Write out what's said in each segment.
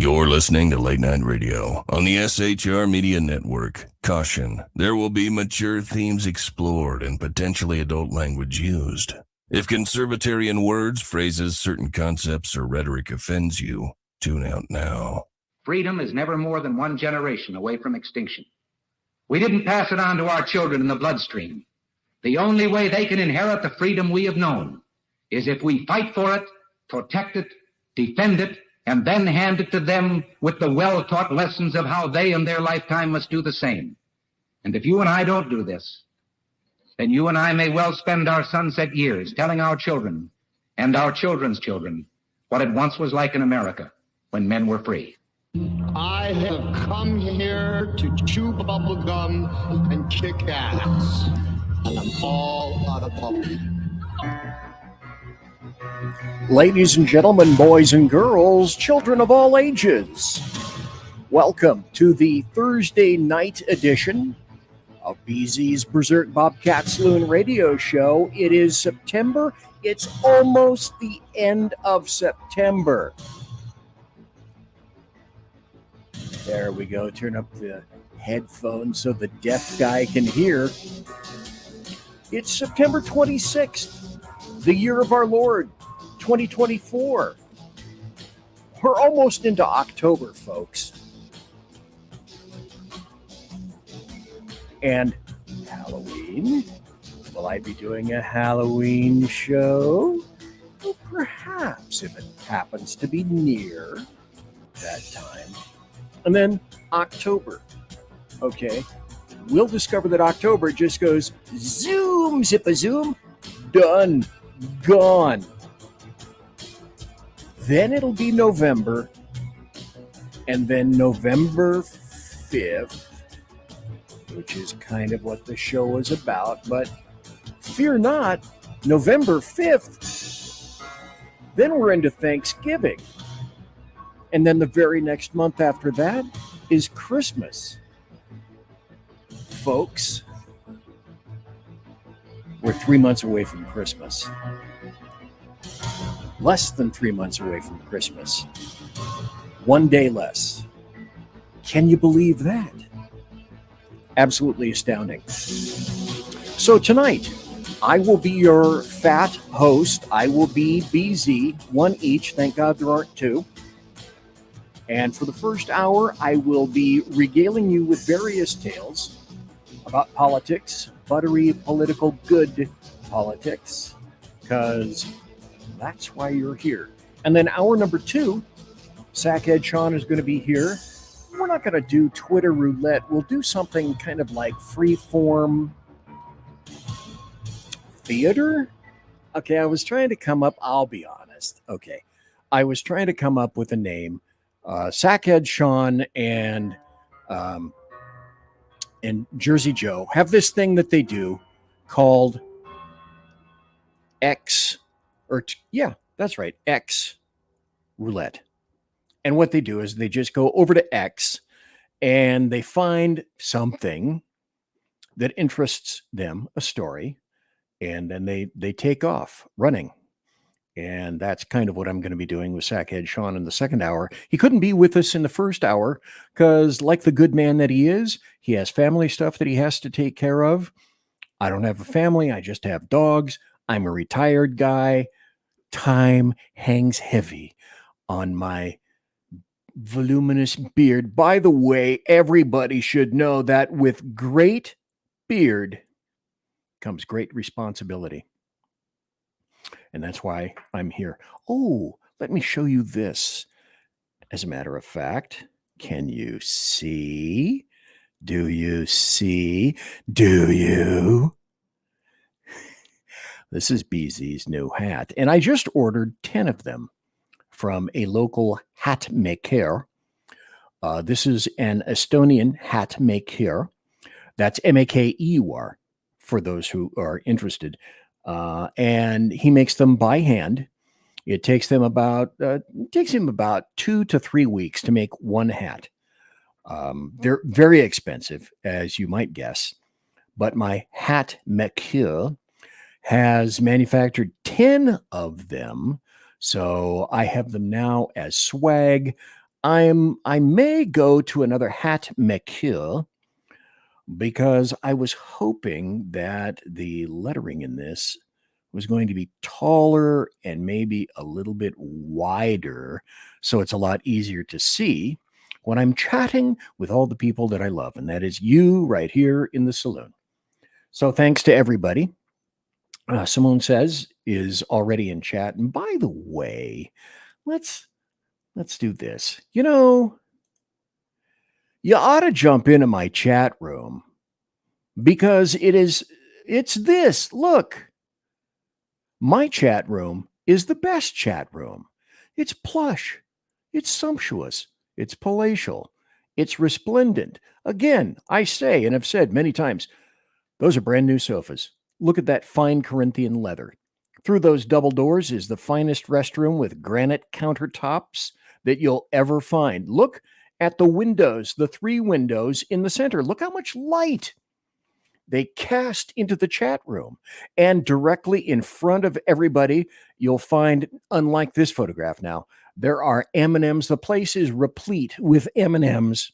You're listening to Late Night Radio on the SHR Media Network. Caution, there will be mature themes explored and potentially adult language used. If conservatarian words, phrases, certain concepts, or rhetoric offends you, tune out now. Freedom is never more than one generation away from extinction. We didn't pass it on to our children in the bloodstream. The only way they can inherit the freedom we have known is if we fight for it, protect it, defend it, and then hand it to them with the well-taught lessons of how they in their lifetime must do the same. And if you and I don't do this, then you and I may well spend our sunset years telling our children and our children's children what it once was like in America when men were free. I have come here to chew bubble gum and kick ass. I'm all out of bubble. Ladies and gentlemen, boys and girls, children of all ages, welcome to the Thursday night edition of BZ's Berserk Bobcat Saloon radio show. It is September. It's almost the end of September. There we go. Turn up the headphones so the deaf guy can hear. It's September 26th, the year of our Lord, 2024. We're almost into October, folks. And Halloween. Will I be doing a Halloween show? Well, perhaps, if it happens to be near that time. And then October. Okay. We'll discover that October just goes zoom, zip-a-zoom, done, gone. Then it'll be November, and then November 5th, which is kind of what the show is about, but fear not, November 5th, then we're into Thanksgiving. And then the very next month after that is Christmas. Folks, we're 3 months away from Christmas. Less than 3 months away from Christmas. 1 day less. Can you believe that? Absolutely astounding. So tonight, I will be your fat host. I will be BZ, one each. Thank God there aren't two. And for the first hour, I will be regaling you with various tales about politics, buttery, political, good politics, because that's why you're here. And then hour number 2, Sackhead Sean is going to be here. We're not going to do Twitter roulette. We'll do something kind of like Freeform Theater. Okay, I was trying to come up, I'll be honest. Okay, I was trying to come up with a name. Sackhead Sean and Jersey Joe have this thing that they do called X roulette. And what they do is they just go over to X and they find something that interests them, a story, and then they take off running. And that's kind of what I'm going to be doing with Sackhead Sean in the second hour. He couldn't be with us in the first hour because, like the good man that he is, he has family stuff that he has to take care of. I don't have a family. I just have dogs. I'm a retired guy. Time hangs heavy on my voluminous beard. By the way, everybody should know that with great beard comes great responsibility. And that's why I'm here. Oh, let me show you this. As a matter of fact, can you see? Do you see? Do you? This is BZ's new hat. And I just ordered 10 of them from a local hat maker. This is an Estonian hat maker. That's M-A-K-E-U-R for those who are interested. And he makes them by hand. It takes him about 2 to 3 weeks to make one hat. They're very expensive, as you might guess. But my hat maker has manufactured 10 of them. So I have them now as swag. I may go to another hat maker because I was hoping that the lettering in this was going to be taller and maybe a little bit wider, so it's a lot easier to see when I'm chatting with all the people that I love, and that is you right here in the saloon. So thanks to everybody. Simone says is already in chat. And by the way, let's do this. You know, you ought to jump into my chat room because it's this. Look, my chat room is the best chat room. It's plush, it's sumptuous, it's palatial, it's resplendent. Again, I say and have said many times, those are brand new sofas. Look at that fine Corinthian leather. Through those double doors is the finest restroom with granite countertops that you'll ever find. Look at the windows, the 3 windows in the center. Look how much light they cast into the chat room. And directly in front of everybody, you'll find, unlike this photograph now, there are M&Ms. The place is replete with M&Ms.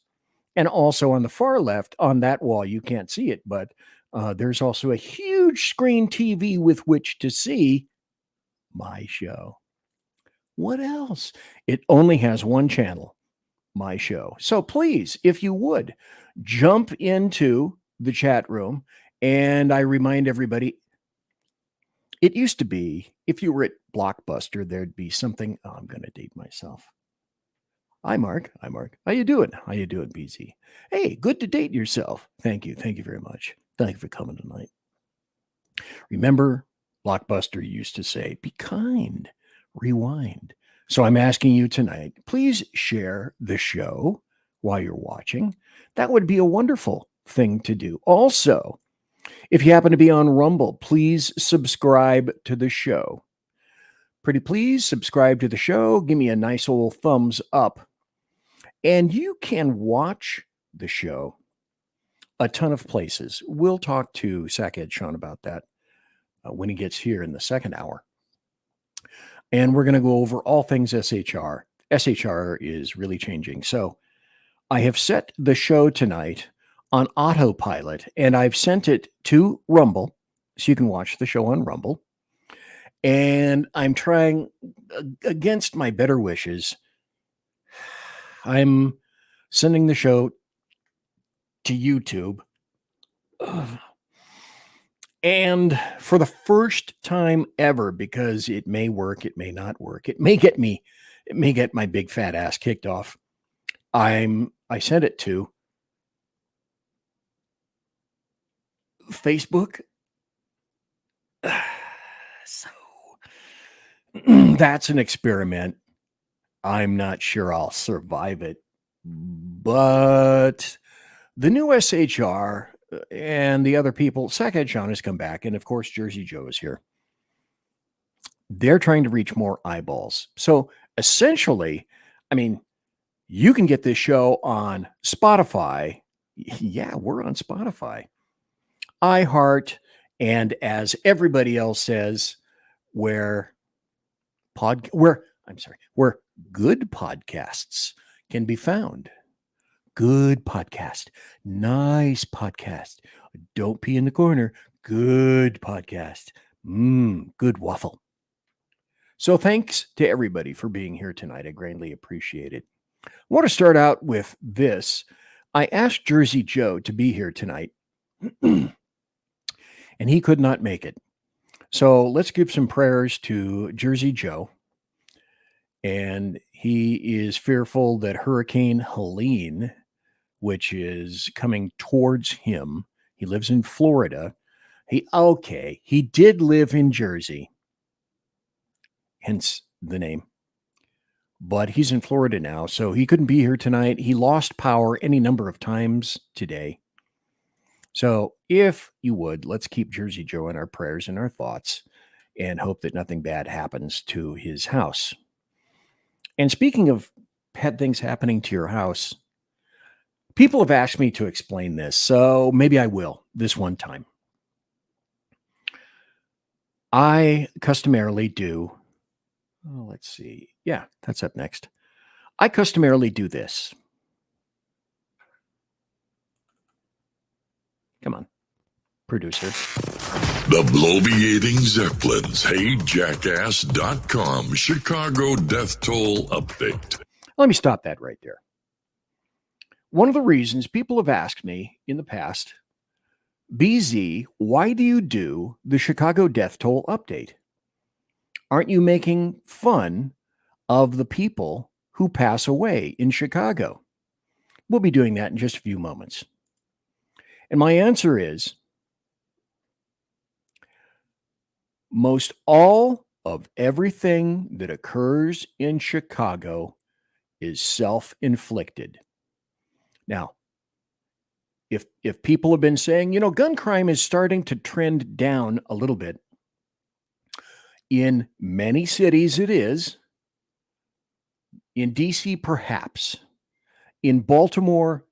And also on the far left, on that wall, you can't see it, but there's also a huge screen TV with which to see my show. What else? It only has one channel, my show. So please, if you would, jump into the chat room. And I remind everybody, it used to be, if you were at Blockbuster, there'd be something. Oh, I'm going to date myself. Hi, Mark. Hi, Mark. How you doing? How you doing, BZ? Hey, good to date yourself. Thank you. Thank you very much. Thank you for coming tonight. Remember, Blockbuster used to say, be kind, rewind. So I'm asking you tonight, please share the show while you're watching. That would be a wonderful thing to do. Also, if you happen to be on Rumble, please subscribe to the show. Pretty please subscribe to the show. Give me a nice old thumbs up. And you can watch the show a ton of places. We'll talk to HEAD Shaun about that when he gets here in the second hour. And we're going to go over all things SHR. SHR is really changing. So I have set the show tonight on autopilot, and I've sent it to Rumble, so you can watch the show on Rumble. And I'm trying, against my better wishes, I'm sending the show to YouTube. And for the first time ever, because it may work, it may not work, it may get my big fat ass kicked off. I sent it to Facebook. So that's an experiment. I'm not sure I'll survive it, but the new SHR and the other people, HEAD Shaun has come back, and of course, Jersey Joe is here. They're trying to reach more eyeballs. So essentially, I mean, you can get this show on Spotify. Yeah, we're on Spotify, iHeart, and as everybody else says, where good podcasts can be found. Good podcast. Nice podcast. Don't pee in the corner. Good podcast. Good waffle. So thanks to everybody for being here tonight. I greatly appreciate it. I want to start out with this. I asked Jersey Joe to be here tonight, and he could not make it. So let's give some prayers to Jersey Joe. And he is fearful that Hurricane Helene, which is coming towards him, he lives in Florida. He did live in Jersey, hence the name. But he's in Florida now, so he couldn't be here tonight. He lost power any number of times today. So if you would, let's keep Jersey Joe in our prayers and our thoughts and hope that nothing bad happens to his house. And speaking of bad things happening to your house, people have asked me to explain this, so maybe I will this one time. I customarily do. Oh, let's see. Yeah, that's up next. I customarily do this. Come on, producer. The bloviating Zeppelins, HeyJackass.com, Chicago death toll update. Let me stop that right there. One of the reasons people have asked me in the past, BZ, why do you do the Chicago death toll update? Aren't you making fun of the people who pass away in Chicago? We'll be doing that in just a few moments. And my answer is, most all of everything that occurs in Chicago is self-inflicted. Now, if people have been saying, gun crime is starting to trend down a little bit, in many cities it is. In DC, perhaps. In Baltimore,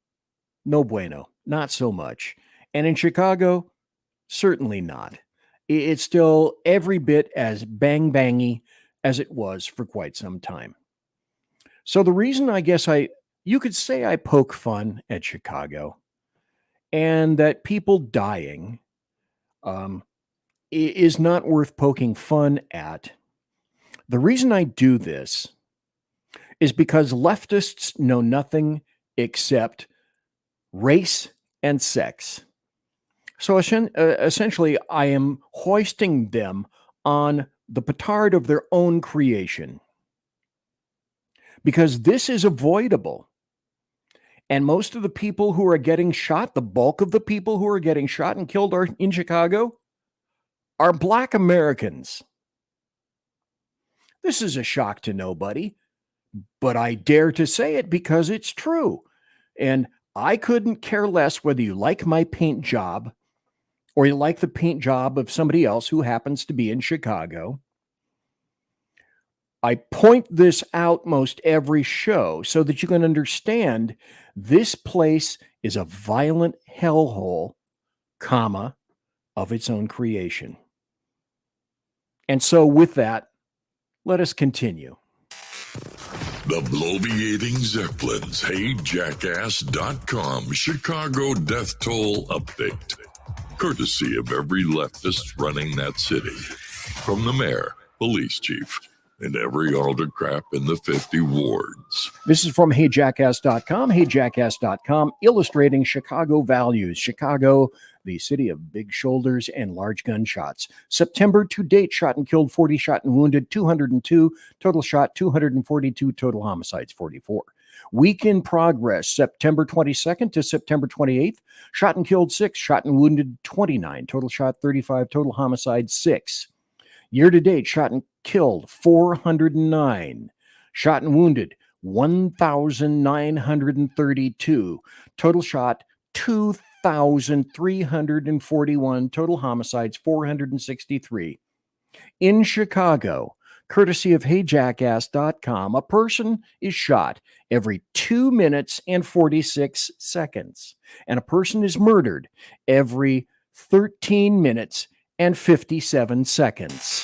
no bueno, not so much. And in Chicago, certainly not. It's still every bit as bang-bangy as it was for quite some time. So the reason I guess you could say I poke fun at Chicago and that people dying is not worth poking fun at. The reason I do this is because leftists know nothing except race and sex. So essentially, I am hoisting them on the petard of their own creation, because this is avoidable. And most of the people who are getting shot, the bulk of the people who are getting shot and killed in Chicago, are Black Americans. This is a shock to nobody, but I dare to say it because it's true. And I couldn't care less whether you like my paint job or you like the paint job of somebody else who happens to be in Chicago. I point this out most every show so that you can understand this place is a violent hellhole, of its own creation. And so with that, let us continue. The bloviating Zeppelins, HeyJackass.com, Chicago death toll update. Courtesy of every leftist running that city. From the mayor, police chief, and every autocrat in the 50 wards. This is from HeyJackass.com. HeyJackass.com, illustrating Chicago values. Chicago, the city of big shoulders and large gunshots. September to date, shot and killed 40, shot and wounded 202, total shot 242, total homicides 44. Week in progress, September 22nd to September 28th, shot and killed 6, shot and wounded 29, total shot 35, total homicide 6. Year to date, shot and killed 409, shot and wounded 1,932, total shot 2,341, total homicides 463. In Chicago, courtesy of HeyJackass.com, a person is shot every 2 minutes and 46 seconds, and a person is murdered every 13 minutes and 57 seconds.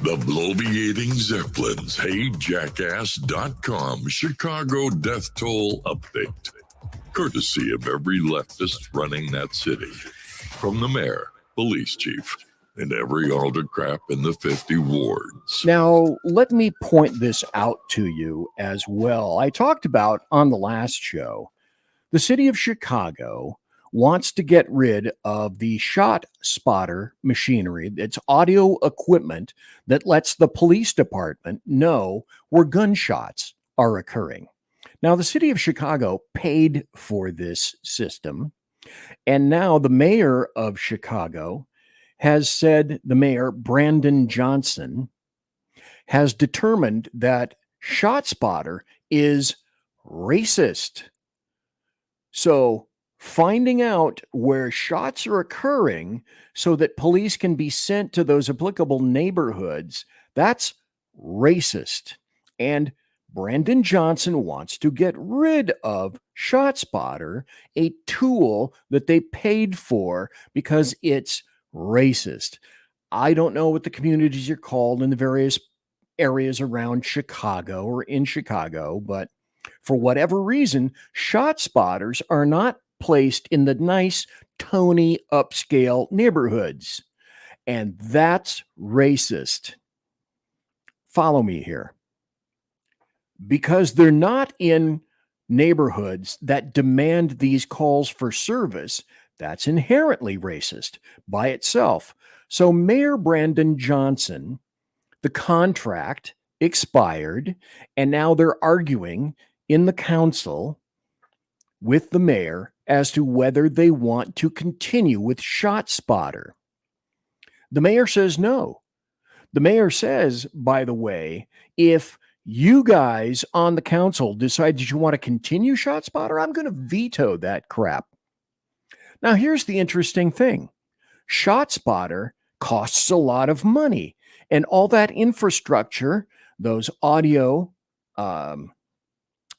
The bloviating Zeppelins, HeyJackass.com, Chicago death toll update. Courtesy of every leftist running that city. From the mayor, police chief, and every autocrat in the 50 wards. Now, let me point this out to you as well. I talked about on the last show, the city of Chicago wants to get rid of the shot spotter machinery. It's audio equipment that lets the police department know where gunshots are occurring. Now, the city of Chicago paid for this system, and now the mayor of Chicago has said, the mayor, Brandon Johnson, has determined that ShotSpotter is racist. So finding out where shots are occurring so that police can be sent to those applicable neighborhoods, that's racist. And Brandon Johnson wants to get rid of ShotSpotter, a tool that they paid for because it's racist. I don't know what the communities are called in the various areas around Chicago or in Chicago, but for whatever reason, shot spotters are not placed in the nice, Tony, upscale neighborhoods. And that's racist. Follow me here. Because they're not in neighborhoods that demand these calls for service, that's inherently racist by itself. So Mayor Brandon Johnson, the contract expired, and now they're arguing in the council with the mayor as to whether they want to continue with ShotSpotter. The mayor says no. The mayor says, by the way, if you guys on the council decide that you want to continue ShotSpotter, I'm going to veto that crap. Now, here's the interesting thing. ShotSpotter costs a lot of money, and all that infrastructure, those audio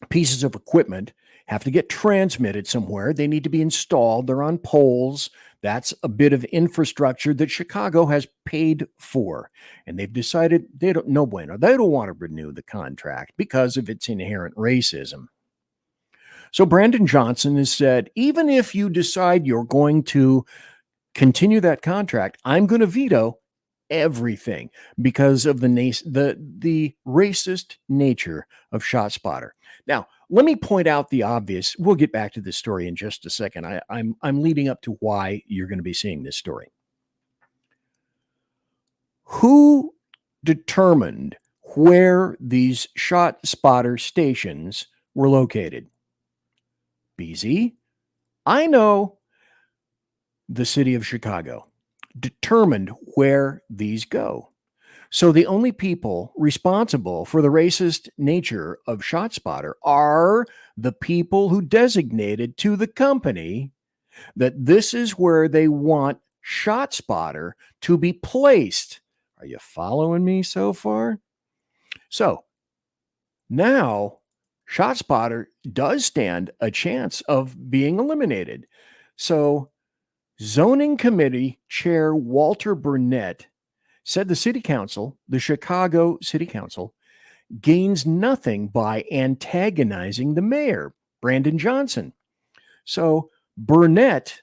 pieces of equipment, have to get transmitted somewhere. They need to be installed. They're on poles. That's a bit of infrastructure that Chicago has paid for. And they've decided they don't want to renew the contract because of its inherent racism. So Brandon Johnson has said, even if you decide you're going to continue that contract, I'm going to veto everything because of the racist nature of ShotSpotter. Now, let me point out the obvious. We'll get back to this story in just a second. I'm leading up to why you're going to be seeing this story. Who determined where these ShotSpotter stations were located? BZ? I know. The city of Chicago determined where these go. So the only people responsible for the racist nature of ShotSpotter are the people who designated to the company that this is where they want ShotSpotter to be placed. Are you following me so far? So now ShotSpotter does stand a chance of being eliminated. So Zoning Committee Chair Walter Burnett said the Chicago City Council, gains nothing by antagonizing the mayor, Brandon Johnson. So Burnett,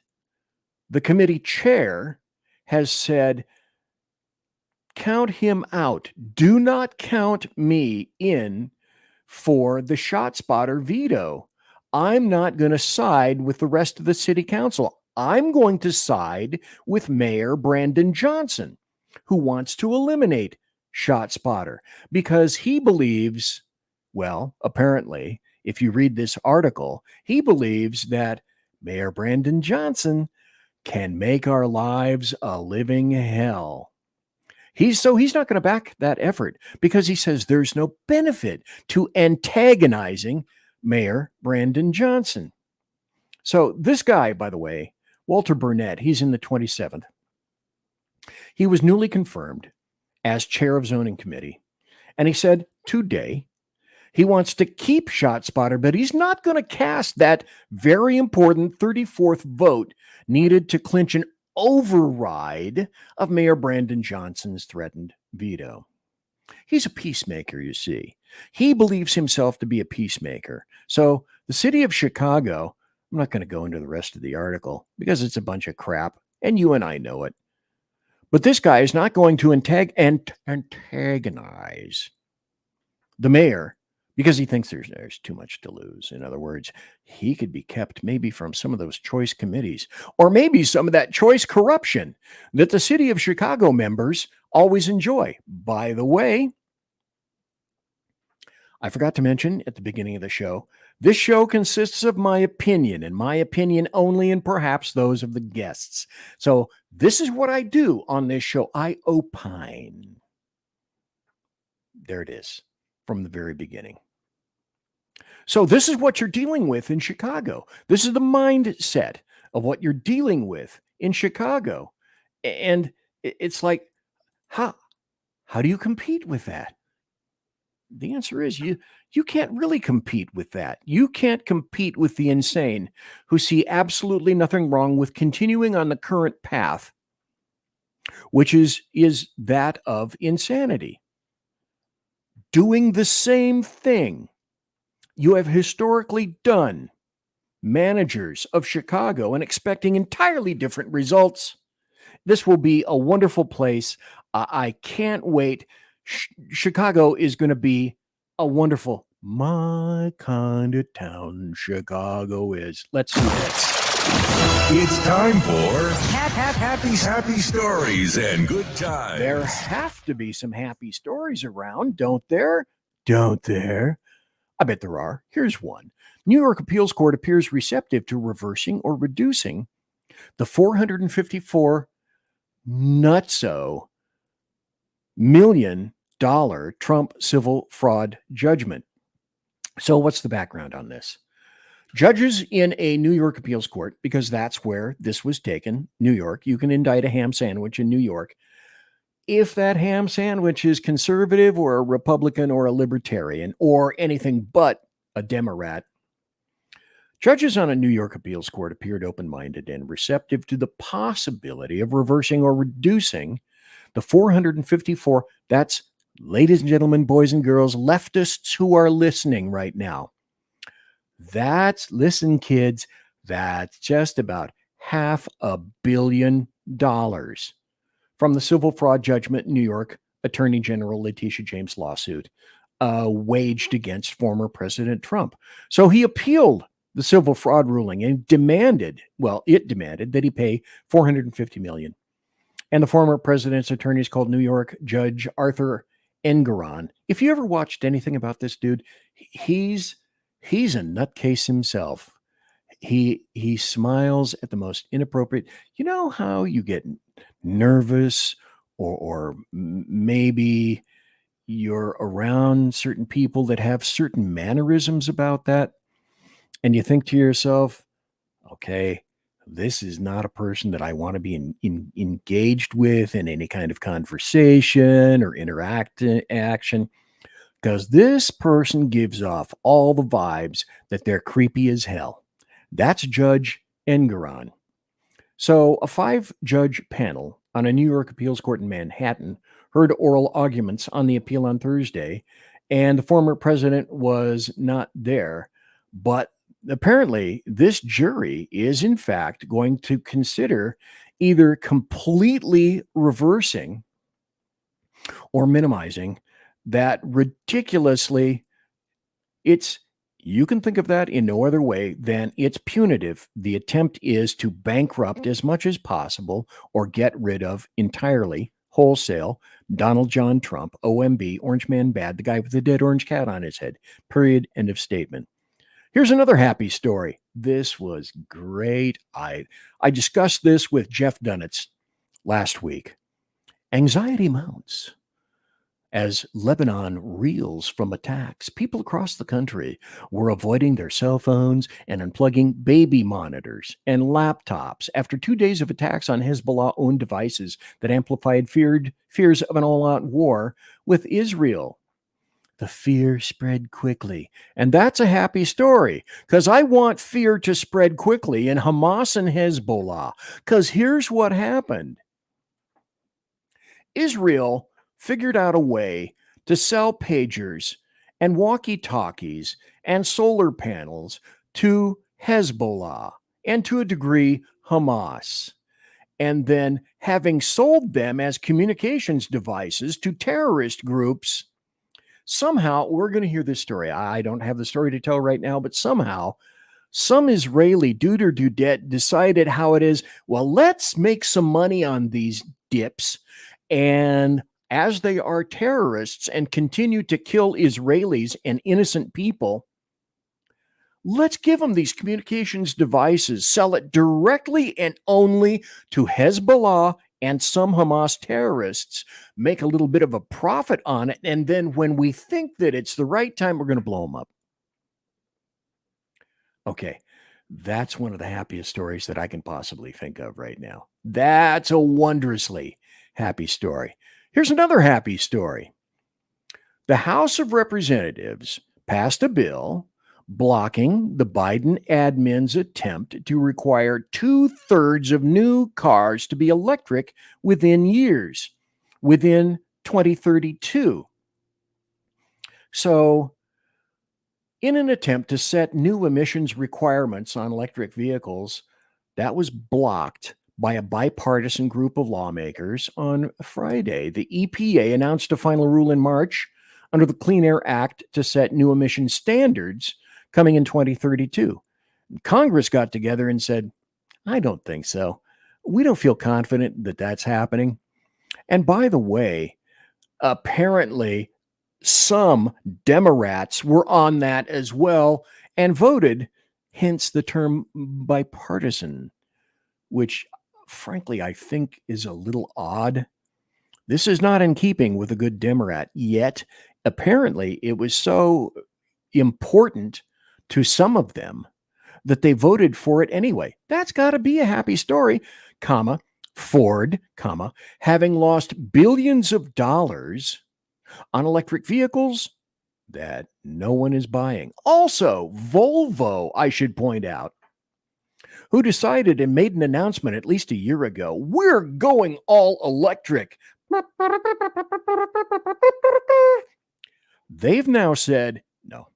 the committee chair, has said, count him out. Do not count me in for the ShotSpotter veto. I'm not going to side with the rest of the city council. I'm going to side with Mayor Brandon Johnson, who wants to eliminate ShotSpotter because he believes, well, apparently, if you read this article, he believes that Mayor Brandon Johnson can make our lives a living hell. He's not going to back that effort because he says there's no benefit to antagonizing Mayor Brandon Johnson. So this guy, by the way, Walter Burnett, he's in the 27th. He was newly confirmed as chair of zoning committee. And he said today he wants to keep ShotSpotter, but he's not going to cast that very important 34th vote needed to clinch an override of Mayor Brandon Johnson's threatened veto. He's a peacemaker, you see. He believes himself to be a peacemaker. So the city of Chicago, I'm not going to go into the rest of the article because it's a bunch of crap, and you and I know it. But this guy is not going to antagonize the mayor because he thinks there's too much to lose. In other words, he could be kept maybe from some of those choice committees or maybe some of that choice corruption that the city of Chicago members always enjoy. By the way, I forgot to mention at the beginning of the show, this show consists of my opinion and my opinion only, and perhaps those of the guests. So this is what I do on this show. I opine. There it is from the very beginning. So this is what you're dealing with in Chicago. This is the mindset of what you're dealing with in Chicago. And it's like, how do you compete with that? The answer is you can't really compete with that. You can't compete with the insane who see absolutely nothing wrong with continuing on the current path, which is that of insanity. doing the same thing you have historically done, managers of Chicago, and expecting entirely different results. This will be a wonderful place. I can't wait. Chicago is going to be a wonderful, my kind of town, Chicago is. Let's do this. It's time for happy stories and good times. There have to be some happy stories around, don't there? Don't there? I bet there are. Here's one. New York Appeals Court appears receptive to reversing or reducing the $454 nutso million Trump civil fraud judgment. So what's the background on this? Judges in a New York appeals court, because that's where this was taken, New York, you can indict a ham sandwich in New York if that ham sandwich is conservative or a Republican or a libertarian or anything but a Democrat. Judges on a New York appeals court appeared open-minded and receptive to the possibility of reversing or reducing the 454, that's, ladies and gentlemen, boys and girls, leftists who are listening right now. Listen, kids, that's just about $500 million from the civil fraud judgment in New York Attorney General Letitia James lawsuit waged against former President Trump. So he appealed the civil fraud ruling and it demanded that he pay $450 million. And the former president's attorneys called New York Judge Arthur Engoron. If you ever watched anything about this dude, he's a nutcase himself. He smiles at the most inappropriate. You know how you get nervous or maybe you're around certain people that have certain mannerisms about that, and you think to yourself, okay, this is not a person that I want to be engaged with in any kind of conversation or action, because this person gives off all the vibes that they're creepy as hell. That's Judge Engoron. So a 5-judge panel on a New York appeals court in Manhattan heard oral arguments on the appeal on Thursday, and the former president was not there. But apparently, this jury is in fact going to consider either completely reversing or minimizing that ridiculously, you can think of that in no other way than it's punitive. The attempt is to bankrupt as much as possible or get rid of entirely, wholesale, Donald John Trump, OMB, Orange Man Bad, the guy with the dead orange cat on his head. Period. End of statement. Here's another happy story. This was great. I discussed this with Jeff Dunitz last week. Anxiety mounts as Lebanon reels from attacks. People across the country were avoiding their cell phones and unplugging baby monitors and laptops after 2 days of attacks on Hezbollah-owned devices that amplified fears of an all-out war with Israel. The fear spread quickly. And that's a happy story, because I want fear to spread quickly in Hamas and Hezbollah. Because here's what happened. Israel figured out a way to sell pagers and walkie-talkies and solar panels to Hezbollah and to a degree Hamas. And then having sold them as communications devices to terrorist groups, somehow, we're going to hear this story. I don't have the story to tell right now, but somehow, some Israeli dude or dudette decided how it is, well, let's make some money on these dips. And as they are terrorists and continue to kill Israelis and innocent people, let's give them these communications devices, sell it directly and only to Hezbollah and some Hamas terrorists, make a little bit of a profit on it, and then when we think that it's the right time, we're going to blow them up. Okay, that's one of the happiest stories that I can possibly think of right now. That's a wondrously happy story. Here's another happy story. The House of Representatives passed a bill blocking the Biden admin's attempt to require 2/3 of new cars to be electric within 2032. So, in an attempt to set new emissions requirements on electric vehicles, that was blocked by a bipartisan group of lawmakers on Friday. The EPA announced a final rule in March under the Clean Air Act to set new emission standards coming in 2032. Congress got together and said, I don't think so. We don't feel confident that that's happening. And by the way, apparently some Democrats were on that as well and voted, hence the term bipartisan, which frankly I think is a little odd. This is not in keeping with a good Democrat, yet apparently it was so important to some of them that they voted for it anyway. That's got to be a happy story, comma, Ford, comma, having lost billions of dollars on electric vehicles that no one is buying. Also, Volvo, I should point out, who decided and made an announcement at least a year ago, we're going all electric. They've now said, no,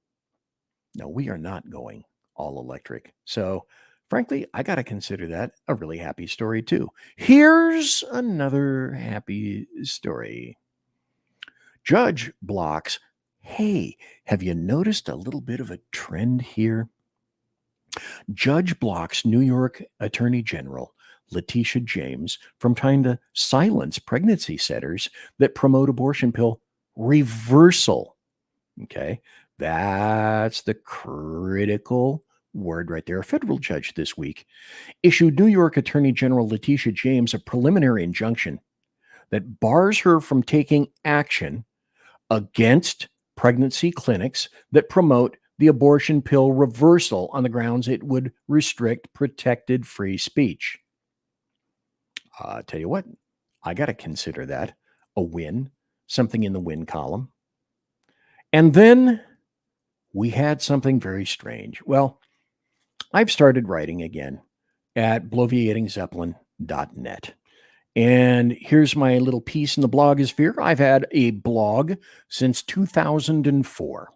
we are not going all electric. So frankly, I got to consider that a really happy story too. Here's another happy story. Judge blocks, hey, have you noticed a little bit of a trend here? Judge blocks New York Attorney General Letitia James from trying to silence pregnancy centers that promote abortion pill reversal. Okay, that's the critical word right there. A federal judge this week issued New York Attorney General Letitia James a preliminary injunction that bars her from taking action against pregnancy clinics that promote the abortion pill reversal on the grounds it would restrict protected free speech. Tell you what, I got to consider that a win, something in the win column. And then we had something very strange. Well, I've started writing again at bloviatingzeppelin.net. And here's my little piece in the blogosphere. I've had a blog since 2004.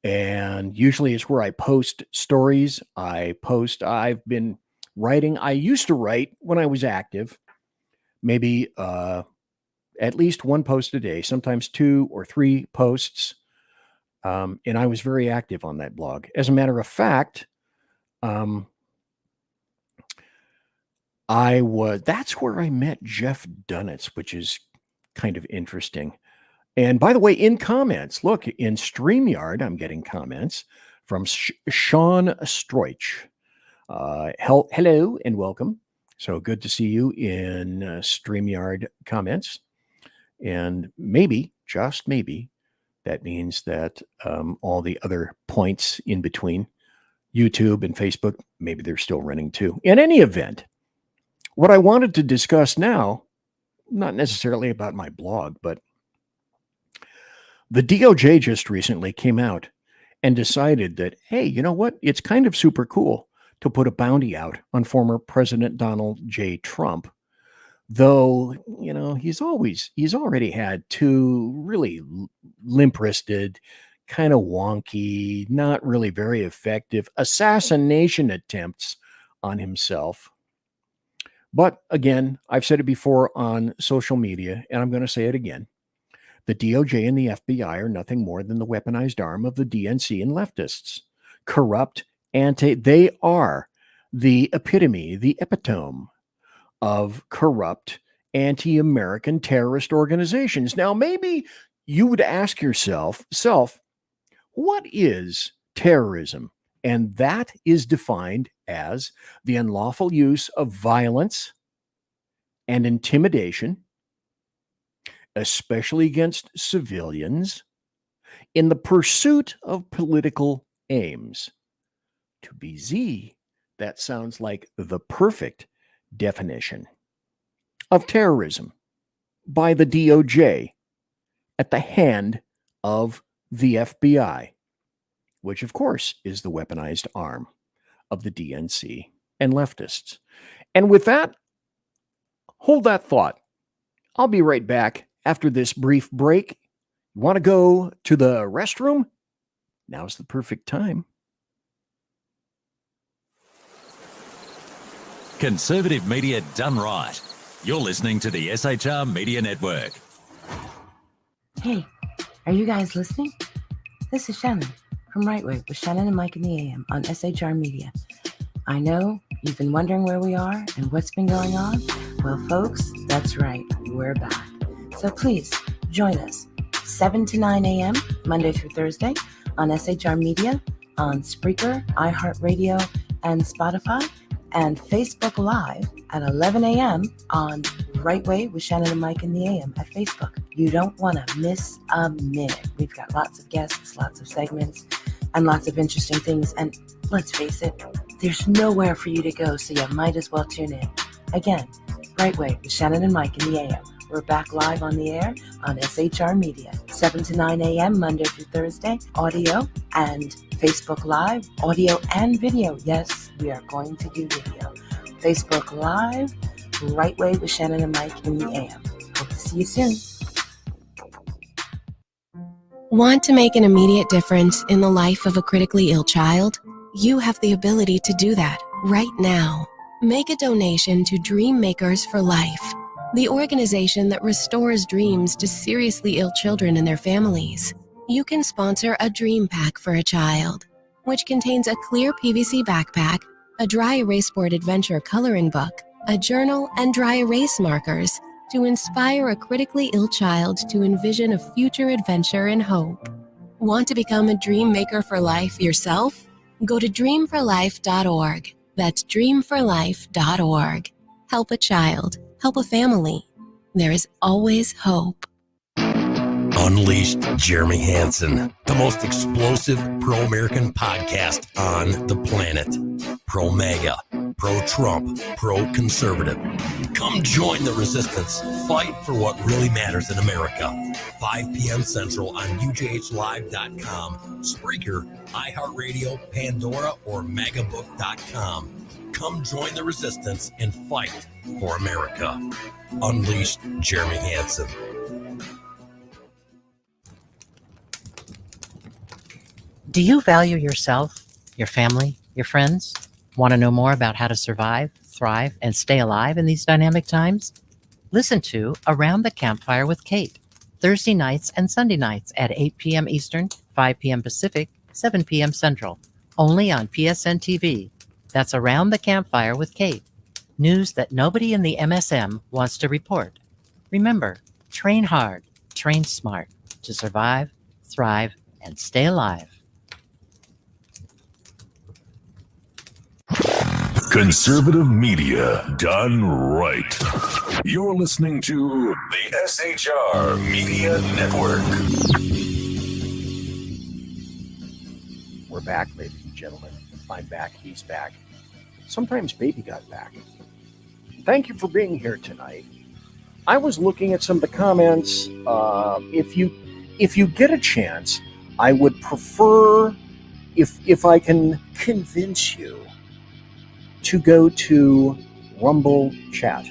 And usually it's where I post stories. I've been writing. I used to write when I was active, maybe at least one post a day, sometimes 2 or 3 posts. And I was very active on that blog. As a matter of fact, that's where I met Jeff Dunitz, which is kind of interesting. And by the way, in comments, look, in StreamYard, I'm getting comments from Sean Stroich. Hello and welcome. So good to see you in StreamYard comments. And maybe, just maybe, that means that all the other points in between, YouTube and Facebook, maybe they're still running too. In any event, what I wanted to discuss now, not necessarily about my blog, but the DOJ just recently came out and decided that, hey, you know what? It's kind of super cool to put a bounty out on former President Donald J. Trump, though, you know, he's already had 2 really limp-wristed, kind of wonky, not really very effective assassination attempts on himself. But again, I've said it before on social media, and I'm going to say it again. The DOJ and the FBI are nothing more than the weaponized arm of the DNC and leftists. Corrupt, they are the epitome, the epitome of corrupt, anti-American terrorist organizations. Now, maybe you would ask yourself, what is terrorism? And that is defined as the unlawful use of violence and intimidation, especially against civilians, in the pursuit of political aims. To BZ, that sounds like the perfect definition of terrorism by the DOJ at the hand of the FBI, which of course is the weaponized arm of the DNC and leftists. And with that, hold that thought. I'll be right back after this brief break Want to go to the restroom? Now's the perfect time. Conservative media done right. You're listening to the SHR Media Network. Hey, are you guys listening? This is Shannon from Right Way with Shannon and Mike in the AM on SHR Media. I know you've been wondering where we are and what's been going on. Well, folks, that's right. We're back. So please join us 7 to 9 a.m. Monday through Thursday on SHR Media, on Spreaker, iHeartRadio, and Spotify, and Facebook Live at 11 a.m. on Right Way with Shannon and Mike in the AM at Facebook. You don't want to miss a minute. We've got lots of guests, lots of segments, and lots of interesting things. And let's face it, there's nowhere for you to go, so you might as well tune in. Again, Right Way with Shannon and Mike in the AM. We're back live on the air on SHR Media, 7 to 9 a.m. Monday through Thursday, audio and Facebook Live, audio and video. Yes, we are going to do video. Facebook Live, Right Way with Shannon and Mike in the AM. Hope to see you soon. Want to make an immediate difference in the life of a critically ill child? You have the ability to do that right now. Make a donation to Dream Makers for Life, the organization that restores dreams to seriously ill children and their families. You can sponsor a dream pack for a child, which contains a clear PVC backpack, a dry erase board adventure coloring book, a journal, and dry erase markers to inspire a critically ill child to envision a future adventure and hope. Want to become a dream maker for life yourself? Go to dreamforlife.org. That's dreamforlife.org. Help a child. Help a family. There is always hope. Unleashed Jeremy Hansen, the most explosive pro-American podcast on the planet. Pro-MAGA, pro-Trump, pro-conservative. Come join the resistance. Fight for what really matters in America. 5 p.m. Central on UJHLive.com, Spreaker, iHeartRadio, Pandora, or MAGAbook.com. Come join the resistance and fight for America. Unleashed Jeremy Hansen. Do you value yourself, your family, your friends? Want to know more about how to survive, thrive, and stay alive in these dynamic times? Listen to Around the Campfire with Kate, Thursday nights and Sunday nights at 8 p.m. Eastern, 5 p.m. Pacific, 7 p.m. Central, only on PSN TV. That's Around the Campfire with Kate. News that nobody in the MSM wants to report. Remember, train hard, train smart to survive, thrive, and stay alive. Conservative media done right. You're listening to the SHR Media Network. We're back, ladies and gentlemen. I'm back. He's back. Sometimes baby got back. Thank you for being here tonight. I was looking at some of the comments. If you get a chance, I would prefer, if I can convince you, to go to Rumble Chat,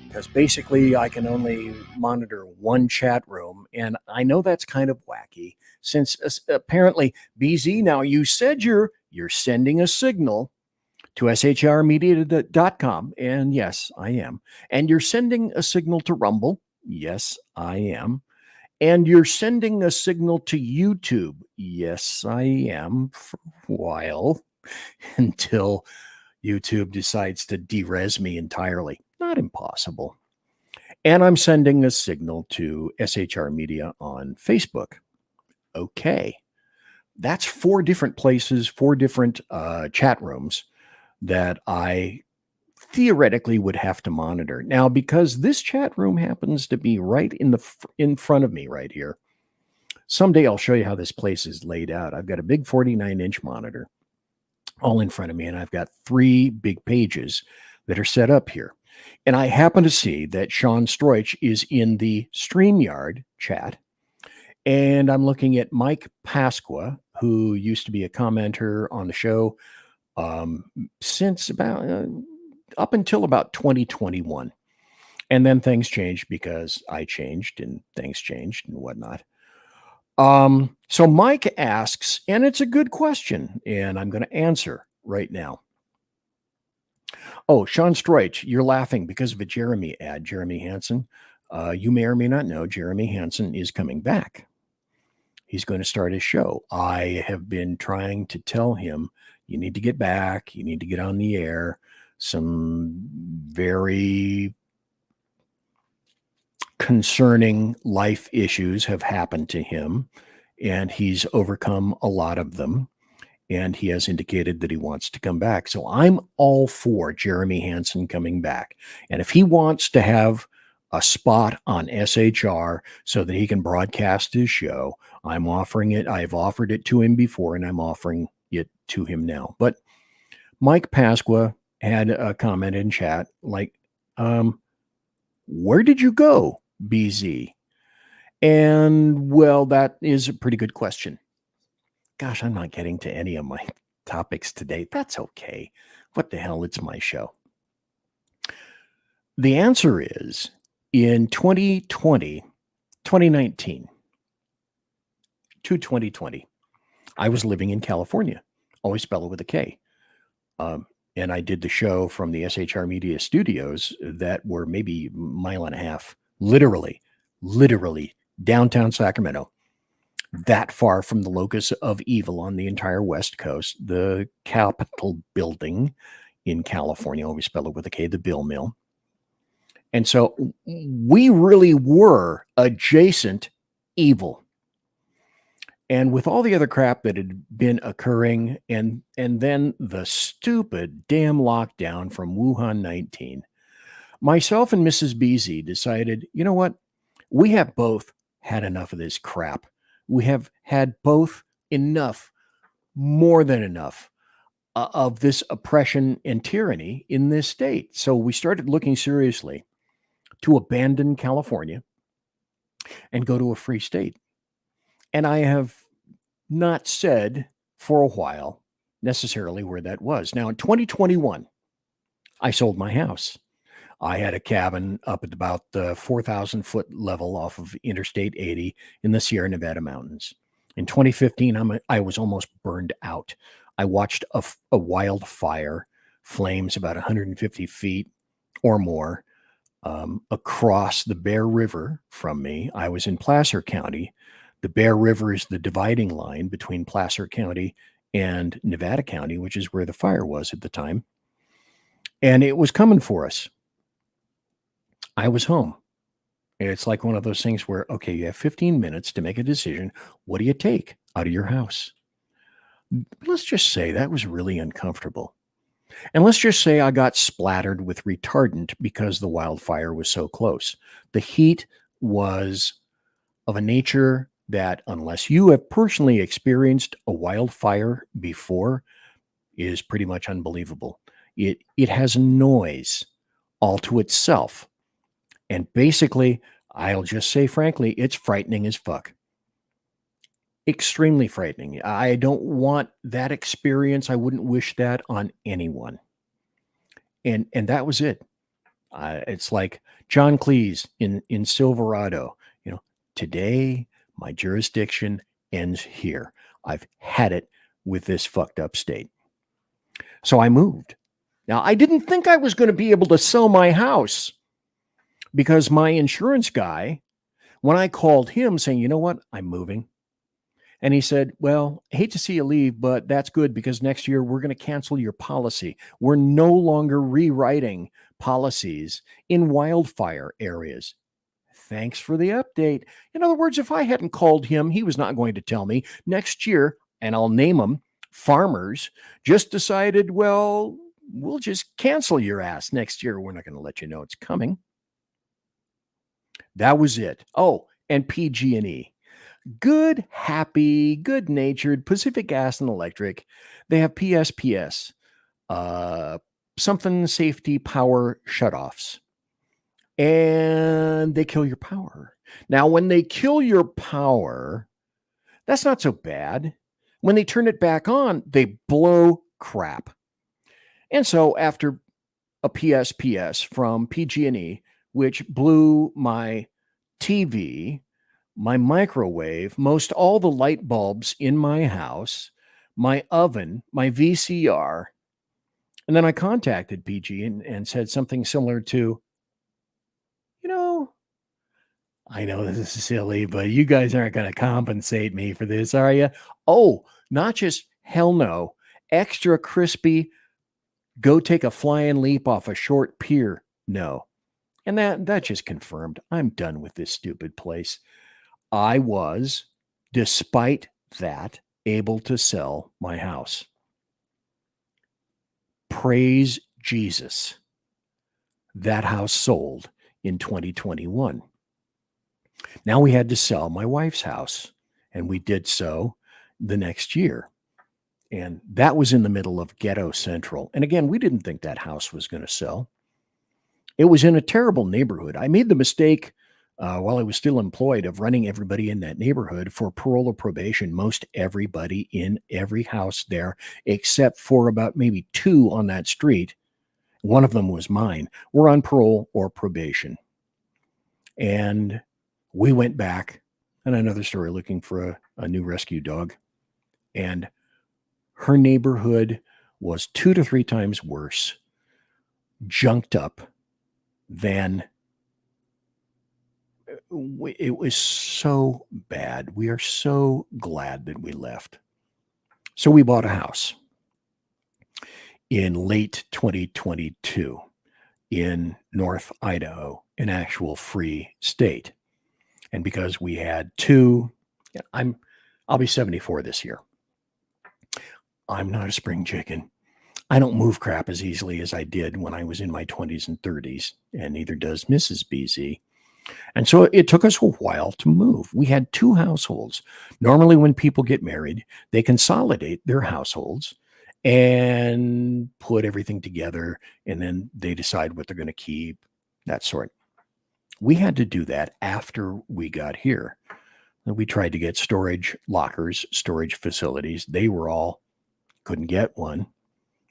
because basically I can only monitor one chat room, and I know that's kind of wacky, since apparently BZ, now you said you're sending a signal to shrmedia.com, and yes, I am. And you're sending a signal to Rumble, yes, I am. And you're sending a signal to YouTube, yes, I am, for a while, until YouTube decides to de-res me entirely. Not impossible. And I'm sending a signal to SHR Media on Facebook. Okay. That's 4 different places, 4 different chat rooms that I theoretically would have to monitor. Now, because this chat room happens to be right in front of me right here, someday I'll show you how this place is laid out. I've got a big 49-inch monitor all in front of me, and I've got 3 big pages that are set up here. And I happen to see that Sean Stroich is in the StreamYard chat, and I'm looking at Mike Pasqua, who used to be a commenter on the show since about up until about 2021. And then things changed because I changed and things changed and whatnot. So Mike asks, and it's a good question, and I'm going to answer right now. Oh, Sean Stroich, you're laughing because of a Jeremy ad, Jeremy Hansen. You may or may not know Jeremy Hansen is coming back. He's going to start his show. I have been trying to tell him, you need to get back. You need to get on the air. Some very concerning life issues have happened to him, and he's overcome a lot of them. And he has indicated that he wants to come back. So I'm all for Jeremy Hansen coming back. And if he wants to have a spot on SHR so that he can broadcast his show, I'm offering it. I've offered it to him before, and I'm offering it to him now. But Mike Pasqua had a comment in chat like, where did you go, BZ? And, well, that is a pretty good question. Gosh, I'm not getting to any of my topics today. That's okay. What the hell? It's my show. The answer is in 2019 to 2020, I was living in California, always spell it with a K. And I did the show from the SHR Media Studios that were maybe a mile and a half, literally downtown Sacramento. That far from the locus of evil on the entire West Coast, the Capitol building in California, always spell it with a K, the Bill Mill. And so we really were adjacent evil. And with all the other crap that had been occurring, and then the stupid damn lockdown from Wuhan 19, myself and Mrs. BZ decided, you know what? We have both had enough of this crap. We have had both enough, more than enough, of this oppression and tyranny in this state. So we started looking seriously to abandon California and go to a free state. And I have not said for a while necessarily where that was. Now, in 2021, I sold my house. I had a cabin up at about the 4,000 foot level off of Interstate 80 in the Sierra Nevada mountains. In 2015, I was almost burned out. I watched a wildfire, flames about 150 feet or more across the Bear River from me. I was in Placer County. The Bear River is the dividing line between Placer County and Nevada County, which is where the fire was at the time. And it was coming for us. I was home. It's like one of those things where, okay, you have 15 minutes to make a decision. What do you take out of your house? Let's just say that was really uncomfortable. And let's just say I got splattered with retardant because the wildfire was so close. The heat was of a nature that, unless you have personally experienced a wildfire before, is pretty much unbelievable. It has noise all to itself. And basically, I'll just say frankly, it's frightening as fuck. Extremely frightening. I don't want that experience. I wouldn't wish that on anyone. And that was it. It's like John Cleese in Silverado. You know, today my jurisdiction ends here. I've had it with this fucked up state. So I moved. Now, I didn't think I was going to be able to sell my house, because my insurance guy, when I called him saying, you know what, I'm moving. And he said, well, I hate to see you leave, but that's good because next year we're going to cancel your policy. We're no longer rewriting policies in wildfire areas. Thanks for the update. In other words, if I hadn't called him, he was not going to tell me next year, and I'll name them, farmers just decided, well, we'll just cancel your ass next year. We're not going to let you know it's coming. That was it. Oh, and PG&E. Good, happy, good-natured Pacific Gas and Electric. They have PSPS, something safety power shutoffs. And they kill your power. Now, when they kill your power, that's not so bad. When they turn it back on, they blow crap. And so after a PSPS from PG&E, which blew my TV, my microwave, most all the light bulbs in my house, my oven, my VCR. And then I contacted PG and said something similar to, I know this is silly, but you guys aren't going to compensate me for this, are you? Oh, not just hell no, extra crispy, go take a flying leap off a short pier. No. And that just confirmed I'm done with this stupid place. I was, despite that, able to sell my house. Praise Jesus. That house sold in 2021. Now we had to sell my wife's house, and we did so the next year. And that was in the middle of Ghetto Central. And again, we didn't think that house was going to sell. It was in a terrible neighborhood. I made the mistake while I was still employed of running everybody in that neighborhood for parole or probation. Most everybody in every house there, except for about maybe 2 on that street. One of them was mine. Were on parole or probation. And we went back, and another story, looking for a new rescue dog. And her neighborhood was 2 to 3 times worse, junked up than it was. So bad. We are so glad that we left. So we bought a house in late 2022 in North Idaho, an actual free state. And because we had 2, I'll be 74 this year. I'm not a spring chicken. I don't move crap as easily as I did when I was in my 20s and 30s, and neither does Mrs. BZ. And so it took us a while to move. We had 2 households. Normally when people get married, they consolidate their households and put everything together, and then they decide what they're going to keep, that sort. We had to do that after we got here. We tried to get storage lockers, storage facilities. They were all, couldn't get one.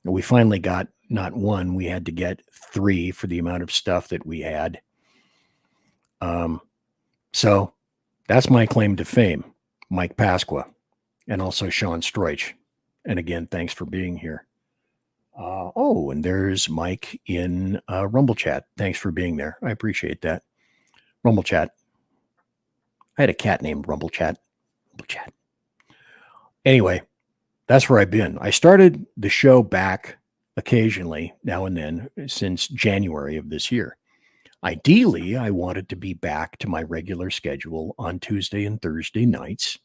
And we finally got not one, we had to get 3 for the amount of stuff that we had. So that's my claim to fame, Mike Pasqua, and also Sean Stroich. And again, thanks for being here. And there's Mike in Rumble Chat. Thanks for being there. I appreciate that. Rumble Chat. I had a cat named Rumble Chat. Rumble Chat. Anyway, that's where I've been. I started the show back occasionally, now and then, since January of this year. Ideally, I wanted to be back to my regular schedule on Tuesday and Thursday nights.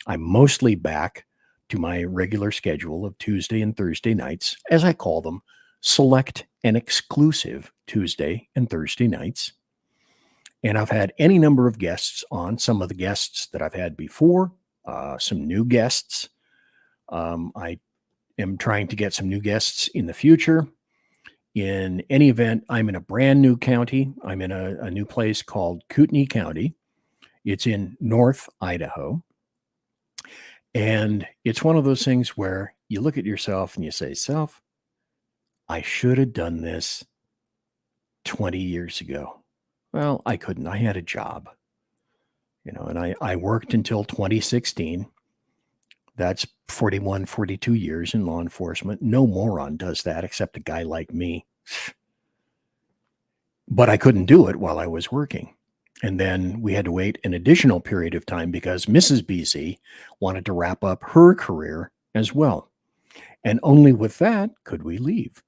I'm mostly back to my regular schedule of Tuesday and Thursday nights, as I call them, select and exclusive Tuesday and Thursday nights. And I've had any number of guests on, some of the guests that I've had before, some new guests. I am trying to get some new guests in the future. In any event, I'm in a brand new county. I'm in a new place called Kootenai County. It's in North Idaho. And it's one of those things where you look at yourself and you say, self, I should have done this 20 years ago. Well, I couldn't. I had a job, and I worked until 2016. That's 41, 42 years in law enforcement. No moron does that except a guy like me. But I couldn't do it while I was working. And then we had to wait an additional period of time because Mrs. BZ wanted to wrap up her career as well. And only with that could we leave.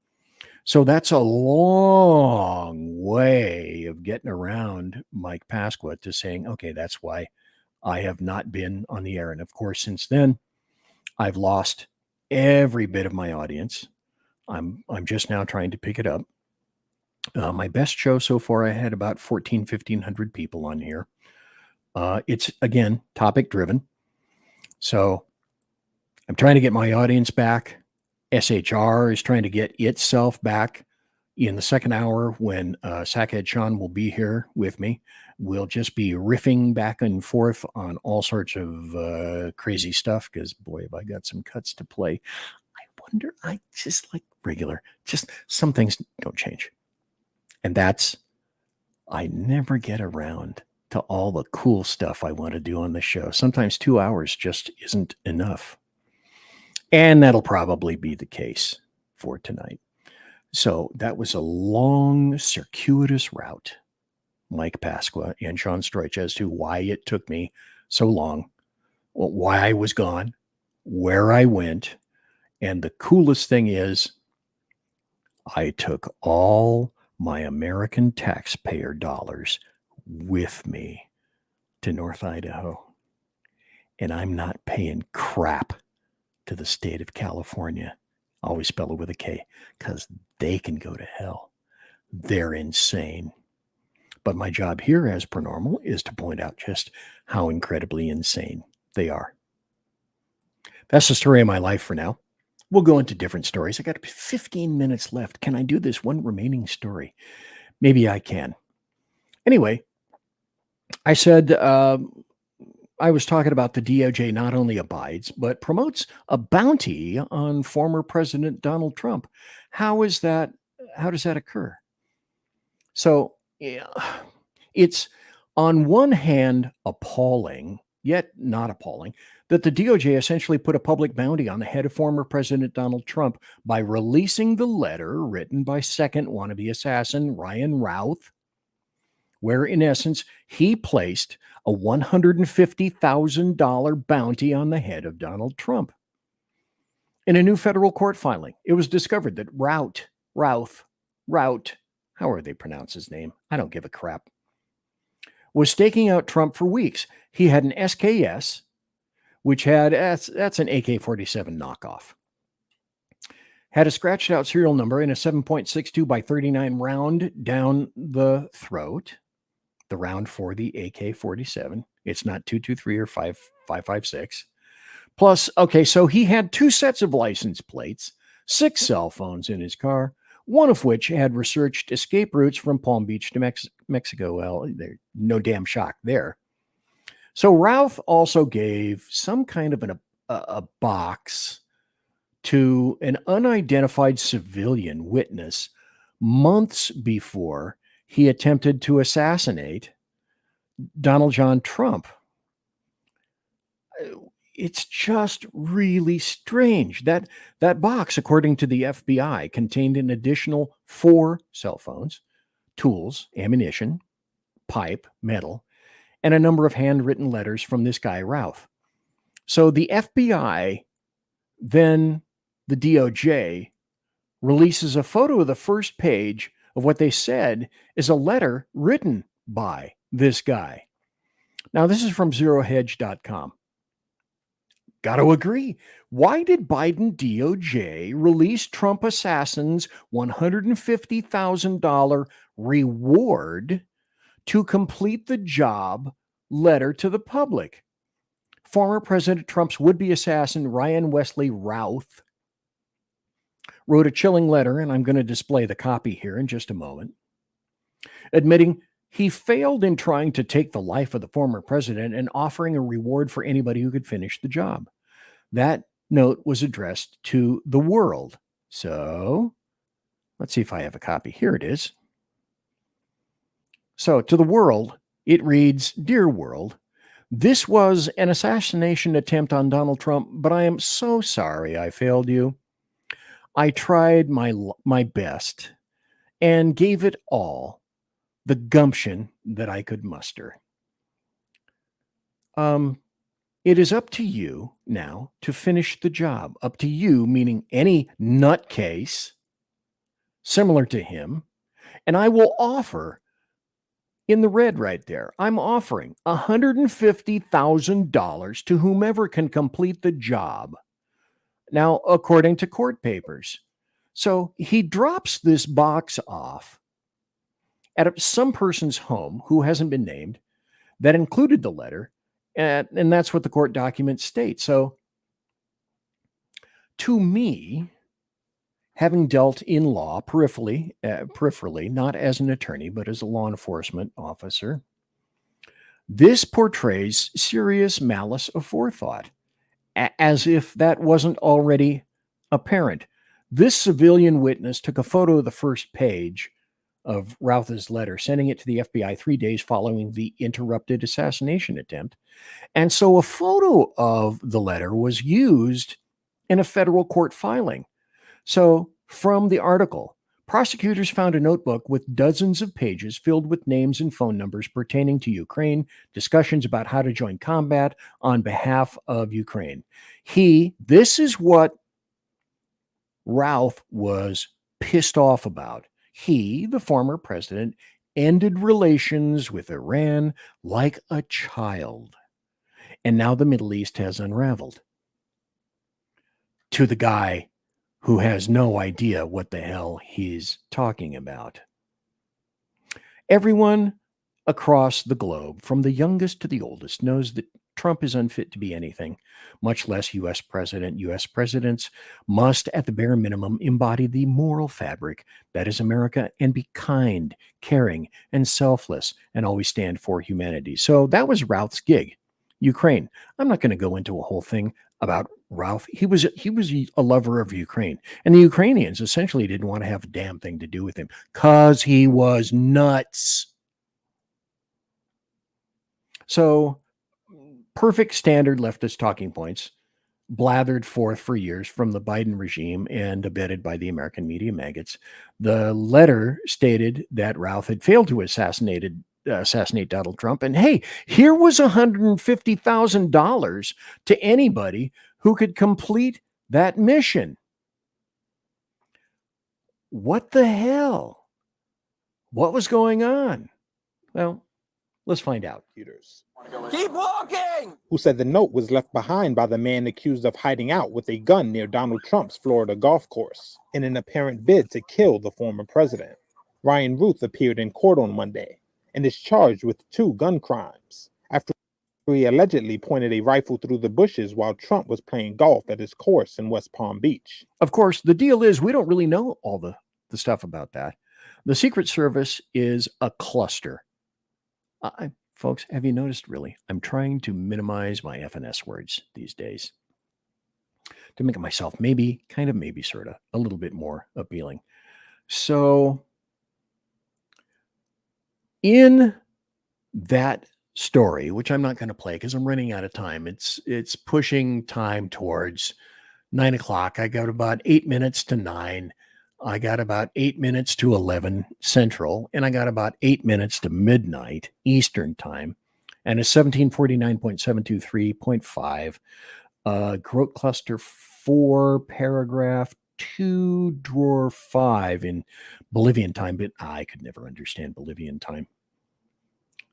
So that's a long way of getting around Mike Pasqua to saying, okay, that's why I have not been on the air. And of course, since then, I've lost every bit of my audience. I'm just now trying to pick it up. My best show so far, I had about 1,500 people on here. It's, again, topic driven. So I'm trying to get my audience back. SHR is trying to get itself back. In the second hour, when Sackhead Sean will be here with me, we'll just be riffing back and forth on all sorts of crazy stuff, because, boy, have I got some cuts to play. I wonder, I just like regular, just some things don't change. And that's, I never get around to all the cool stuff I want to do on the show. Sometimes 2 hours just isn't enough. And that'll probably be the case for tonight. So that was a long, circuitous route, Mike Pasqua and Sean Stroich, as to why it took me so long, why I was gone, where I went. And the coolest thing is, I took all my American taxpayer dollars with me to North Idaho. And I'm not paying crap to the state of California. Always spell it with a K, because they can go to hell. They're insane. But my job here as Paranormal is to point out just how incredibly insane they are. That's the story of my life for now. We'll go into different stories. I got 15 minutes left. Can I do this one remaining story? Maybe I can. Anyway, I said I was talking about the DOJ not only abides, but promotes a bounty on former President Donald Trump. How does that occur? So yeah, it's on one hand appalling, yet not appalling, that the DOJ essentially put a public bounty on the head of former President Donald Trump by releasing the letter written by second wannabe assassin Ryan Routh, where in essence he placed a $150,000 bounty on the head of Donald Trump. In a new federal court filing, it was discovered that Routh, however they pronounce his name, I don't give a crap, was staking out Trump for weeks. He had an SKS, which that's an AK-47 knockoff. Had a scratched out serial number and a 7.62 by 39 round down the throat. The round for the AK-47. It's not 223 or 5.56. Plus, okay, so he had 2 sets of license plates, 6 cell phones in his car, one of which had researched escape routes from Palm Beach to Mexico. Well, there's no damn shock there. So Routh also gave some kind of a box to an unidentified civilian witness months before he attempted to assassinate Donald John Trump. It's just really strange. That box, according to the FBI, contained an additional 4 cell phones, tools, ammunition, pipe, metal, and a number of handwritten letters from this guy, Routh. So the FBI, then the DOJ, releases a photo of the first page of what they said is a letter written by this guy. Now, this is from zerohedge.com. Got to agree. Why did Biden DOJ release Trump assassins' $150,000 reward to complete the job letter to the public? Former President Trump's would-be assassin, Ryan Wesley Routh, wrote a chilling letter, and I'm going to display the copy here in just a moment, admitting he failed in trying to take the life of the former president and offering a reward for anybody who could finish the job. That note was addressed to the world. So let's see if I have a copy. Here it is. So to the world, it reads, "Dear world, this was an assassination attempt on Donald Trump, but I am so sorry I failed you. I tried my best and gave it all the gumption that I could muster. It is up to you now to finish the job. Up to you, meaning any nutcase similar to him. And I will offer, in the red right there, I'm offering $150,000 to whomever can complete the job." Now, according to court papers. So he drops this box off at some person's home who hasn't been named that included the letter. And that's what the court documents state. So to me, having dealt in law peripherally, not as an attorney, but as a law enforcement officer, this portrays serious malice aforethought, as if that wasn't already apparent. This civilian witness took a photo of the first page of Routh's letter, sending it to the FBI 3 days following the interrupted assassination attempt. And so a photo of the letter was used in a federal court filing. So from the article, prosecutors found a notebook with dozens of pages filled with names and phone numbers pertaining to Ukraine, discussions about how to join combat on behalf of Ukraine. This is what Routh was pissed off about. He, the former president, ended relations with Iran like a child. And now the Middle East has unraveled. To the guy who has no idea what the hell he's talking about. Everyone across the globe, from the youngest to the oldest, knows that Trump is unfit to be anything, much less U.S. president. U.S. presidents must, at the bare minimum, embody the moral fabric that is America and be kind, caring, and selfless, and always stand for humanity. So that was Routh's gig. Ukraine. I'm not going to go into a whole thing about Routh. He was a lover of Ukraine, and the Ukrainians essentially didn't want to have a damn thing to do with him because he was nuts. So perfect standard leftist talking points blathered forth for years from the Biden regime and abetted by the American media maggots. The letter stated that Routh had failed to assassinate Donald Trump. And hey, here was $150,000 to anybody who could complete that mission. What the hell? What was going on? Well, let's find out. Keep walking! Who said the note was left behind by the man accused of hiding out with a gun near Donald Trump's Florida golf course in an apparent bid to kill the former president. Ryan Ruth appeared in court on Monday and is charged with 2 gun crimes after he allegedly pointed a rifle through the bushes while Trump was playing golf at his course in West Palm Beach. Of course, the deal is we don't really know all the stuff about that. The Secret Service is a cluster. Folks, have you noticed, really? I'm trying to minimize my F&S words these days to make myself maybe, sort of, a little bit more appealing. So in that story, which I'm not going to play because I'm running out of time, it's pushing time towards 9 o'clock. I got about 8 minutes to 9. I got about 8 minutes to 11 Central, and I got about 8 minutes to midnight Eastern time. And it's 1749.723.5, Grote Cluster 4, paragraph 2, drawer 5 in Bolivian time, but I could never understand Bolivian time.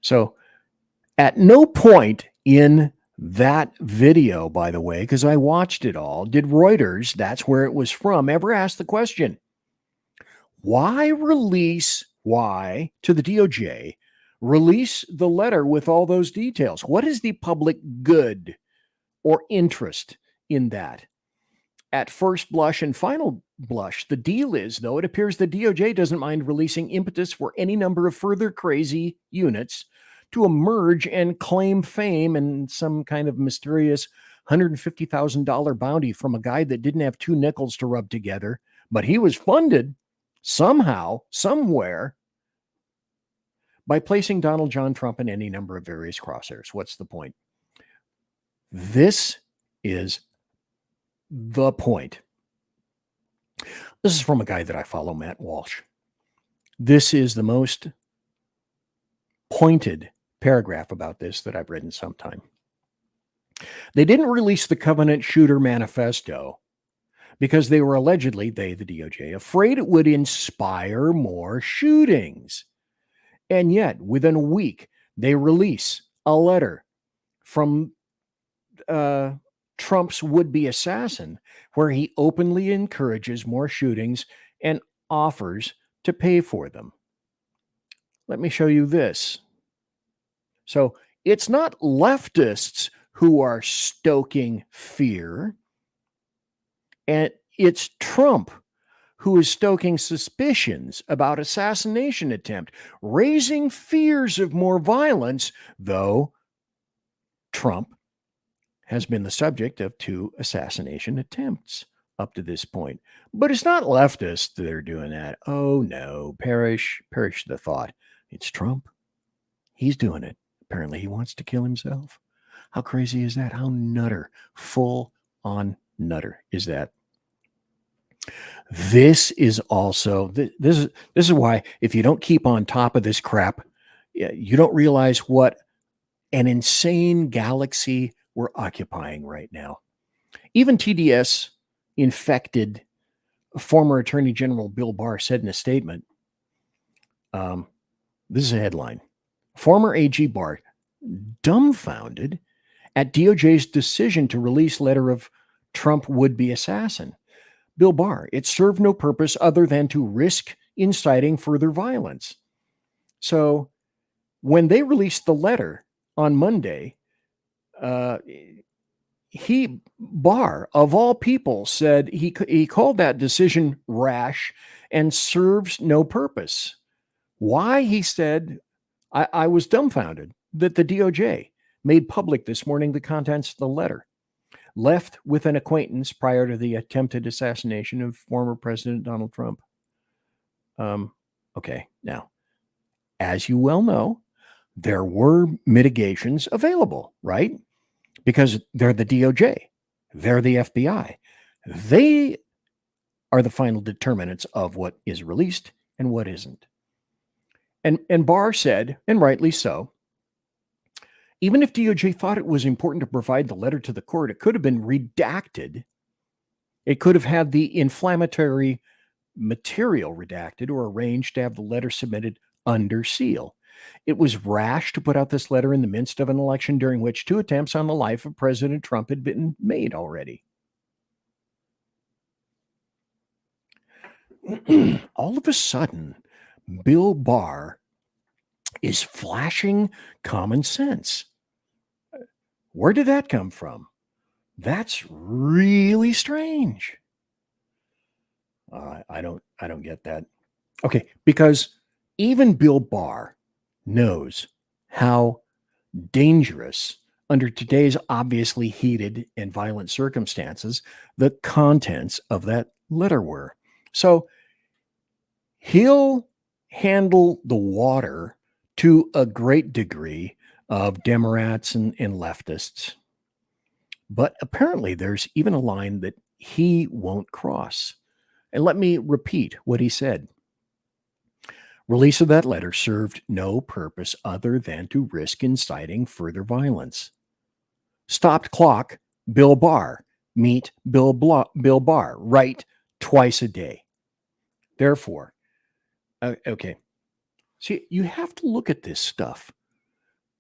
So at no point in that video, by the way, because I watched it all, did Reuters, that's where it was from, ever ask the question, why to the DOJ, release the letter with all those details? What is the public good or interest in that? At first blush and final blush, the deal is, though, it appears the DOJ doesn't mind releasing impetus for any number of further crazy units to emerge and claim fame and some kind of mysterious $150,000 bounty from a guy that didn't have 2 nickels to rub together, but he was funded somehow, somewhere, by placing Donald John Trump in any number of various crosshairs. What's the point? This is the point. This is from a guy that I follow, Matt Walsh. This is the most pointed paragraph about this that I've read in some time. They didn't release the Covenant Shooter Manifesto because they were allegedly, the DOJ, afraid it would inspire more shootings. And yet, within a week, they release a letter from Trump's would-be assassin where he openly encourages more shootings and offers to pay for them. Let me show you this. So it's not leftists who are stoking fear, and it's Trump who is stoking suspicions about assassination attempt, raising fears of more violence, though Trump has been the subject of 2 assassination attempts up to this point. But it's not leftists that are doing that. Oh no, perish the thought. It's Trump. He's doing it. Apparently he wants to kill himself. How crazy is that? How nutter, full on nutter is that? This is also, this is why if you don't keep on top of this crap, you don't realize what an insane galaxy we're occupying right now. Even TDS infected former Attorney General Bill Barr said in a statement, this is a headline, former AG Barr dumbfounded at DOJ's decision to release letter of Trump would-be assassin. Bill Barr, it served no purpose other than to risk inciting further violence. So when they released the letter on Monday, Barr, of all people, said he called that decision rash and serves no purpose. Why? He said, I was dumbfounded that the DOJ made public this morning the contents of the letter. Left with an acquaintance prior to the attempted assassination of former President Donald Trump. Okay, now, as you well know, there were mitigations available, right? Because they're the DOJ, they're the FBI. They are the final determinants of what is released and what isn't. And Barr said, and rightly so, even if DOJ thought it was important to provide the letter to the court, it could have been redacted. It could have had the inflammatory material redacted or arranged to have the letter submitted under seal. It was rash to put out this letter in the midst of an election during which 2 attempts on the life of President Trump had been made already. All of a sudden, Bill Barr is flashing common sense. Where did that come from? That's really strange. I don't get that. Okay, because even Bill Barr knows how dangerous, under today's obviously heated and violent circumstances, the contents of that letter were. So he'll handle the water to a great degree of Democrats and leftists. But apparently there's even a line that he won't cross. And let me repeat what he said. Release of that letter served no purpose other than to risk inciting further violence. Stopped clock, Bill Barr. Meet Bill Barr. Write twice a day. Therefore, okay. See, you have to look at this stuff.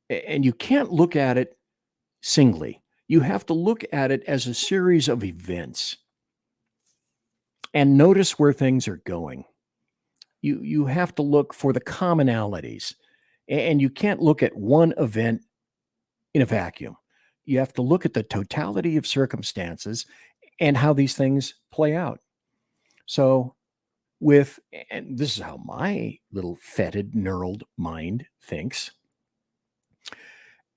And you can't look at it singly. You have to look at it as a series of events and notice where things are going. You have to look for the commonalities, and you can't look at one event in a vacuum. You have to look at the totality of circumstances and how these things play out. So and this is how my little fetid, knurled mind thinks.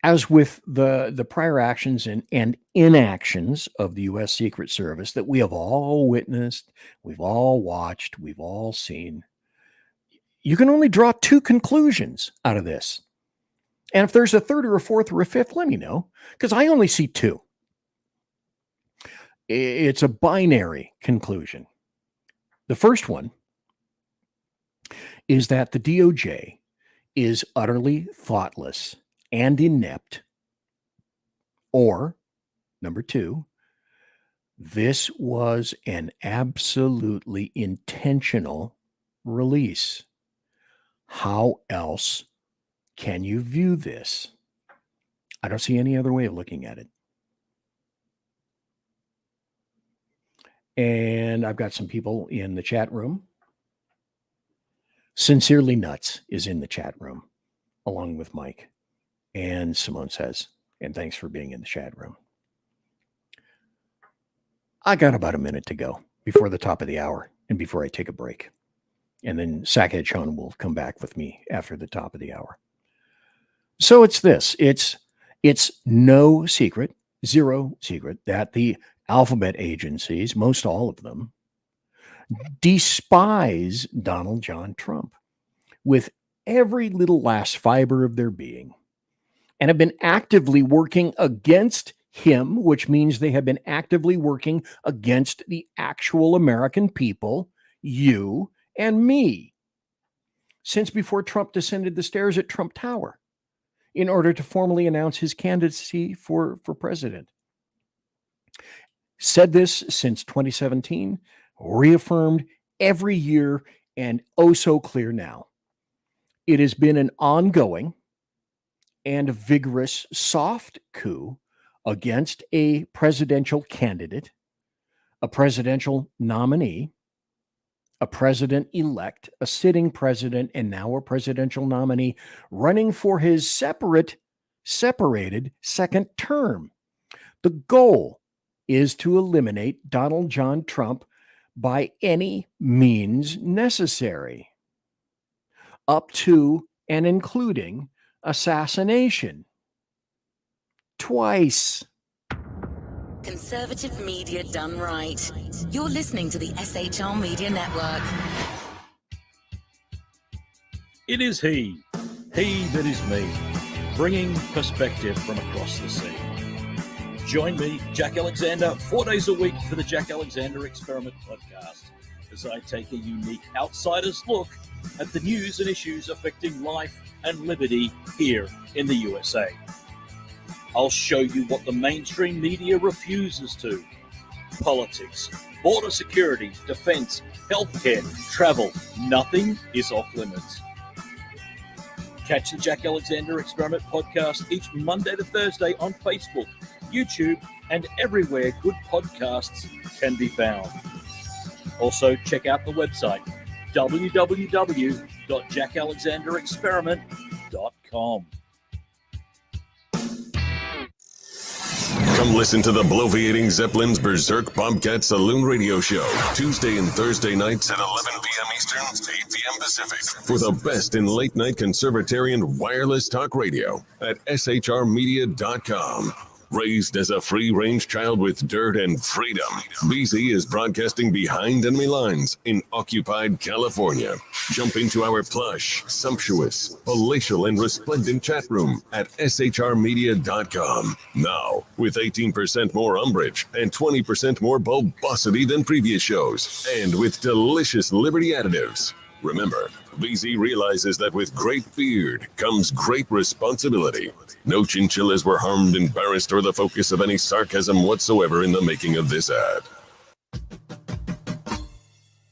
As with the prior actions and inactions of the U.S. Secret Service that we have all witnessed, we've all watched, we've all seen, you can only draw 2 conclusions out of this. And if there's a third or a fourth or a fifth, let me know, because I only see 2. It's a binary conclusion. The first one is that the DOJ is utterly thoughtless and inept. Or, number 2, this was an absolutely intentional release. How else can you view this? I don't see any other way of looking at it. And I've got some people in the chat room. Sincerely Nuts is in the chat room, along with Mike. And Simone says, and thanks for being in the chat room. I got about a minute to go before the top of the hour and before I take a break. And then Sackhead Sean will come back with me after the top of the hour. So it's this. It's no secret, zero secret, that the alphabet agencies, most all of them, despise Donald John Trump with every little last fiber of their being and have been actively working against him, which means they have been actively working against the actual American people, you and me, since before Trump descended the stairs at Trump Tower in order to formally announce his candidacy for president. Said this since 2017, reaffirmed every year, and oh so clear now. It has been an ongoing and vigorous soft coup against a presidential candidate, a presidential nominee, a president-elect, a sitting president, and now a presidential nominee running for his separated second term. The goal is to eliminate Donald John Trump by any means necessary, up to and including assassination. Twice. Conservative media done right. You're listening to the SHR Media Network. It is he that is me, bringing perspective from across the sea. Join me, Jack Alexander, 4 days a week for the Jack Alexander Experiment podcast, as I take a unique outsider's look at the news and issues affecting life and liberty here in the USA. I'll show you what the mainstream media refuses to. Politics, border security, defense, healthcare, travel, nothing is off limits. Catch the Jack Alexander Experiment podcast each Monday to Thursday on Facebook, YouTube, and everywhere good podcasts can be found. Also, check out the website, www.jackalexanderexperiment.com. Come listen to the Bloviating Zeppelin's Berserk Bobcat Saloon Radio Show, Tuesday and Thursday nights at 11 p.m. Eastern, 8 p.m. Pacific, for the best in late-night conservatarian wireless talk radio at shrmedia.com. Raised as a free-range child with dirt and freedom, BZ is broadcasting behind enemy lines in occupied California. Jump into our plush, sumptuous, palatial, and resplendent chat room at shrmedia.com. Now, with 18% more umbrage and 20% more bulbosity than previous shows, and with delicious Liberty additives. Remember, BZ realizes that with great beard comes great responsibility. No chinchillas were harmed, embarrassed, or the focus of any sarcasm whatsoever in the making of this ad.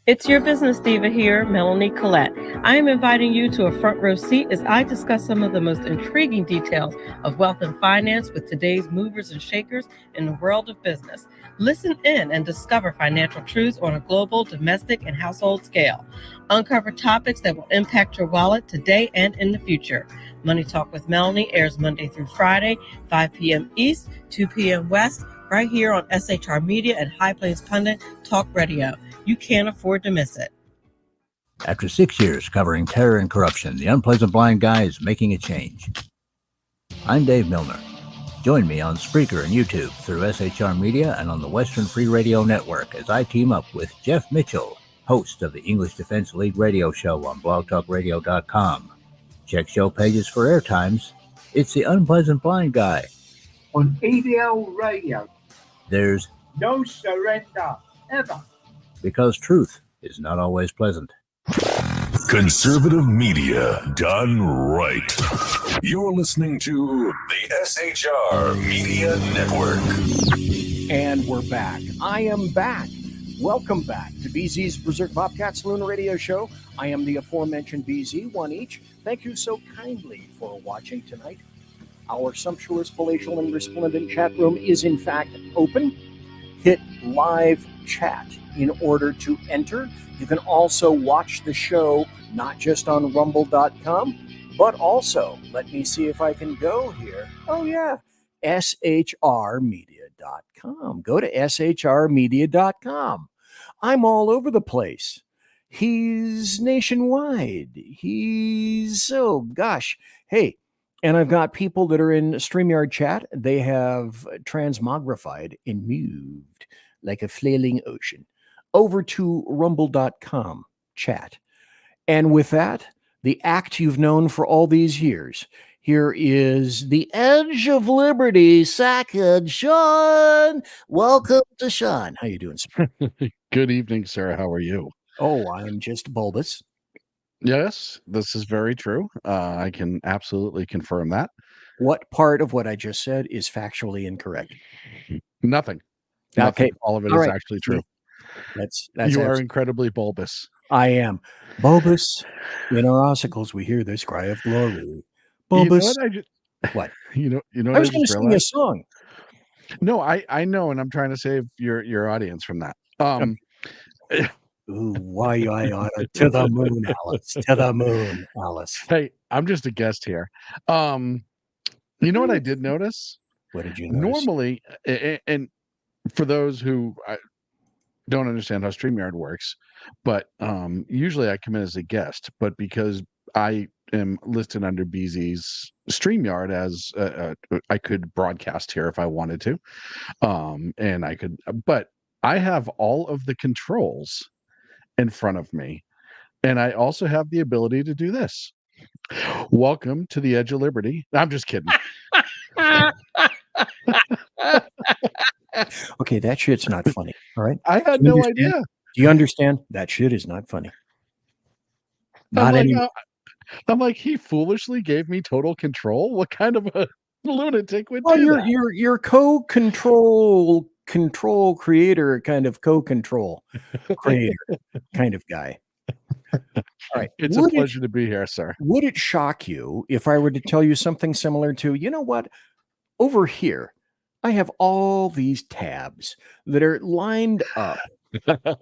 It's your business diva here, Melanie Collette. I am inviting you to a front row seat as I discuss some of the most intriguing details of wealth and finance with today's movers and shakers in the world of business. Listen in and discover financial truths on a global, domestic, and household scale. Uncover topics that will impact your wallet today and in the future. Money Talk with Melanie airs Monday through Friday, 5 p.m. East, 2 p.m. West, right here on SHR Media and High Plains Pundit Talk Radio. You can't afford to miss it. After 6 years covering terror and corruption, the Unpleasant Blind Guy is making a change. I'm Dave Milner. Join me on Spreaker and YouTube through SHR Media and on the Western Free Radio Network as I team up with Jeff Mitchell, host of the English Defense League radio show on blogtalkradio.com. Check show pages for airtimes. It's the Unpleasant Blind Guy. On EDL Radio. There's no surrender, ever. Because truth is not always pleasant. Conservative media done right. You're listening to the SHR Media Network. And we're back. I am back. Welcome back to BZ's Berserk Bobcat Saloon Radio Show. I am the aforementioned BZ, one each. Thank you so kindly for watching tonight. Our sumptuous, palatial, and resplendent chat room is in fact open. Hit live chat in order to enter. You can also watch the show not just on rumble.com, but also, let me see if I can go here. Oh yeah, shrmedia.com. Go to shrmedia.com. I'm all over the place. He's nationwide. Hey, and I've got people that are in StreamYard chat. They have transmogrified and moved like a flailing ocean, over to rumble.com chat. And with that, the act you've known for all these years. Here is the Edge of Liberty, Sackhead Sean. Welcome to Sean. How you doing, sir? Good evening, sir. How are you? Oh, I'm just bulbous. Yes, this is very true. I can absolutely confirm that. What part of what I just said is factually incorrect? Nothing. Okay. Nothing. All of it All is right. actually true. That's You are incredibly bulbous. I am. Bulbous. In our ossicles, we hear this cry of glory. You know Bulbous. what I just What? You know I what was I going to just sing a realized? song. No, I know, and I'm trying to save your audience from that. Ooh, why to the moon, Alice. To the moon, Alice. Hey, I'm just a guest here. You know what I did notice? What did you notice? Normally, and for those who don't understand how StreamYard works, but usually I come in as a guest, but because I am listed under BZ's StreamYard as I could broadcast here if I wanted to, and I could, but I have all of the controls in front of me, and I also have the ability to do this. Welcome to the Edge of Liberty. I'm just kidding. Okay, that shit's not funny. All right. I had no idea. Do you understand? That shit is not funny. Not anymore. I'm like, he foolishly gave me total control. What kind of a lunatic would Well, do that? you're co-control creator, kind of co-control creator kind of guy. All right. It's a pleasure to be here, sir. Would it shock you if I were to tell you something similar to, you know what? Over here, I have all these tabs that are lined up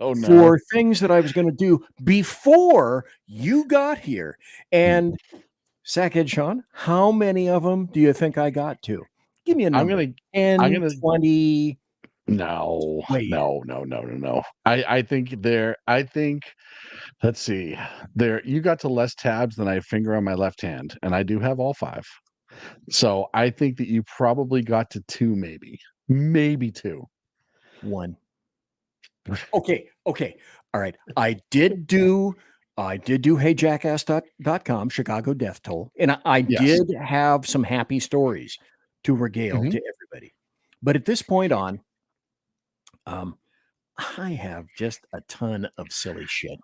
Oh, no. for things that I was going to do before you got here. And Sackhead Sean, how many of them do you think I got to? Give me a number. I'm 20. No. I think let's see. You got to less tabs than I finger on my left hand, and I do have all 5. So I think that you probably got to 2, maybe 2. 1. Okay. All right. I did do heyjackass.com, Chicago Death Toll, and I did have some happy stories to regale to everybody. But at this point on, I have just a ton of silly shit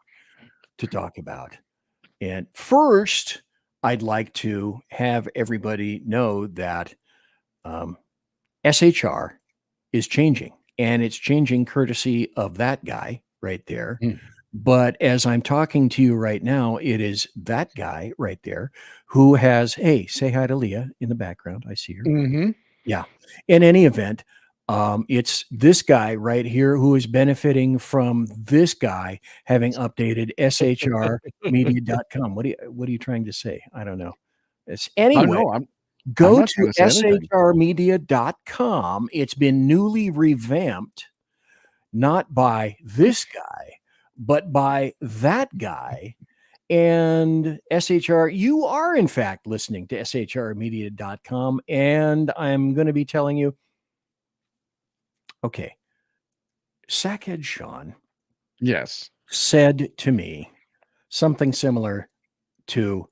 to talk about. And first, I'd like to have everybody know that SHR is changing, and it's changing courtesy of that guy right there. But as I'm talking to you right now, it is that guy right there who has, hey, say hi to Leah in the background. I see her. Yeah. In any event, it's this guy right here who is benefiting from this guy having updated shrmedia.com. What are you trying to say? I don't know. It's anyway. Go to shrmedia.com. It's been newly revamped, not by this guy, but by that guy. And SHR, you are in fact listening to shrmedia.com. And I'm going to be telling you, okay, Sackhead Sean said to me something similar to,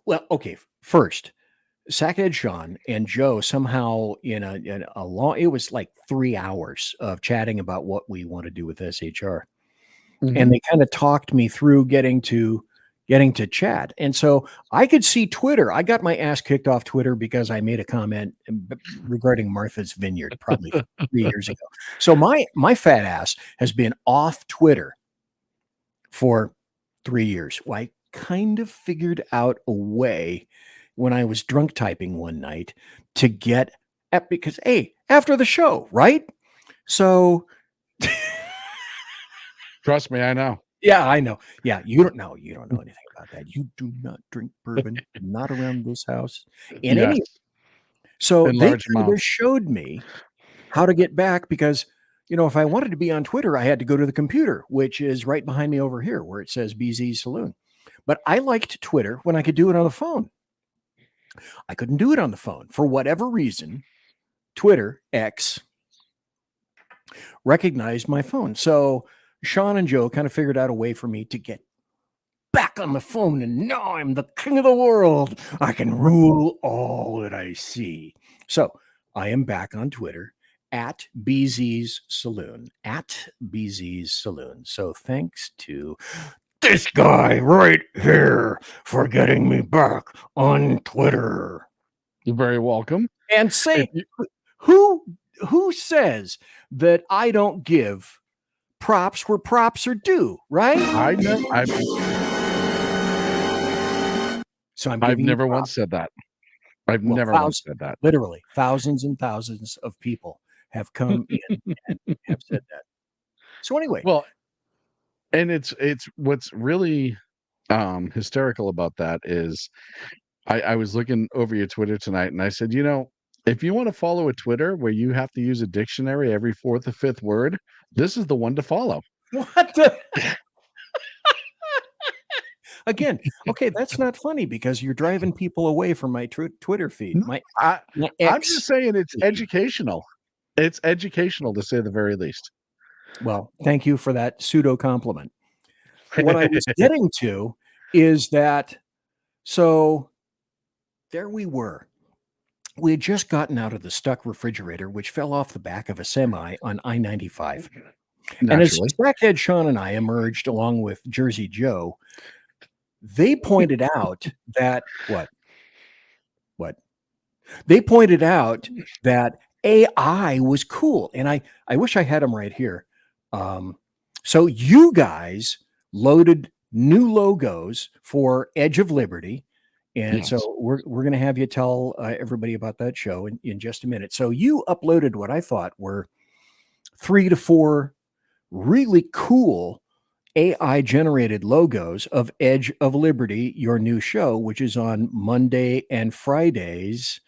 well, okay, first, Sackhead Sean and Joe somehow in a long, it was like 3 hours of chatting about what we want to do with SHR. And they kind of talked me through getting to chat. And so I could see Twitter. I got my ass kicked off Twitter because I made a comment regarding Martha's Vineyard probably 3 years ago. So my fat ass has been off Twitter for 3 years. Well, I kind of figured out a way when I was drunk typing one night to get at, because, hey, after the show, right? So trust me, I know. Yeah, I know. Yeah, you don't know anything about that. You do not drink bourbon, not around this house. So in they large kind of amounts. showed me how to get back because, if I wanted to be on Twitter, I had to go to the computer, which is right behind me over here where it says BZ Saloon. But I liked Twitter when I could do it on the phone. I couldn't do it on the phone for whatever reason. Twitter, X, recognized my phone. So Sean and Joe kind of figured out a way for me to get back on the phone, and now I'm the king of the world. I can rule all that I see. So I am back on Twitter at BZ's Saloon, at BZ's Saloon. So thanks to this guy right here for getting me back on Twitter. You're very welcome. And say, who says that I don't give props where props are due, right? I've never you once said that. I've Well, never once said that. Literally, thousands and thousands of people have come in and have said that. So anyway, Well, and it's what's really hysterical about that is I was looking over your Twitter tonight and I said, if you want to follow a Twitter where you have to use a dictionary every fourth or fifth word, this is the one to follow. What the? Again, okay, that's not funny because you're driving people away from my Twitter feed. I'm just saying it's educational. It's educational to say the very least. Well, thank you for that pseudo compliment. What I was getting to is that, so there we were. We had just gotten out of the stuck refrigerator, which fell off the back of a semi on I-95. And as Crackhead Sean and I emerged along with Jersey Joe, they pointed out that what? They pointed out that AI was cool. And I wish I had them right here. So you guys loaded new logos for Edge of Liberty. And so we're going to have you tell everybody about that show in just a minute. So you uploaded what I thought were 3 to 4 really cool AI generated logos of Edge of Liberty, your new show, which is on Monday and Fridays,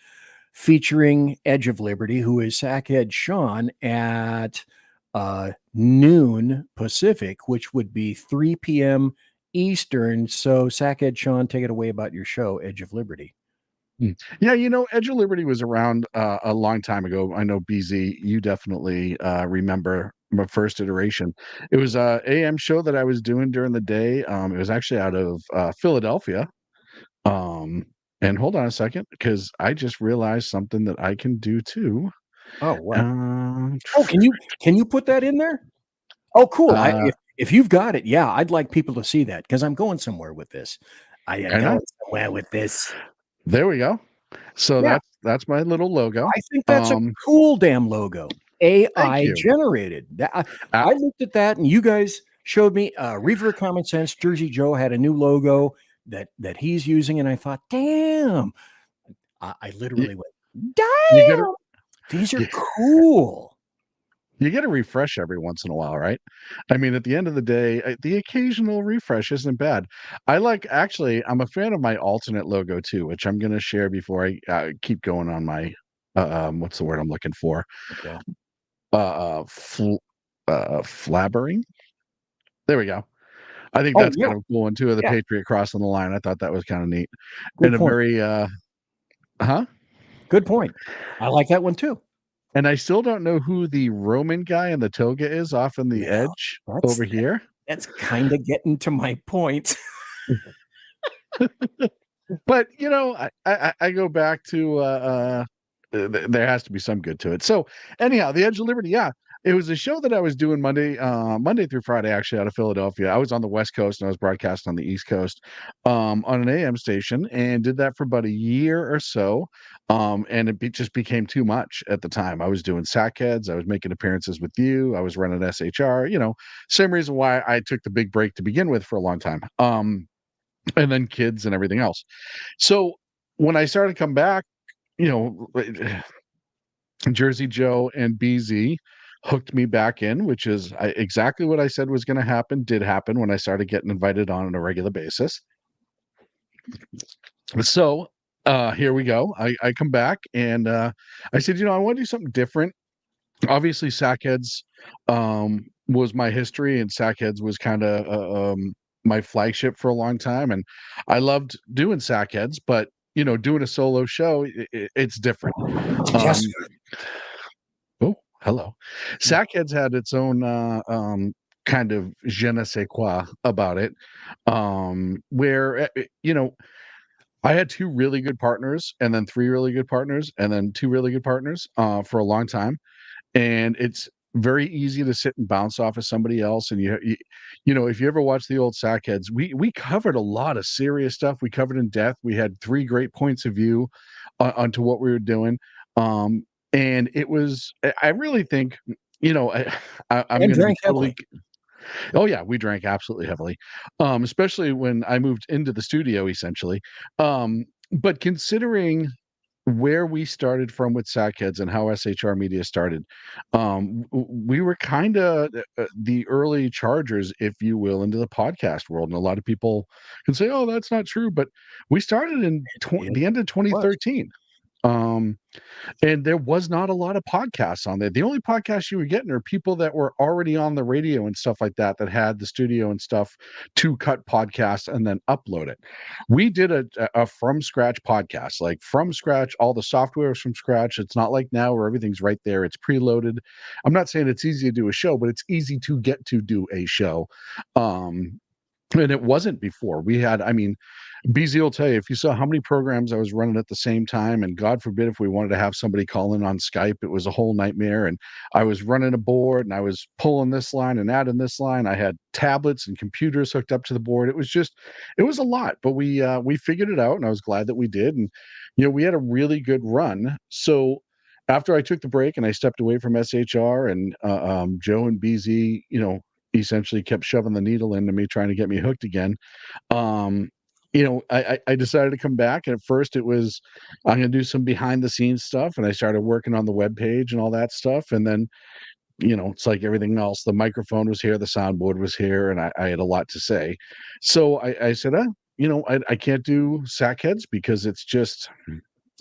featuring Edge of Liberty, who is Sackhead Sean at noon Pacific, which would be 3 p.m. Eastern. So Sackhead Sean, take it away about your show, Edge of Liberty. Yeah, Edge of Liberty was around a long time ago. I know BZ, you definitely remember my first iteration. It was a AM show that I was doing during the day. It was actually out of Philadelphia. And hold on a second, because I just realized something that I can do too. Oh, what? Can you put that in there? Oh, cool. If you've got it, yeah, I'd like people to see that because I'm going somewhere with this. I am going somewhere with this. There we go. So that's my little logo. I think that's a cool damn logo. AI generated. I looked at that and you guys showed me Reaver Common Sense. Jersey Joe had a new logo that he's using, and I thought, damn. I literally went, damn. These are cool. You get a refresh every once in a while, right? I mean, at the end of the day, the occasional refresh isn't bad. I'm a fan of my alternate logo too, which I'm going to share before I keep going on my, what's the word I'm looking for? Okay. Flabbering. There we go. I think that's kind of cool one too, of the Patriot crossing the line. I thought that was kind of neat. Good and point. a very, Good point. I like that one too. And I still don't know who the Roman guy in the toga is off in the edge over here. That's kind of getting to my point. But, I go back to there has to be some good to it. So anyhow, the Edge of Liberty, it was a show that I was doing Monday through Friday, actually, out of Philadelphia. I was on the West Coast and I was broadcasting on the East Coast on an AM station, and did that for about a year or so. And it just became too much at the time. I was doing Sackheads. I was making appearances with you. I was running SHR, same reason why I took the big break to begin with for a long time. And then kids and everything else. So when I started to come back, Jersey Joe and BZ hooked me back in, which is exactly what I said was going to happen, did happen when I started getting invited on a regular basis. So here we go. I come back and I said, I want to do something different. Obviously, Sackheads was my history, and Sackheads was kind of my flagship for a long time. And I loved doing Sackheads, but, doing a solo show, it's different. hello. Sackheads had its own kind of je ne sais quoi about it, where I had two really good partners, and then three really good partners, and then two really good partners for a long time. And it's very easy to sit and bounce off of somebody else. And if you ever watch the old Sackheads, we covered a lot of serious stuff. We covered in depth. We had three great points of view onto what we were doing. And it was, I really think, I'm And going to be drank totally. heavily. Oh yeah, we drank absolutely heavily, especially when I moved into the studio, essentially. But considering where we started from with Sackheads and how SHR Media started, we were kind of the early chargers, if you will, into the podcast world. And a lot of people can say, "Oh, that's not true," but we started in the end of 2013. And there was not a lot of podcasts on there. The only podcasts you were getting are people that were already on the radio and stuff like that had the studio and stuff to cut podcasts and then upload it. We did a from scratch podcast, like from scratch. All the software is from scratch. It's not like now where everything's right there. It's preloaded. I'm not saying it's easy to do a show, but it's easy to get to do a show. And it wasn't before. BZ will tell you, if you saw how many programs I was running at the same time, and God forbid if we wanted to have somebody call in on Skype, it was a whole nightmare. And I was running a board and I was pulling this line and adding this line. I had tablets and computers hooked up to the board. It was a lot, but we figured it out, and I was glad that we did. And, we had a really good run. So after I took the break and I stepped away from SHR, and Joe and BZ, essentially kept shoving the needle into me, trying to get me hooked again. I decided to come back, and at first it was, I'm going to do some behind the scenes stuff, and I started working on the webpage and all that stuff. And then, it's like everything else. The microphone was here, the soundboard was here, and I had a lot to say. So I said, I can't do Sackheads because it's just,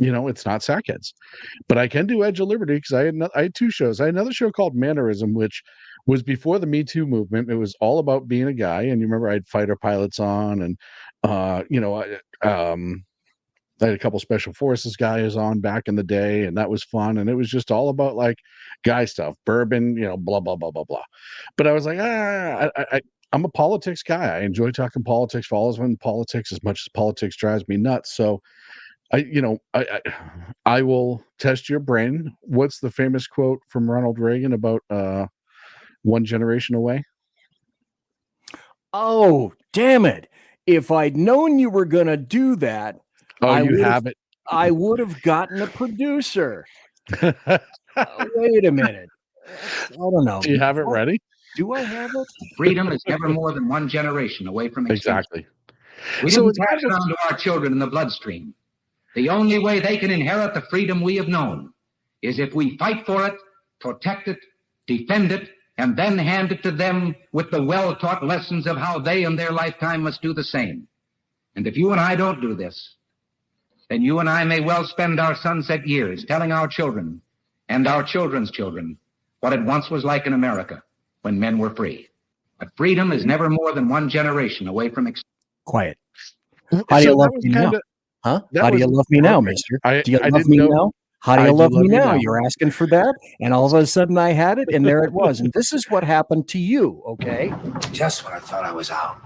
it's not Sackheads. But I can do Edge of Liberty because I had two shows. I had another show called Mannerism, which was before the Me Too movement. It was all about being a guy. And you remember I had fighter pilots on, and I had a couple special forces guys on back in the day, and that was fun. And it was just all about like guy stuff, bourbon, blah, blah, blah, blah, blah. But I was like, I'm a politics guy. I enjoy talking politics, follows in politics as much as politics drives me nuts. So I will test your brain. What's the famous quote from Ronald Reagan about one generation away? Oh, damn it. If I'd known you were going to do that, I would have gotten a producer. Wait a minute. I don't know. Do you have it ready? Do I have it? Freedom is never more than one generation away from extinction. Exactly. We didn't pass it on to our children in the bloodstream. The only way they can inherit the freedom we have known is if we fight for it, protect it, defend it, and then hand it to them with the well-taught lessons of how they in their lifetime must do the same. And if you and I don't do this, then you and I may well spend our sunset years telling our children and our children's children what it once was like in America when men were free. But freedom is never more than one generation away from extinction. Quiet. How do you love me now? Huh? How do you love me now, mister? Do you love me now? How do you love me now? You're asking for that, and all of a sudden I had it, and there it was. And this is what happened to you, okay? Just when I thought I was out,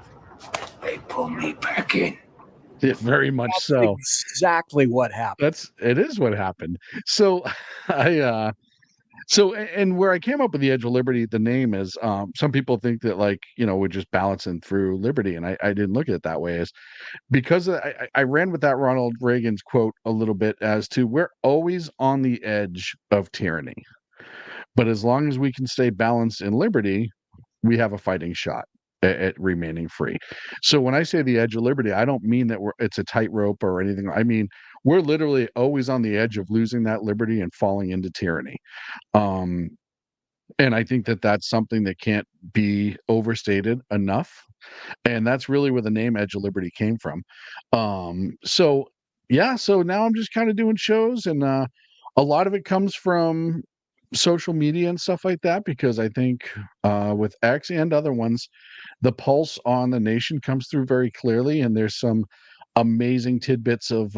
they pulled me back in. Yeah, very much That's so. Exactly what happened. It is what happened. So and where I came up with the Edge of Liberty, the name is, some people think that we're just balancing through liberty. And I didn't look at it that way, as because I ran with that Ronald Reagan's quote a little bit as to, we're always on the edge of tyranny, but as long as we can stay balanced in liberty, we have a fighting shot at remaining free. So when I say the edge of liberty, I don't mean that it's a tightrope or anything. I mean, we're literally always on the edge of losing that liberty and falling into tyranny. And I think that that's something that can't be overstated enough. And that's really where the name Edge of Liberty came from. So now I'm just kind of doing shows, and a lot of it comes from social media and stuff like that, because I think with X and other ones, the pulse on the nation comes through very clearly, and there's some amazing tidbits of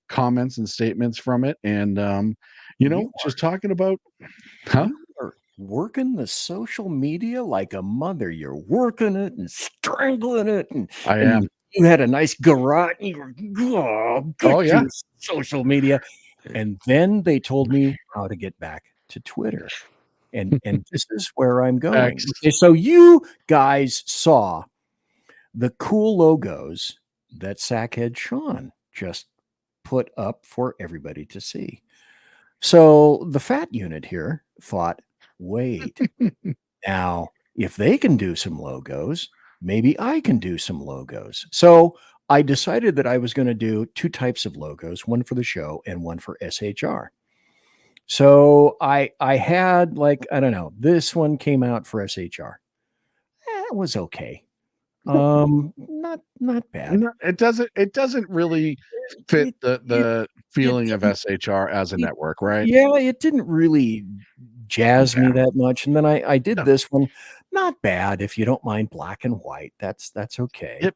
comments and statements from it. And just talking about, huh? You working the social media like a mother. You're working it and strangling it, and I and am. you had a nice garage. And you were, Oh, get yeah. your social media, and then they told me how to get back to Twitter, and this is where I'm going. X. Okay, so you guys saw the cool logos that Sackhead Sean just put up for everybody to see. So the fat unit here thought, wait, now if they can do some logos, maybe I can do some logos. So I decided that I was going to do two types of logos, one for the show and one for SHR. So I had, like, I don't know, this one came out for SHR. It was okay. Not bad. No, it doesn't really fit the feeling of didn't- SHR as a it- network, right? Yeah, it didn't really jazz me that much. And then I did No. this one. Not bad if you don't mind black and white. That's okay. Yep.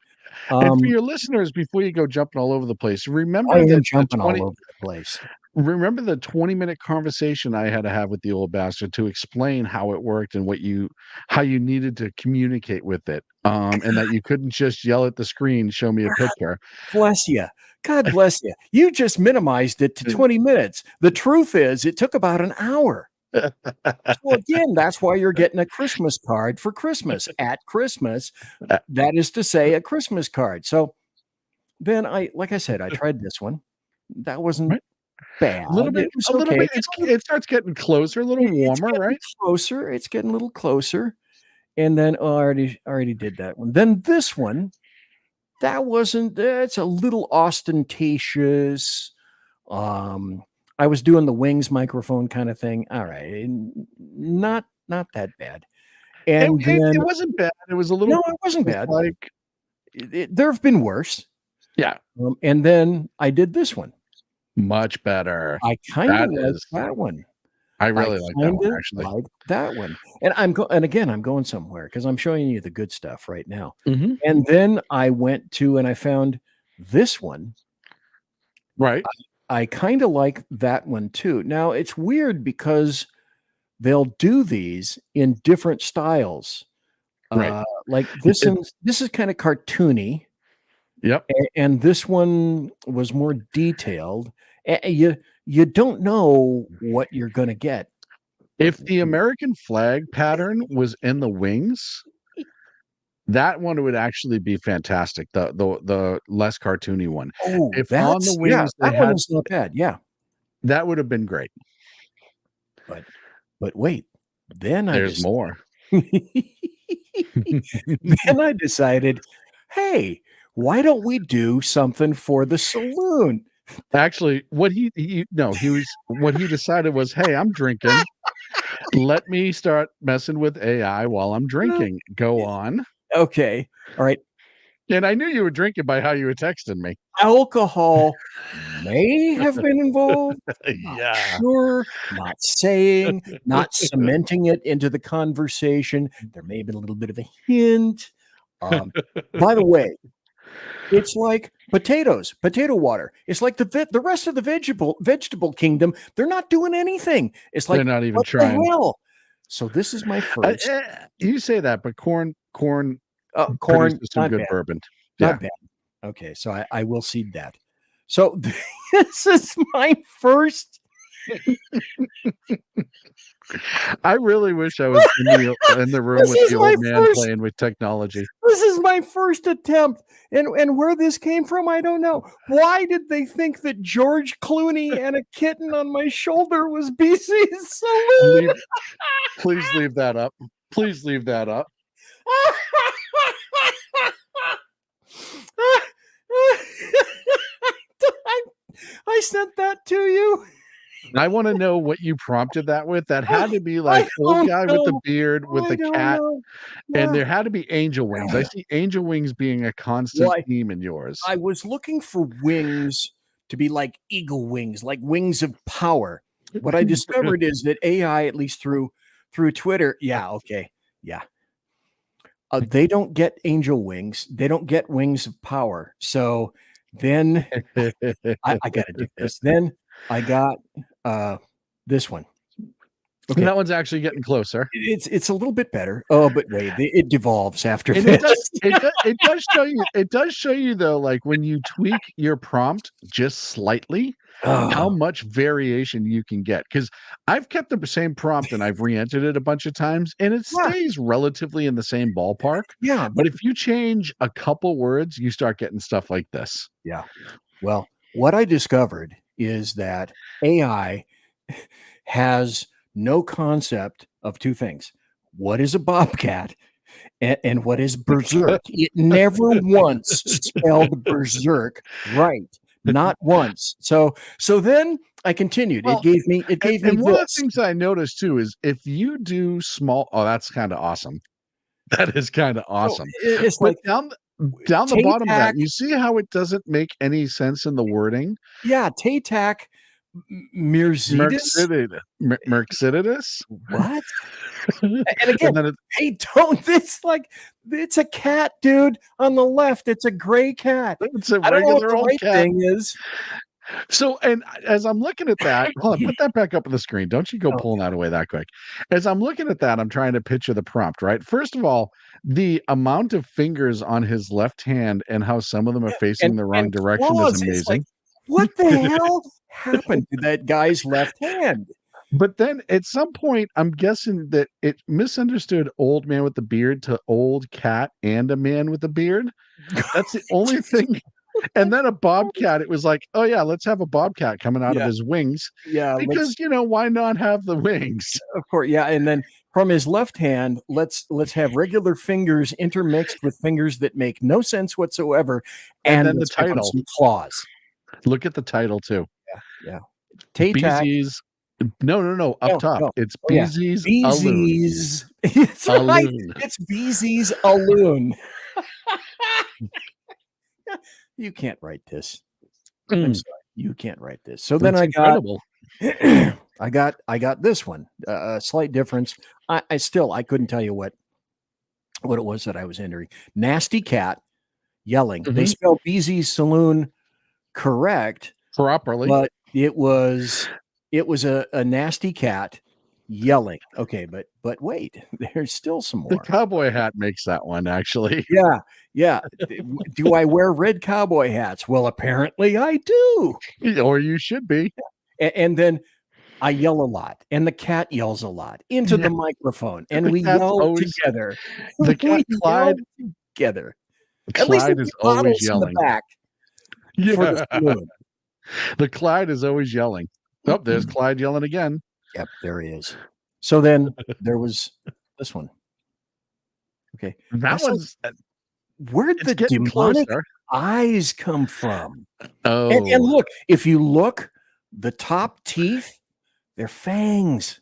And for your listeners, before you go jumping all over the place, remember I am that jumping all over the place. remember the 20-minute conversation I had to have with the old bastard to explain how it worked and how you needed to communicate with it. And that you couldn't just yell at the screen, show me a picture. Bless you. God bless you. You just minimized it to 20 minutes. The truth is, it took about an hour. So again, that's why you're getting a Christmas card for Christmas at Christmas. That is to say, a Christmas card. So then like I said, I tried this one. That wasn't bad. A little bit, It was a little okay. bit. It starts getting closer, a little warmer, right? Closer. It's getting a little closer. And then I already did that one. Then this one, that wasn't. It's a little ostentatious. I was doing the wings microphone kind of thing. All right, not that bad. And then it wasn't bad. It was a little. No, it wasn't bad. Like there have been worse. Yeah. And then I did this one. Much better. I kind of liked that one. I really like that one, actually. Like that one. And again, I'm going somewhere because I'm showing you the good stuff right now. Mm-hmm. And then I went to and I found this one. Right. I kind of like that one too. Now it's weird because they'll do these in different styles. Right. Like this is kind of cartoony. Yep. And this one was more detailed. You don't know what you're going to get. If the American flag pattern was in the wings, that one would actually be fantastic. The less cartoony one. Oh, if on the wings that one is not bad. Yeah, that would have been great. But wait, then there's more. Then I decided, hey, why don't we do something for the saloon? Actually, what he decided was, hey, I'm drinking. Let me start messing with AI while I'm drinking. Go on. Okay. All right. And I knew you were drinking by how you were texting me. Alcohol may have been involved. Yeah. Sure. Not saying, not cementing it into the conversation. There may have been a little bit of a hint. By the way, it's like potatoes, potato water. It's like the rest of the vegetable kingdom. They're not doing anything. It's like they're not even what trying. The hell? So this is my first. You say that, but corn produces some good bourbon. Not bad. Okay, so I will cede that. So this is my first. I really wish I was in the room with the old man playing with technology. This is my first attempt, and where this came from, I don't know. Why did they think that George Clooney and a kitten on my shoulder was BC's saloon? Please leave that up. Please leave that up. I sent that to you. I want to know what you prompted that with. That had to be like old guy with the beard with the cat. And there had to be angel wings. I see angel wings being a constant theme in yours. I was looking for wings to be like eagle wings, like wings of power. What I discovered is that AI, at least through Twitter, they don't get angel wings. They don't get wings of power. So then I got to do this. Then I got this one. Okay. That one's actually getting closer. It's a little bit better. Oh, but wait, it devolves after And this. it does show you. It does show you though, like when you tweak your prompt just slightly, how much variation you can get. Because I've kept the same prompt and I've re-entered it a bunch of times, and it stays relatively in the same ballpark. Yeah, but if you change a couple words, you start getting stuff like this. Yeah. Well, what I discovered is that AI has no concept of two things. What is a bobcat and what is berserk? It never once spelled berserk right. Not once. So then I continued. Well, it gave me and one of the this. things I noticed too is if you do small, that's kind of awesome. That is kind of awesome. It's But like down the bottom of that, you see how it doesn't make any sense in the wording? Yeah, Tatak Mirzitis. Merxididus? What? And again, then hey, don't this it's a cat, dude. On the left, it's a gray cat. It's a I don't know what regular the old right cat. thing is. So, and as I'm looking at that, hold on, put that back up on the screen. Don't you go pulling that away that quick. As I'm looking at that, I'm trying to picture the prompt, right? First of all, the amount of fingers on his left hand and how some of them are facing the wrong direction claws. is It's amazing. like, what the hell happened to that guy's left hand? But then at some point, I'm guessing that it misunderstood old man with the beard to old cat and a man with a beard. That's the only thing. And then a bobcat, it was like, oh yeah, let's have a bobcat coming out of his wings. Yeah, because why not have the wings? Of course, yeah. And then from his left hand, let's have regular fingers intermixed with fingers that make no sense whatsoever. And then the let's give him title. some claws. Look at the title too. Yeah. BZ's. No. Up top. No. It's Oh, yeah. BZ's. BZ's. It's right. Alloon. It's BZ's Alloon. You can't write this. I'm sorry. You can't write this. So then That's I got incredible. I got this one. A slight difference. I couldn't tell you what it was that I was entering. Nasty cat yelling. They spelled BZ's Saloon correct properly, but it was a nasty cat yelling. Okay, but wait, there's still some more. The cowboy hat makes that one actually. Yeah. Do I wear red cowboy hats? Well, apparently I do. Or you should be. And then I yell a lot, and the cat yells a lot into the microphone, and we yell together. The cat Clyde together. Clyde is always yelling. In the back for the saloon. The Clyde is always yelling. Oh, there's Clyde yelling again. Yep, there he is. So then there was this one. Okay. That one's where'd the demonic closer. eyes come from? Oh, and look, if you look, the top teeth, they're fangs.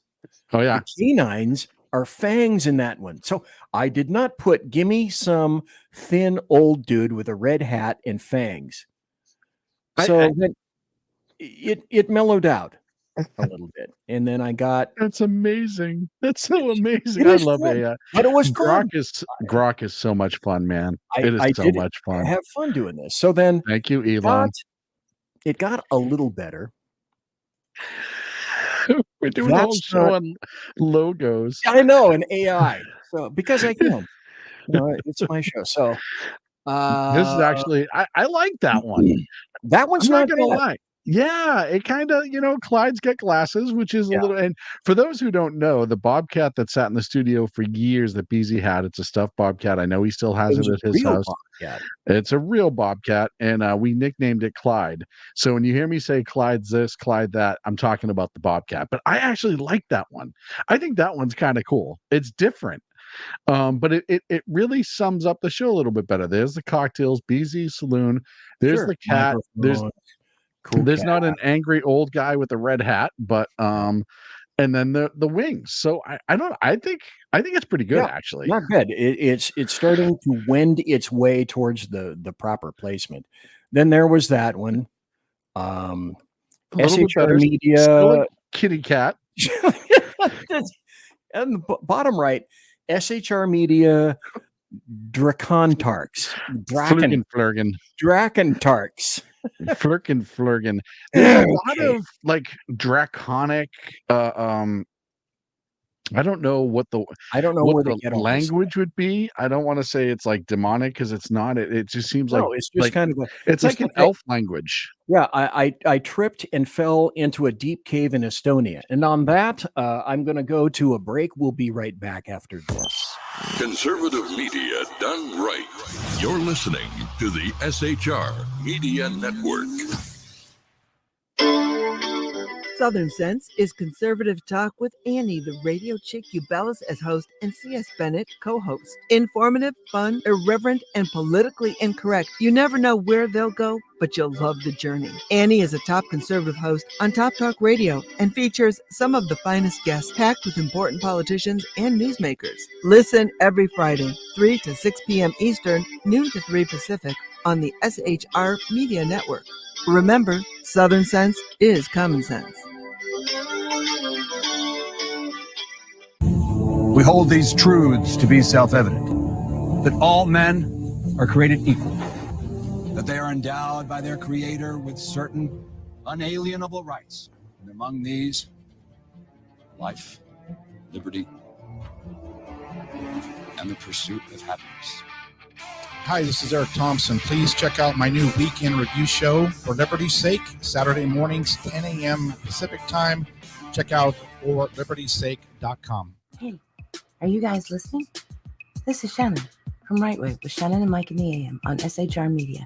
Oh, yeah. The canines are fangs in that one. So I did not put gimme some thin old dude with a red hat and fangs. So then it mellowed out a little bit. And then I got that's amazing. That's so amazing. I love fun. AI. But it was fun. Grok is so much fun, man. It is so much fun. I have fun doing this. So then thank you, Elon. It got a little better. We're doing a whole show on logos. I know, an AI. So because I can. It's my show. So this is actually I like that one. That one's I'm not gonna bad. lie. Yeah, it kind of, Clyde's got glasses, which is a little, and for those who don't know, the bobcat that sat in the studio for years that BZ had, it's a stuffed bobcat. I know he still has it at his house. Bobcat. It's a real bobcat, and we nicknamed it Clyde. So when you hear me say Clyde's this, Clyde that, I'm talking about the bobcat. But I actually like that one. I think that one's kind of cool. It's different. But it really sums up the show a little bit better. There's the cocktails, BZ Saloon. There's the cat. There's not an angry old guy with a red hat, but and then the wings. So I think it's pretty good actually. Not good. It's starting to wend its way towards the proper placement. Then there was that one. SHR Media still a kitty cat. And the bottom right, SHR Media Dracontarks. Dracontarks. Flurkin. There's a lot of like draconic I don't know what the where they the get all this language would be. I don't want to say it's like demonic because it's not. It just seems No, it's just kind of a it's like an like elf language. Yeah, I tripped and fell into a deep cave in Estonia. And on that, I'm going to go to a break. We'll be right back after this. Conservative media done right. You're listening to the SHR Media Network. Southern Sense is conservative talk with Annie, the radio chick Ubellis as host, and C.S. Bennett co-host. Informative, fun, irreverent, and politically incorrect. You never know where they'll go, but you'll love the journey. Annie is a top conservative host on Top Talk Radio and features some of the finest guests packed with important politicians and newsmakers. Listen every Friday, 3 to 6 p.m. Eastern, noon to 3 Pacific, on the SHR Media Network. Remember, Southern Sense is common sense. We hold these truths to be self-evident, that all men are created equal, that they are endowed by their Creator with certain unalienable rights, and among these, life, liberty, and the pursuit of happiness. Hi, this is Eric Thompson. Please check out my new weekend review show, For Liberty's Sake, Saturday mornings, 10 a.m. Pacific time. Check out forlibertysake.com. Hey, are you guys listening? This is Shannon from Right Way with Shannon and Mike in the AM on SHR Media.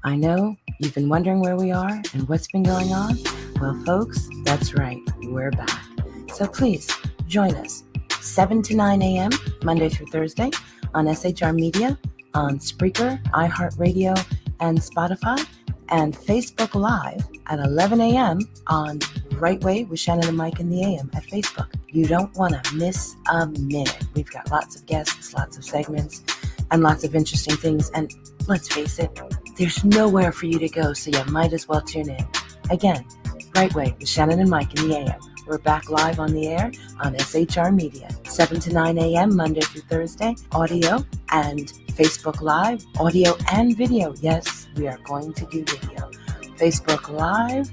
I know you've been wondering where we are and what's been going on. Well, folks, that's right. We're back. So please join us 7 to 9 a.m. Monday through Thursday on SHR Media, on Spreaker, iHeartRadio, and Spotify, and Facebook Live at 11 a.m. on Right Way with Shannon and Mike in the AM at Facebook. You don't want to miss a minute. We've got lots of guests, lots of segments, and lots of interesting things. And let's face it, there's nowhere for you to go, so you might as well tune in. Again, Right Way with Shannon and Mike in the AM. We're back live on the air on SHR Media, 7 to 9 a.m. Monday through Thursday, audio and Facebook Live, audio and video. Yes, we are going to do video. Facebook Live,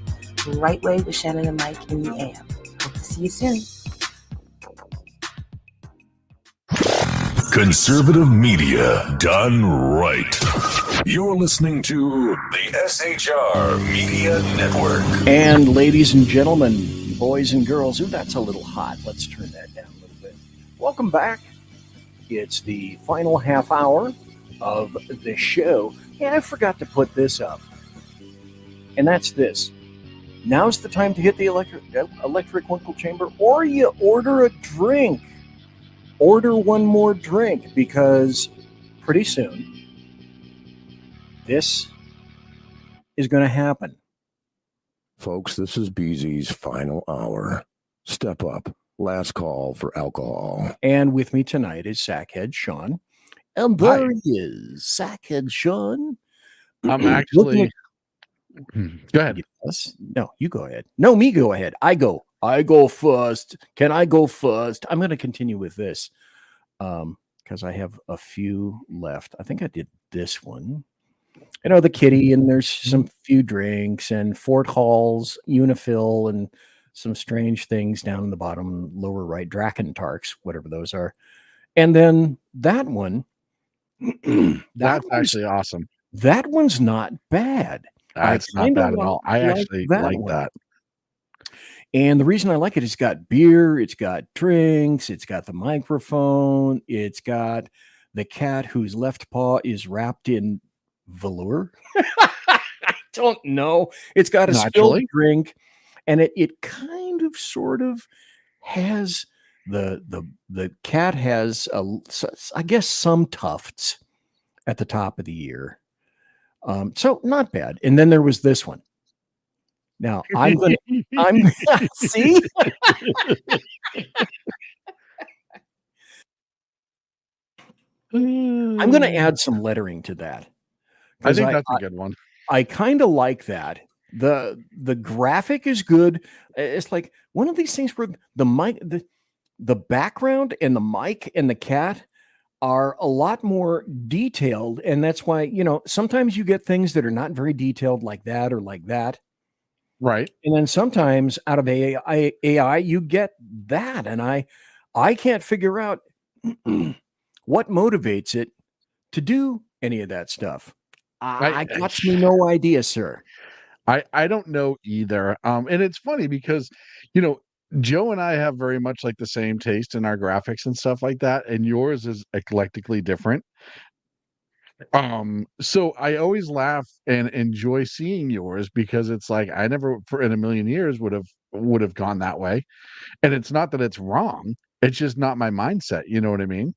Right Way with Shannon and Mike in the AM. Hope to see you soon. Conservative media done right. You're listening to the SHR Media Network. And ladies and gentlemen, boys and girls, ooh, that's a little hot. Let's turn that down a little bit. Welcome back. It's the final half hour of the show. And I forgot to put this up. And that's this. Now's the time to hit the electric winkle chamber, or you order a drink. Order one more drink, because pretty soon this is going to happen. Folks, this is BZ's final hour. Step up. Last call for alcohol. And with me tonight is Sackhead Sean. And there he is, Sackhead Sean. I'm actually... Go ahead. Yes. No, you go ahead. No, me go ahead. I go first. Can I go first? I'm going to continue with this because I have a few left. I think I did this one. You know, the kitty, and there's some few drinks, and Fort Hall's Unifil, and some strange things down in the bottom lower right, Drakentarks, whatever those are. And then that one. That's actually awesome. That one's not bad. That's not bad at all. I actually like that. And the reason I like it, it's got beer, it's got drinks, it's got the microphone, it's got the cat whose left paw is wrapped in velour. I don't know. It's got a spilled drink, and it kind of sort of has the cat has I guess some tufts at the top of the ear. So not bad. And then there was this one. Now I'm see. I'm going to add some lettering to that. I think that's a good one. I kind of like that. The graphic is good. It's like one of these things where the mic, the background and the mic and the cat are a lot more detailed, and that's why, you know, sometimes you get things that are not very detailed like that or like that. Right. And then sometimes out of AI you get that, and I I can't figure out what motivates it to do any of that stuff. I got me no idea, sir. I don't know either. And it's funny because, Joe and I have very much like the same taste in our graphics and stuff like that, and yours is eclectically different. So I always laugh and enjoy seeing yours because it's like I never for in a million years would have gone that way. And it's not that it's wrong. It's just not my mindset. You know what I mean?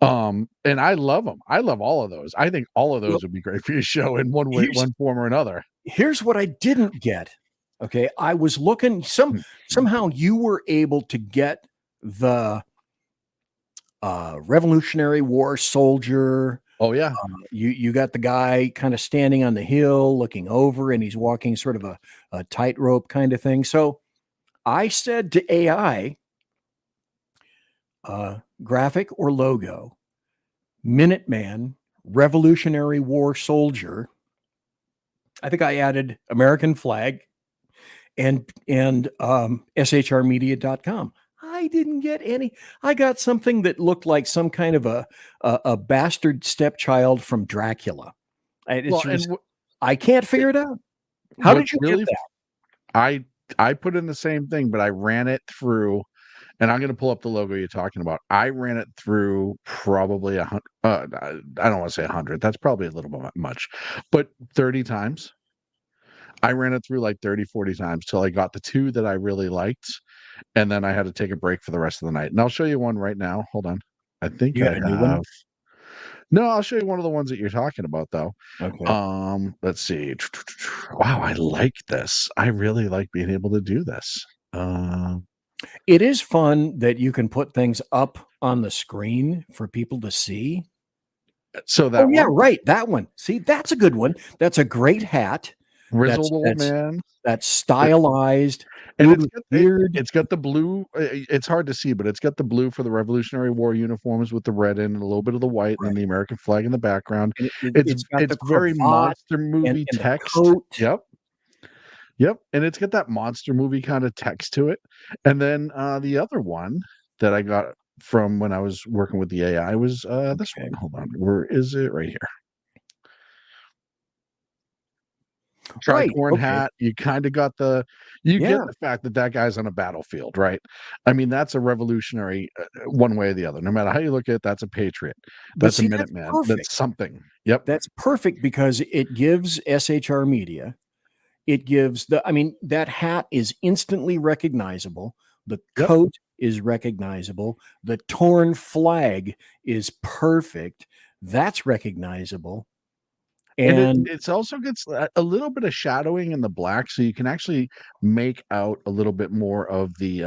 And I love them. I love all of those. I think all of those would be great for your show in one way, one form or another. Here's what I didn't get. Okay. I was looking somehow you were able to get the Revolutionary War soldier. Oh yeah. You got the guy kind of standing on the hill looking over, and he's walking sort of a tightrope kind of thing. So I said to AI, graphic or logo, Minuteman, Revolutionary War soldier. I think I added American flag and shrmedia.com. I didn't get any. I got something that looked like some kind of a bastard stepchild from Dracula. I can't figure it out. How did you get that? I put in the same thing, but I ran it through, and I'm going to pull up the logo you're talking about. I ran it through probably 100. I don't want to say 100. That's probably a little bit much, but 30 times. I ran it through like 30, 40 times till I got the two that I really liked. And then I had to take a break for the rest of the night. And I'll show you one right now. Hold on. I think you got a new one. No, I'll show you one of the ones that you're talking about, though. Okay. Let's see. Wow, I like this. I really like being able to do this. It is fun that you can put things up on the screen for people to see. So that yeah, right. That one. See, that's a good one. That's a great hat. Grizzled old man. That's stylized. And it's got the blue. It's hard to see, but it's got the blue for the Revolutionary War uniforms with the red in and a little bit of the white, and then the American flag in the background. It's very monster movie text. Yep. And it's got that monster movie kind of text to it. And then the other one that I got from when I was working with the AI was this one. Hold on. Where is it? Right here. Tricorn hat. You kind of got get the fact that guy's on a battlefield, right? I mean, that's a revolutionary one way or the other. No matter how you look at it, that's a patriot. That's a Minuteman. That's something. Yep. That's perfect because it gives SHR Media. It gives that hat is instantly recognizable. The coat is recognizable. The torn flag is perfect. That's recognizable. And it's also gets a little bit of shadowing in the black, so you can actually make out a little bit more of the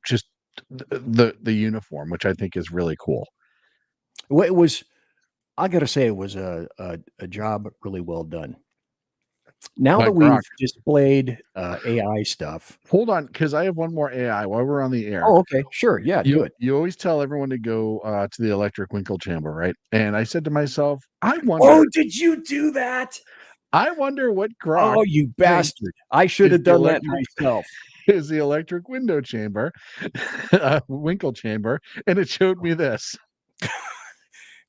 just the uniform, which I think is really cool. Well, it was, I got to say, it was a job really well done. Now that we've displayed AI stuff. Hold on, because I have one more AI while we're on the air. Oh, okay. Sure. Yeah, do it. You always tell everyone to go to the electric winkle chamber, right? And I said to myself, I wonder. Oh, did you do that? I wonder what grok. Oh, you bastard. I should have done that myself. Is the electric window chamber, winkle chamber, and it showed me this.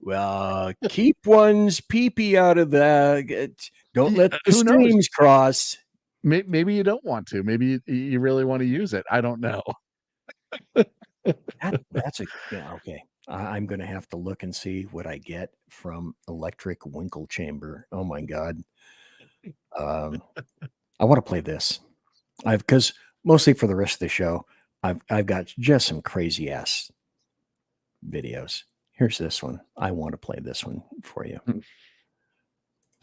Well, keep one's pee-pee out of the. Don't let the streams cross. Maybe you don't want to. Maybe you really want to use it. I don't know. That's okay. I'm going to have to look and see what I get from electric winkle chamber. Oh my God. I want to play this. Because mostly for the rest of the show, I've got just some crazy ass videos. Here's this one. I want to play this one for you.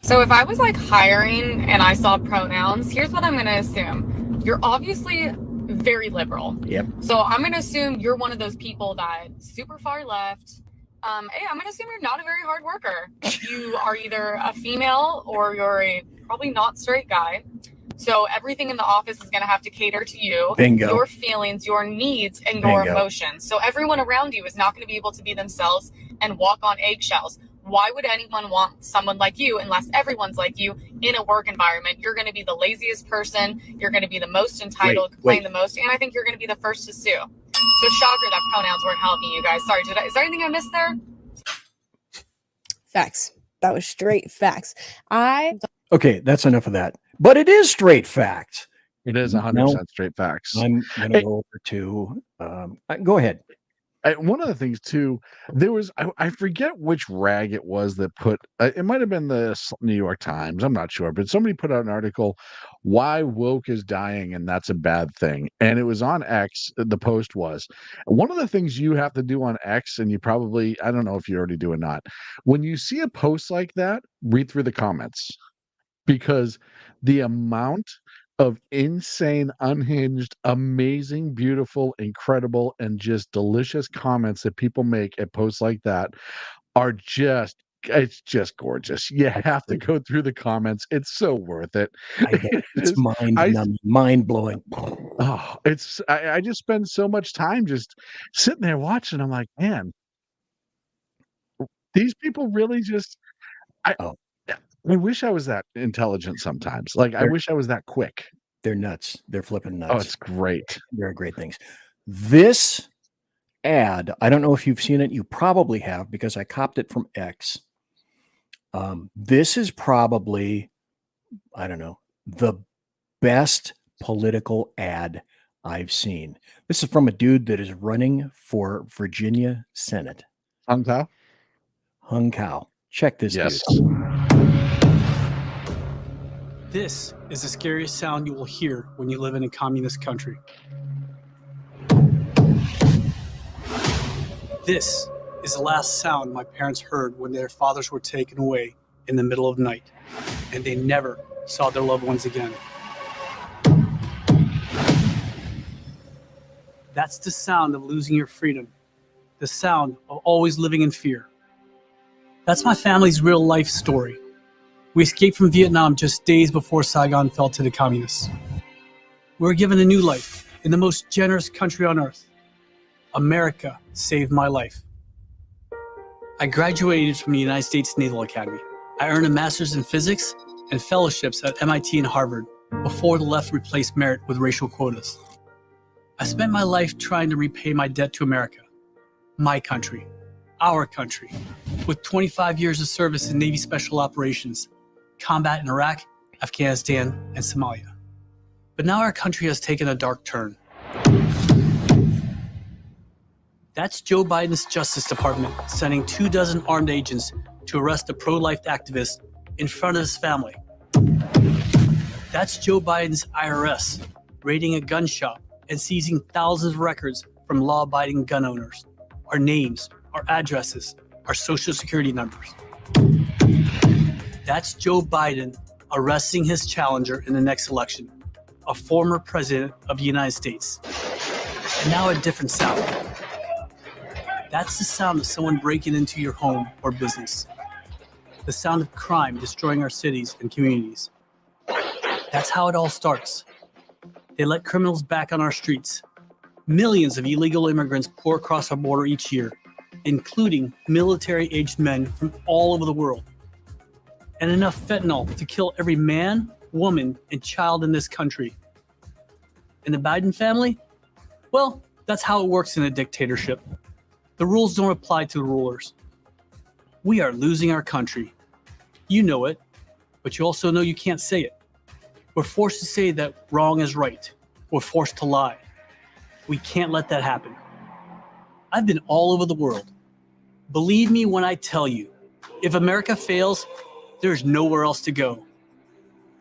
So if I was like hiring and I saw pronouns, here's what I'm going to assume. You're obviously very liberal. Yep. So I'm going to assume you're one of those people that super far left. Hey, I'm going to assume you're not a very hard worker. You are either a female or you're a probably not straight guy. So everything in the office is going to have to cater to you, Bingo. Your feelings, your needs, and your emotions. So everyone around you is not going to be able to be themselves and walk on eggshells. Why would anyone want someone like you unless everyone's like you in a work environment? You're going to be the laziest person. You're going to be the most entitled, complain the most. And I think you're going to be the first to sue. So shocker that pronouns weren't helping you guys. Sorry, is there anything I missed there? Facts. That was straight facts. Okay, that's enough of that. But it is straight facts. It is 100% straight facts. I'm going to go over to. Go ahead. One of the things too, there was I forget which rag it was that put it might have been the New York Times, I'm not sure, but somebody put out an article, why woke is dying and that's a bad thing, and it was on X. The post was, one of the things you have to do on X, and you probably, I don't know if you already do or not, when you see a post like that, read through the comments, because the amount of insane, unhinged, amazing, beautiful, incredible, and just delicious comments that people make at posts like that are just, it's just gorgeous. You have to go through the comments. It's so worth it. It's mind blowing. Oh, I just spend so much time just sitting there watching. I'm like, man, these people really just, I wish I was that intelligent sometimes. Like, I wish I was that quick. They're nuts. They're flipping nuts. Oh, it's great. They're great things. This ad, I don't know if you've seen it. You probably have, because I copped it from X. This is probably, I don't know, the best political ad I've seen. This is from a dude that is running for Virginia Senate. Hung Kao? Hung Kao. Check this dude. This is the scariest sound you will hear when you live in a communist country. This is the last sound my parents heard when their fathers were taken away in the middle of the night, and they never saw their loved ones again. That's the sound of losing your freedom, the sound of always living in fear. That's my family's real life story. We escaped from Vietnam just days before Saigon fell to the communists. We were given a new life in the most generous country on earth. America saved my life. I graduated from the United States Naval Academy. I earned a master's in physics and fellowships at MIT and Harvard before the left replaced merit with racial quotas. I spent my life trying to repay my debt to America, my country, our country, with 25 years of service in Navy Special Operations, combat in Iraq, Afghanistan, and Somalia. But now our country has taken a dark turn. That's Joe Biden's Justice Department sending 24 armed agents to arrest a pro-life activist in front of his family. That's Joe Biden's IRS raiding a gun shop and seizing thousands of records from law-abiding gun owners, our names, our addresses, our social security numbers. That's Joe Biden arresting his challenger in the next election, a former president of the United States. And now a different sound. That's the sound of someone breaking into your home or business. The sound of crime destroying our cities and communities. That's how it all starts. They let criminals back on our streets. Millions of illegal immigrants pour across our border each year, including military-aged men from all over the world. And enough fentanyl to kill every man, woman, and child in this country. And the Biden family? Well, that's how it works in a dictatorship. The rules don't apply to the rulers. We are losing our country. You know it, but you also know you can't say it. We're forced to say that wrong is right. We're forced to lie. We can't let that happen. I've been all over the world. Believe me when I tell you, if America fails, there's nowhere else to go.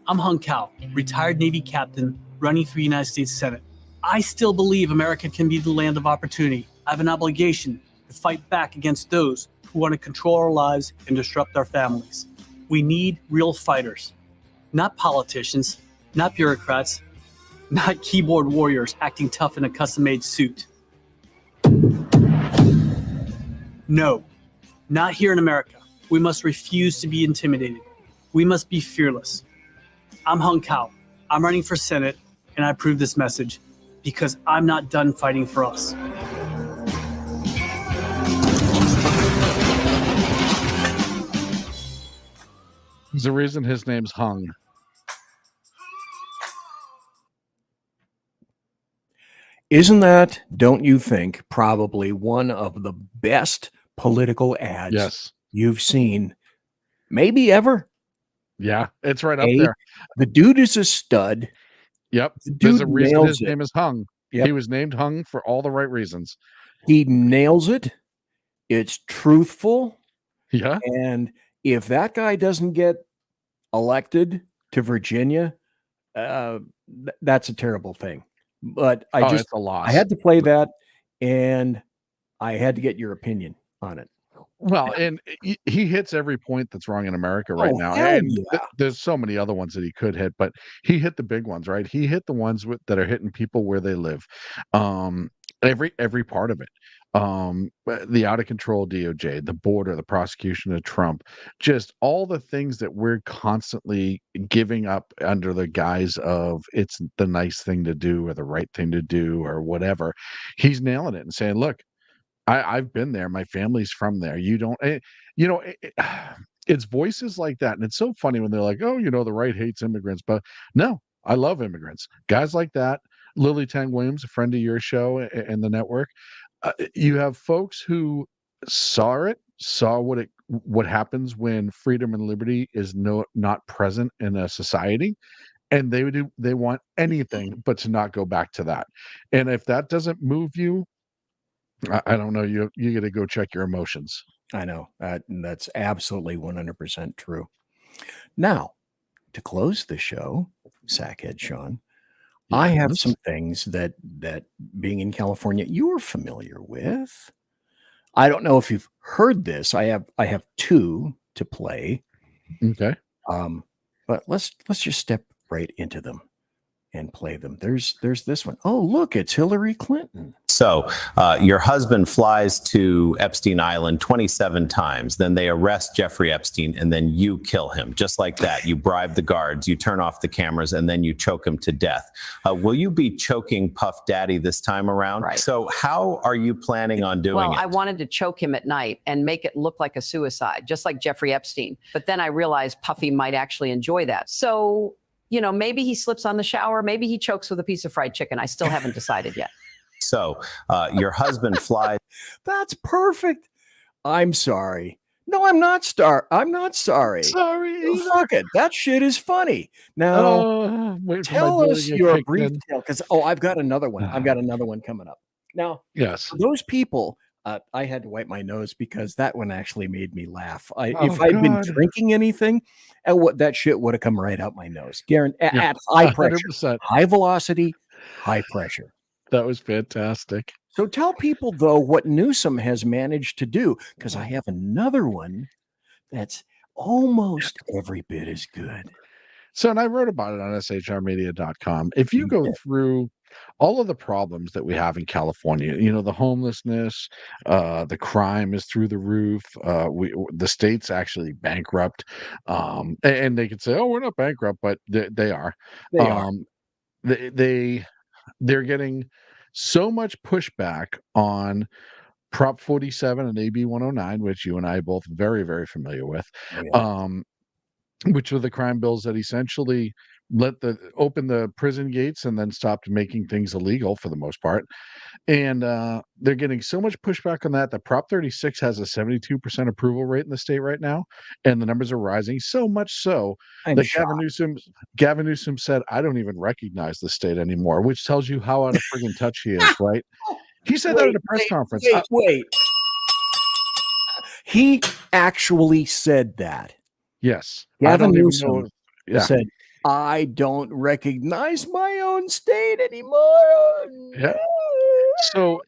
I'm Hung Kao, retired Navy captain, running for the United States Senate. I still believe America can be the land of opportunity. I have an obligation to fight back against those who want to control our lives and disrupt our families. We need real fighters, not politicians, not bureaucrats, not keyboard warriors acting tough in a custom-made suit. No, not here in America. We must refuse to be intimidated. We must be fearless. I'm Hung Kao. I'm running for Senate, and I approve this message because I'm not done fighting for us. There's a reason his name's Hung. Isn't that, don't you think, probably one of the best political ads Yes. you've seen, maybe ever? Yeah, it's right up there. The dude is a stud. Yep. The There's dude a reason nails his it. name is Hung. Yep. He was named Hung for all the right reasons. He nails it. It's truthful. Yeah. And if that guy doesn't get elected to Virginia, that's a terrible thing. But it's a loss. I had to play that, and I had to get your opinion on it. Well, and he hits every point that's wrong in America right now. Hell And yeah. there's so many other ones that he could hit, but he hit the big ones, right? He hit the ones that are hitting people where they live. Every part of it. The out of control DOJ, the border, the prosecution of Trump, just all the things that we're constantly giving up under the guise of it's the nice thing to do or the right thing to do or whatever. He's nailing it and saying, look, I've been there. My family's from there. You don't, it's voices like that. And it's so funny when they're like, oh, the right hates immigrants. But no, I love immigrants. Guys like that. Lily Tang Williams, a friend of your show and the network. You have folks who saw what happens when freedom and liberty is not present in a society. And they want anything but to not go back to that. And if that doesn't move you, I don't know. You got to go check your emotions. I know. That's absolutely 100% true. Now, to close the show, Sackhead Sean, I have some things that being in California you're familiar with. I don't know if you've heard this. I have two to play. Okay. But let's just step right into them and play them. There's this one. Oh, look, it's Hillary Clinton. So your husband flies to Epstein Island 27 times. Then they arrest Jeffrey Epstein, and then you kill him. Just like that. You bribe the guards, you turn off the cameras, and then you choke him to death. Will you be choking Puff Daddy this time around? Right. So how are you planning on doing Well, it? I wanted to choke him at night and make it look like a suicide, just like Jeffrey Epstein. But then I realized Puffy might actually enjoy that. So, maybe he slips on the shower. Maybe he chokes with a piece of fried chicken. I still haven't decided yet. So your husband flies. That's perfect. I'm sorry. No, I'm not I'm not sorry. Sorry. Fuck it. That shit is funny. Now, tell us your brief tale, because I've got another one. I've got another one coming up. Now, yes, for those people, I had to wipe my nose because that one actually made me laugh. If I'd been drinking anything, that shit would have come right out my nose. At high pressure, 100%. high velocity, high pressure. That was fantastic. So tell people, though, what Newsom has managed to do, because I have another one that's almost every bit as good. So, and I wrote about it on shrmedia.com. If you go through all of the problems that we have in California, the homelessness, the crime is through the roof. The state's actually bankrupt. And they could say, oh, we're not bankrupt, but they are. They are. They're getting so much pushback on Prop 47 and AB 109, which you and I are both very, very familiar with, which are the crime bills that essentially open the prison gates and then stopped making things illegal for the most part. And they're getting so much pushback on that Prop 36 has a 72% approval rate in the state right now, and the numbers are rising so much so that Gavin Newsom said, I don't even recognize the state anymore, which tells you how out of friggin' touch he is, right? He said that at a press conference. Wait. He actually said that. Yes. Gavin Newsom said, I don't recognize my own state anymore. Yeah. So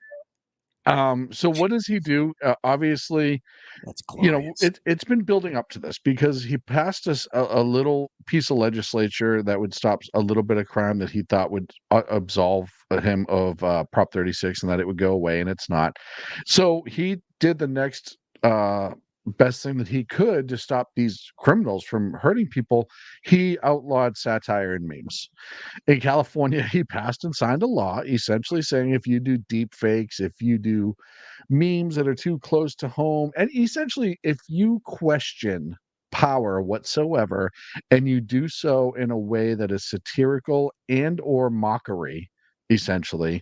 what does he do? Obviously, it's been building up to this because he passed us a little piece of legislature that would stop a little bit of crime that he thought would absolve him of Prop 36 and that it would go away, and it's not. So he did the next best thing that he could to stop these criminals from hurting people. He outlawed satire and memes. In California, he passed and signed a law essentially saying if you do deep fakes, if you do memes that are too close to home, and essentially if you question power whatsoever and you do so in a way that is satirical and or mockery, essentially,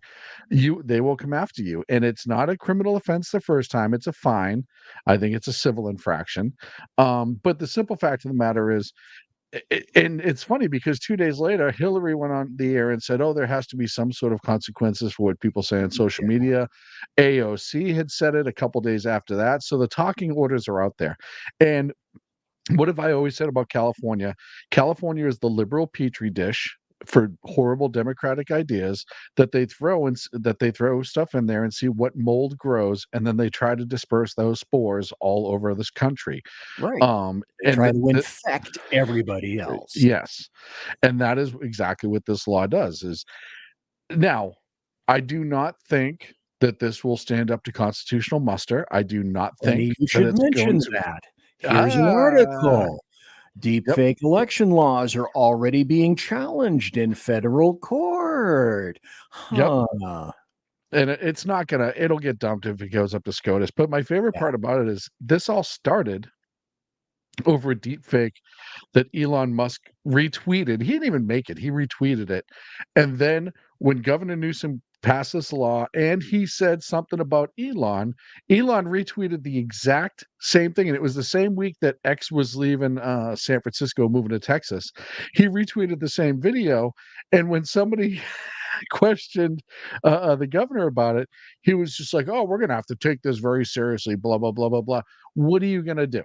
they will come after you. And it's not a criminal offense the first time, it's a fine. I think it's a civil infraction. But the simple fact of the matter is, and it's funny because 2 days later, Hillary went on the air and said, "Oh, there has to be some sort of consequences for what people say on social media." AOC had said it a couple days after that. So the talking orders are out there. And what have I always said about California? California is the liberal petri dish for horrible democratic ideas that they throw stuff in there and see what mold grows, and then they try to disperse those spores all over this country. Right. And Try to infect everybody else. Yes. And that is exactly what this law does. Is now, I do not think that this will stand up to constitutional muster. I do not think you should mention that. Here's an article. Deepfake election laws are already being challenged in federal court. Huh. And it's not gonna, it'll get dumped if it goes up to SCOTUS. But my favorite part about it is this all started over a deepfake that Elon Musk retweeted. He didn't even make it, he retweeted it. And then when Governor Newsom passed this law and he said something about Elon retweeted the exact same thing. And it was the same week that X was leaving San Francisco, moving to Texas. He retweeted the same video. And when somebody questioned the governor about it, he was just like, "Oh, we're going to have to take this very seriously, blah, blah, blah, blah, blah." What are you going to do?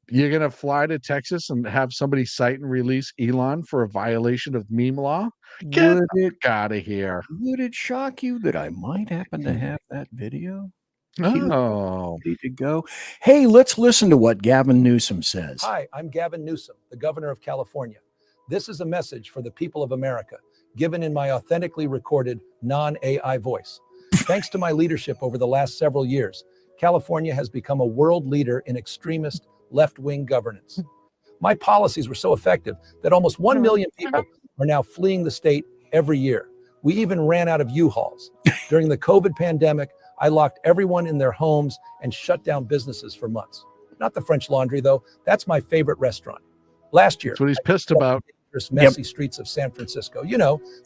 You're going to fly to Texas and have somebody cite and release Elon for a violation of meme law? Get out of here. Would it shock you that I might happen to have that video? Oh. Ready to go. Hey, let's listen to what Gavin Newsom says. Hi, I'm Gavin Newsom, the governor of California. This is a message for the people of America, given in my authentically recorded non-AI voice. Thanks to my leadership over the last several years, California has become a world leader in extremist left-wing governance. My policies were so effective that almost 1 million people are now fleeing the state every year. We even ran out of U-Hauls. During the COVID pandemic, I locked everyone in their homes and shut down businesses for months. Not the French Laundry, though. That's my favorite restaurant. Last year, that's what he's pissed about. Messy streets of San Francisco,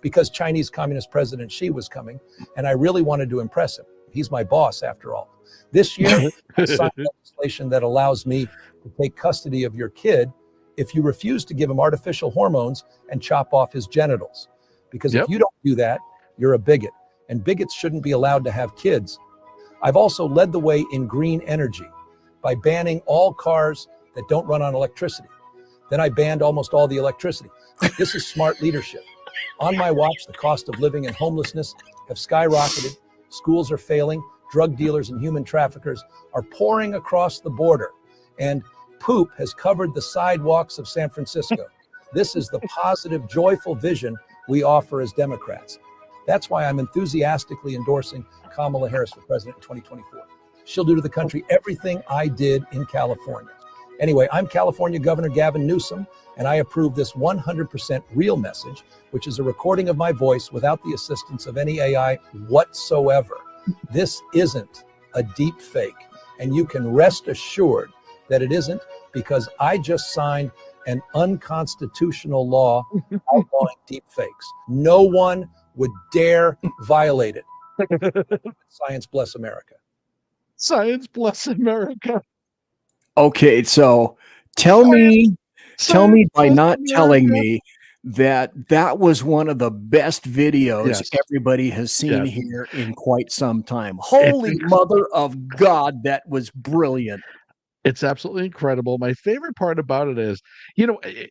because Chinese Communist President Xi was coming, and I really wanted to impress him. He's my boss, after all. This year, I signed legislation that allows me to take custody of your kid if you refuse to give him artificial hormones and chop off his genitals. Because if you don't do that, you're a bigot, and bigots shouldn't be allowed to have kids. I've also led the way in green energy by banning all cars that don't run on electricity. Then I banned almost all the electricity. This is smart leadership. On my watch, the cost of living and homelessness have skyrocketed. Schools are failing. Drug dealers and human traffickers are pouring across the border. And poop has covered the sidewalks of San Francisco. This is the positive, joyful vision we offer as Democrats. That's why I'm enthusiastically endorsing Kamala Harris for president in 2024. She'll do to the country everything I did in California. Anyway, I'm California Governor Gavin Newsom, and I approve this 100% real message, which is a recording of my voice without the assistance of any AI whatsoever. This isn't a deep fake, and you can rest assured that it isn't, because I just signed an unconstitutional law outlawing deep fakes. No one would dare violate it. Science bless America. Science bless America. Okay, so tell me by not telling me that was one of the best videos everybody has seen here in quite some time. Holy mother of God, that was brilliant. It's absolutely incredible. My favorite part about it is,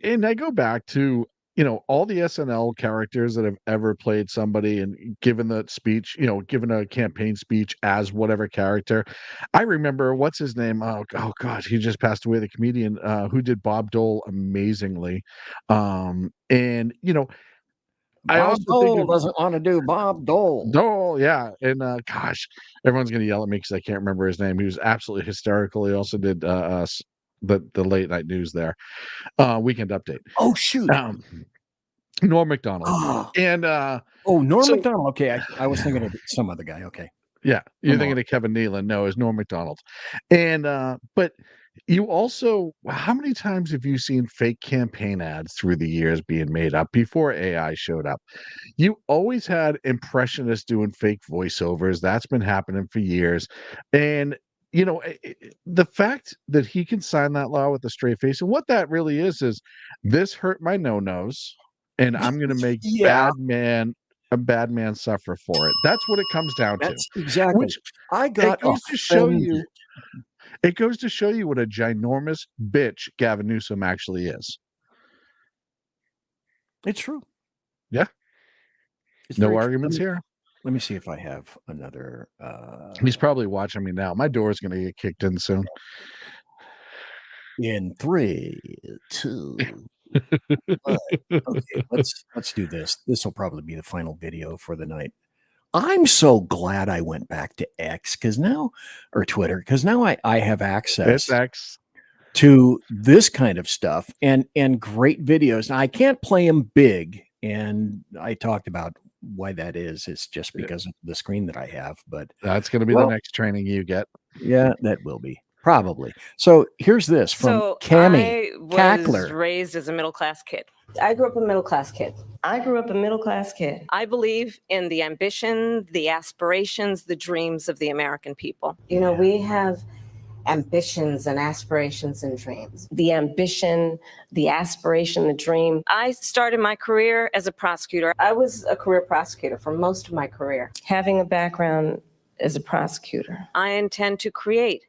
and I go back to, all the SNL characters that have ever played somebody and given the speech, given a campaign speech as whatever character. I remember, what's his name? Oh God, he just passed away. The comedian who did Bob Dole amazingly. Bob Dole doesn't want to do Bob Dole. Dole, yeah. And gosh, everyone's going to yell at me because I can't remember his name. He was absolutely hysterical. He also did the late night news there, Weekend Update. Oh shoot, Norm Macdonald. And Norm Macdonald. Okay, I was thinking of some other guy. Okay, yeah, you're thinking of Kevin Nealon. No, it's Norm Macdonald. And but You also, how many times have you seen fake campaign ads through the years being made up before AI showed up? You always had impressionists doing fake voiceovers. That's been happening for years. And, the fact that he can sign that law with a straight face, and what that really is this hurt my no-nos, and I'm going to make Yeah. a bad man suffer for it. That's what it comes down to. That's exactly. Which I got it goes to show offended. you. It goes to show you what a ginormous bitch Gavin Newsom actually is. It's true. Yeah. It's No very true. arguments here. Let me see if I have another. He's probably watching me now. My door's going to get kicked in soon. In 3, 2. Okay, let's do this. This will probably be the final video for the night. I'm so glad I went back to X or Twitter, because now I have access to this kind of stuff and great videos. Now, I can't play them big, and I talked about why that is. It's just because of the screen that I have. But that's going to be the next training you get. Yeah, that will be. Probably. So here's this from Cammie Cackler. Raised as a middle-class kid. I grew up a middle-class kid. I grew up a middle-class kid. I believe in the ambition, the aspirations, the dreams of the American people. You know, we have ambitions and aspirations and dreams. The ambition, the aspiration, the dream. I started my career as a prosecutor. I was a career prosecutor for most of my career. Having a background as a prosecutor, I intend to create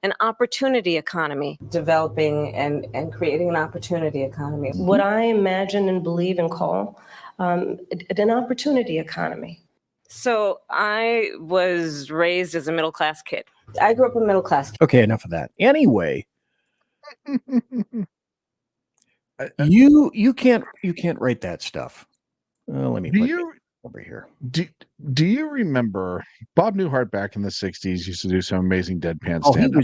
an opportunity economy. Developing and creating an opportunity economy. What I imagine and believe and call an opportunity economy. So I was raised as a middle-class kid. I grew up a middle-class kid. Okay, enough of that. Anyway, you can't write that stuff. Let me put it over here. Do you remember Bob Newhart back in the 60s used to do some amazing deadpan stand-up?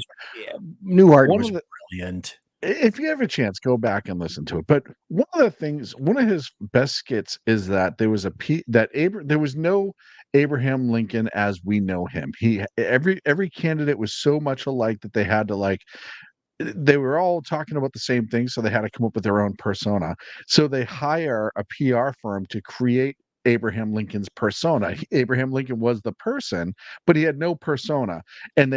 Newhart was brilliant. If you have a chance, go back and listen to it. But one of his best skits is that there was there was no Abraham Lincoln as we know him. Every candidate was so much alike that they had to they were all talking about the same thing, so they had to come up with their own persona. So they hire a PR firm to create Abraham Lincoln's persona. Abraham Lincoln was the person, but he had no persona. And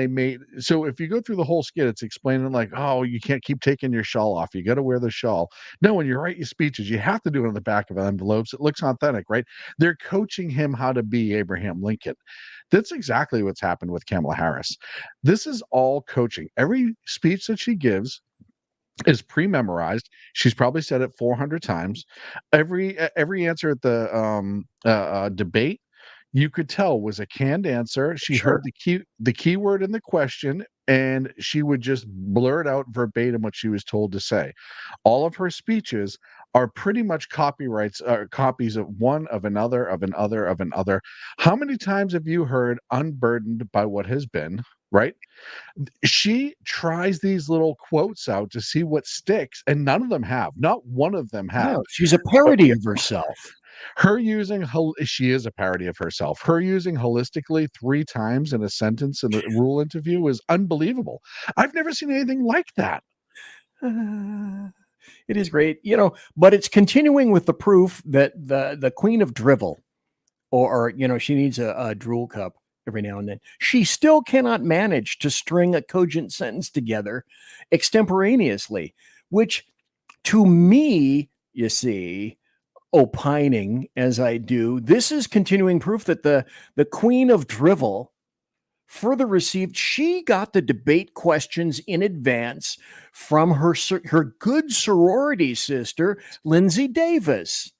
so if you go through the whole skit, it's explaining oh, you can't keep taking your shawl off. You got to wear the shawl. No, when you write your speeches, you have to do it on the back of envelopes. It looks authentic, right? They're coaching him how to be Abraham Lincoln. That's exactly what's happened with Kamala Harris. This is all coaching. Every speech that she gives is pre-memorized. She's probably said it 400 times. Every answer at the debate, you could tell was a canned answer. She heard the keyword in the question, and she would just blurt out verbatim what she was told to say. All of her speeches are pretty much copies of one of another of another of another. How many times have you heard unburdened by what has been? Right? She tries these little quotes out to see what sticks, and none of them have. Not one of them have. No, she's a parody of herself. She is a parody of herself. Her using holistically 3 times in a sentence in the rule interview is unbelievable. I've never seen anything like that. It is great, but it's continuing with the proof that the queen of drivel, or she needs a drool cup every now and then. She still cannot manage to string a cogent sentence together extemporaneously, which to me, you see, opining as I do, this is continuing proof that the queen of drivel further received, she got the debate questions in advance from her good sorority sister, Lindsay Davis.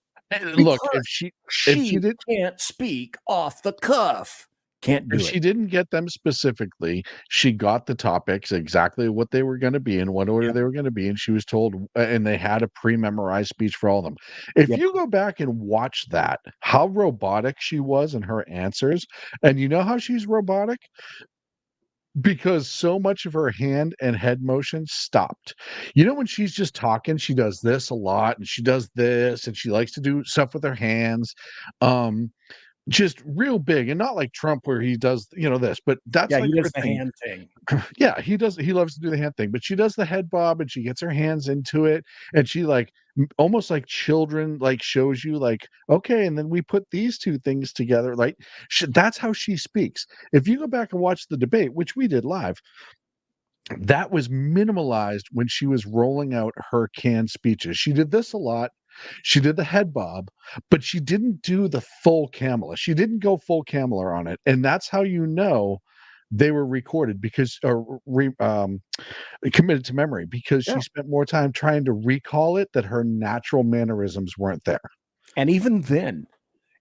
Look, if she can't speak off the cuff. Can't do if she didn't get them specifically, she got the topics exactly what they were going to be in what order they were going to be, and she was told, and they had a pre-memorized speech for all of them. If you go back and watch that, how robotic she was in her answers, and you know how she's robotic? Because so much of her hand and head motion stopped. When she's just talking, she does this a lot, and she does this, and she likes to do stuff with her hands. just real big, and not like Trump where he does, this, but that's Yeah, like he her does the thing. hand thing. Yeah, he does. He loves to do the hand thing, but she does the head bob and she gets her hands into it, and she almost like children, like shows you like, okay, and then we put these two things together. Like that's how she speaks. If you go back and watch the debate, which we did live, that was minimalized when she was rolling out her canned speeches. She did this a lot. She did the head bob, but she didn't do the full Kamala. She didn't go full Kamala on it, and that's how you know they were recorded because committed to memory because she spent more time trying to recall it that her natural mannerisms weren't there. And even then,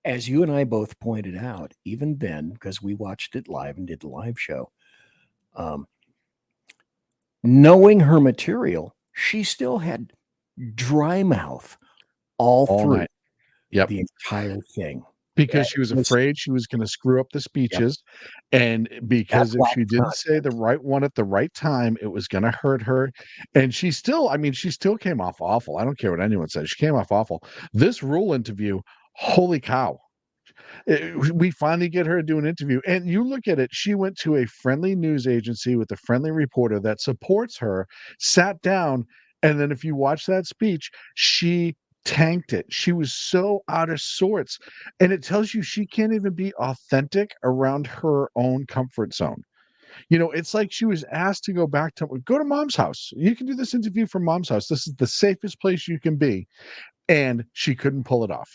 as you and I both pointed out, even then, because we watched it live and did the live show, knowing her material, she still had dry mouth all through night. Yep. The entire thing. Because she was afraid she was going to screw up the speeches. Yep. And because if she didn't say the right one at the right time, it was going to hurt her. And she still came off awful. I don't care what anyone says. She came off awful. This Rule interview, holy cow. We finally get her to do an interview. And you look at it, she went to a friendly news agency with a friendly reporter that supports her, sat down, and then if you watch that speech, she tanked it. She was so out of sorts. And it tells you she can't even be authentic around her own comfort zone. It's like she was asked to go to mom's house. You can do this interview from mom's house. This is the safest place you can be. And she couldn't pull it off.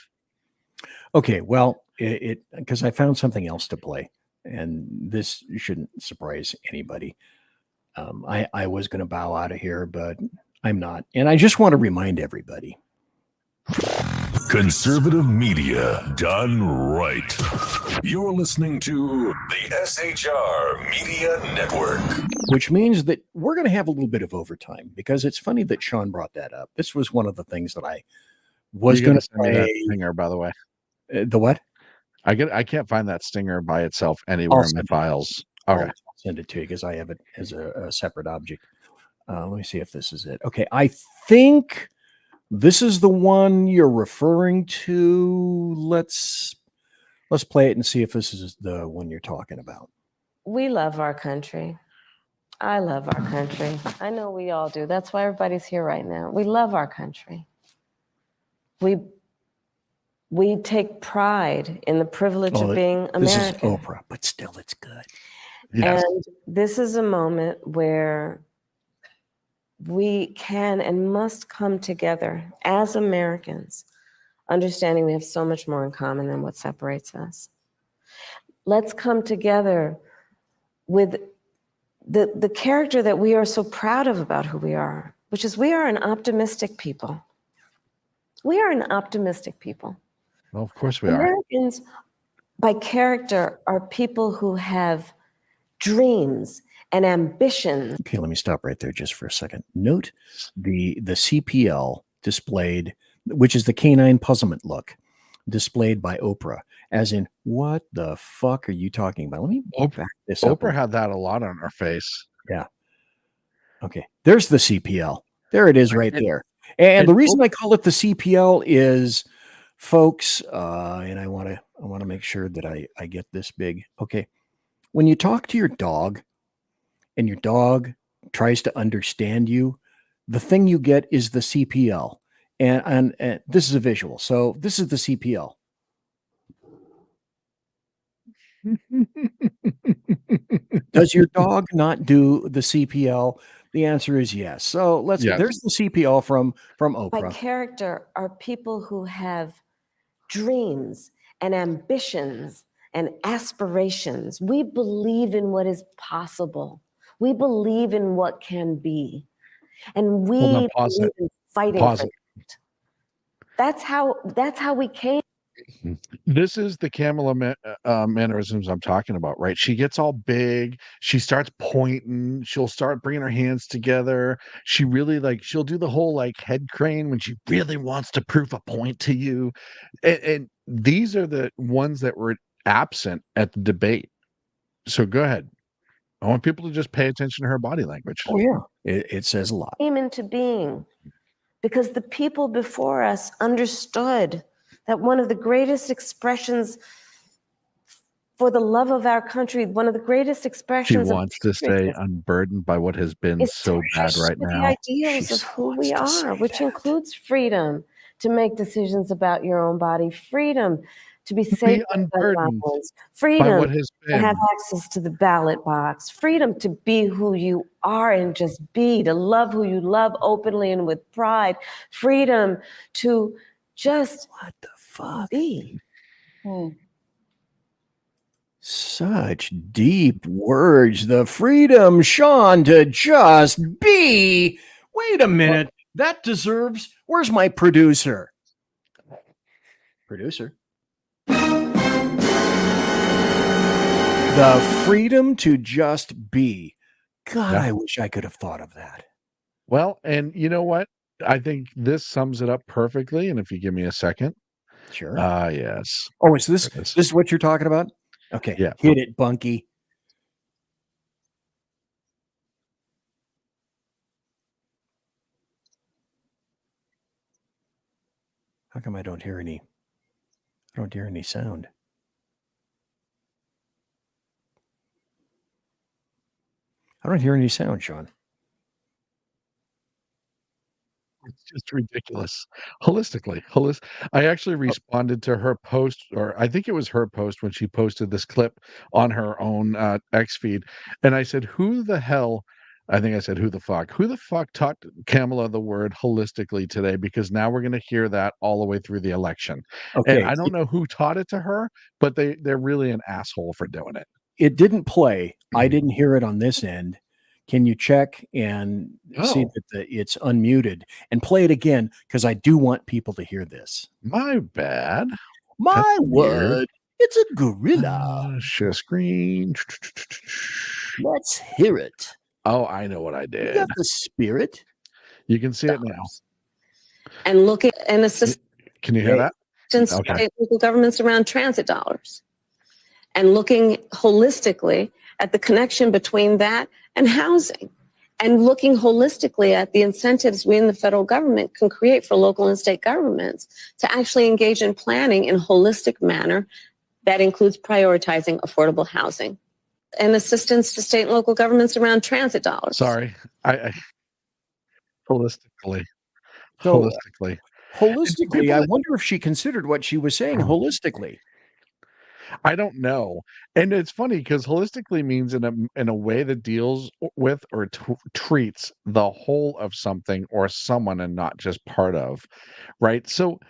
Okay, well, because I found something else to play, and this shouldn't surprise anybody. I was going to bow out of here, but I'm not. And I just want to remind everybody. Conservative media done right. You're listening to the SHR Media Network. Which means that we're going to have a little bit of overtime, because it's funny that Sean brought that up. This was one of the things that I was going to send me that stinger, by the way. The what? I can't find that stinger by itself anywhere in my files. Okay. I'll send it to you because I have it as a separate object. Let me see if this is it. Okay. I think this is the one you're referring to. Let's play it and see if this is the one you're talking about. We love our country. I love our country. I know we all do. That's why everybody's here right now. We love our country. We take pride in the privilege of being American. This is Oprah, but still it's good. Yes. And this is a moment where we can and must come together as Americans, understanding we have so much more in common than what separates us. Let's come together with the character that we are so proud of about who we are, which is we are an optimistic people. We are an optimistic people. Well, of course we are. Americans, by character, are people who have dreams and ambitions. Okay, let me stop right there just for a second. Note the CPL displayed, which is the canine puzzlement look, displayed by Oprah, as in, what the fuck are you talking about? Let me back this up. Oprah had that a lot on her face. Yeah. Okay, there's the CPL. There it is right there. And the reason I call it the CPL is, folks, and I want to make sure that I get this big. Okay, when you talk to your dog and your dog tries to understand you, the thing you get is the CPL. And this is a visual. So this is the CPL. Does your dog not do the CPL? The answer is yes. So there's the CPL from Oprah. By character are people who have dreams and ambitions and aspirations. We believe in what is possible. We believe in what can be. And we believe in fighting for it. That's how we came. This is the Kamala mannerisms I'm talking about, right? She gets all big. She starts pointing. She'll start bringing her hands together. She really she'll do the whole head crane when she really wants to prove a point to you. And these are the ones that were absent at the debate. So go ahead. I want people to just pay attention to her body language. Oh, yeah. It says a lot. Came into being because the people before us understood that one of the greatest expressions for the love of our country, one of the greatest She expressions of wants to stay patriotism unburdened by what has been is to so bad push right for the now. ideals of who we are, which includes freedom to make decisions about your own body, freedom to be safe Be from gun unburdened violence, by freedom what has to have been. access to the ballot box, freedom to be who you are and just be, to love who you love openly and with pride, freedom to just be. Such deep words. The freedom, Sean, to just be. Wait a minute. That deserves. Where's my producer? Producer. The freedom to just be. God, Yeah. I wish I could have thought of that. Well, and you know what? I think this sums it up perfectly. And if you give me a second. Sure. Yes. Oh, is this is what you're talking about? Okay. Yeah. Hit it, Bunky. How come I don't hear any? I don't hear any sound. I don't hear any sound, Sean. It's just ridiculous. Holistically. I actually responded to her post, or I think it was her post when she posted this clip on her own X feed. And I said, who the hell? I think I said, who the fuck taught Kamala the word holistically today? Because now we're going to hear that all the way through the election. And Okay. I don't know who taught it to her, but they're really an asshole for doing it. It didn't play. I didn't hear it on this end. Can you check and see that it's unmuted and play it again? Because I do want people to hear this. My bad. My That's weird. word. It's a gorilla. Share screen. Let's hear it. Oh, I know what I You did. got the spirit. You can see it now. And looking and assist Can you hear that? Okay. state local governments around transit dollars. And looking holistically at the connection between that and housing, and looking holistically at the incentives we in the federal government can create for local and state governments to actually engage in planning in a holistic manner that includes prioritizing affordable housing and assistance to state and local governments around transit dollars. Sorry. I holistically. So, Holistically. Holistically, I wonder if she considered what she was saying holistically. I don't know. And it's funny because holistically means in a way that deals with or treats the whole of something or someone and not just part of, right? So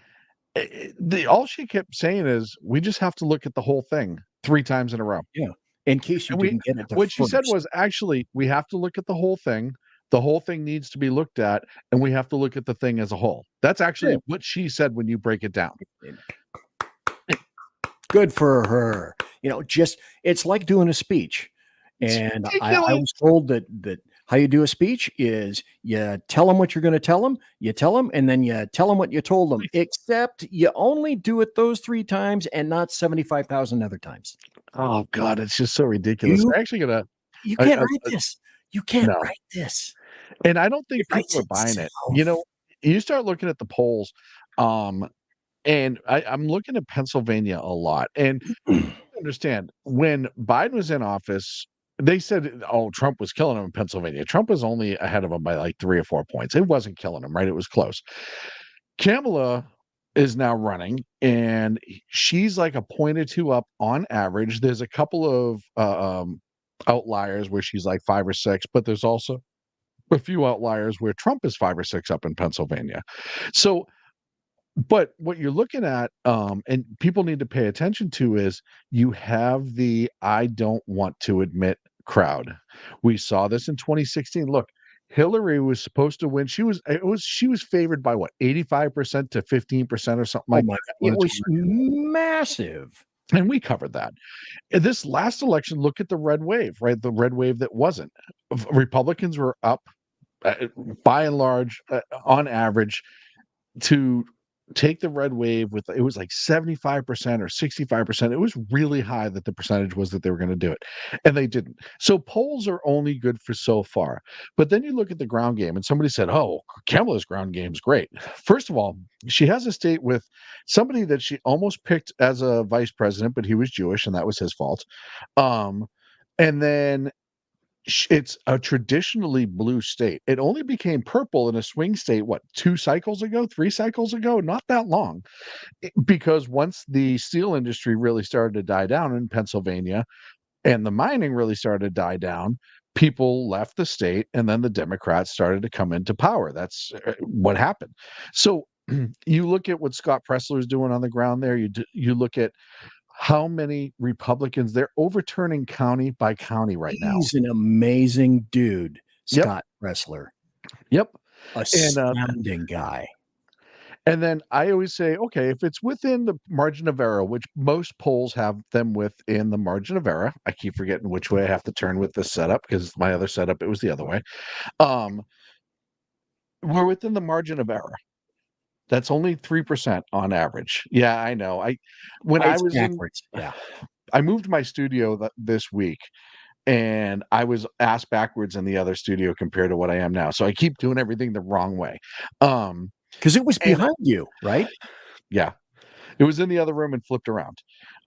all she kept saying is we just have to look at the whole thing 3 times in a row. Yeah. In case you didn't get it. What she said was actually we have to look at the whole thing. The whole thing needs to be looked at, and we have to look at the thing as a whole. That's actually what she said when you break it down. Good for her. You know, just it's like doing a speech. And I was told that how you do a speech is you tell them what you're going to tell them, and then you tell them what you told them, except you only do it those 3 times and not 75,000 other times. Oh God, it's just so ridiculous. They're actually gonna. You can't write this. You can't write this. And I don't think people are buying it. You know, you start looking at the polls, and I'm looking at Pennsylvania a lot. And understand when Biden was in office, they said, "Oh, Trump was killing him in Pennsylvania." Trump was only ahead of him by like 3 or 4 points. It wasn't killing him, right? It was close. Kamala is now running, and she's like a point or 2 up on average. There's a couple of outliers where she's like 5 or 6, but there's also a few outliers where Trump is 5 or 6 up in Pennsylvania. So, but what you're looking at, and people need to pay attention to is you have the I don't want to admit crowd. We saw this in 2016. Look, Hillary was supposed to win. She was favored by what, 85% to 15% or something like that. It was massive. And we covered that. In this last election, look at the red wave, right? The red wave that wasn't. Republicans were up by and large, on average, to take the red wave with, it was like 75% or 65%. It was really high that the percentage was that they were going to do it, and they didn't. So polls are only good for so far. But then you look at the ground game, and somebody said, oh, Kamala's ground game's great. First of all, she has a state with somebody that she almost picked as a vice president, but he was Jewish, and that was his fault. And then it's a traditionally blue state. It only became purple in a swing state, what, 3 cycles ago, not that long. Because once the steel industry really started to die down in Pennsylvania and the mining really started to die down, people left the state, and then the Democrats started to come into power. That's what happened. So you look at what Scott Pressler is doing on the ground there. You look at how many Republicans, they're overturning county by county right now. He's an amazing dude, Scott Pressler. Yep. Astounding guy. And then I always say, okay, if it's within the margin of error, which most polls have them within the margin of error, I keep forgetting which way I have to turn with this setup because my other setup, it was the other way. We're within the margin of error. That's only 3% on average. Yeah, I know. I moved my studio this week, and I was ass backwards in the other studio compared to what I am now. So I keep doing everything the wrong way. Because it was behind you, right? Yeah, it was in the other room and flipped around.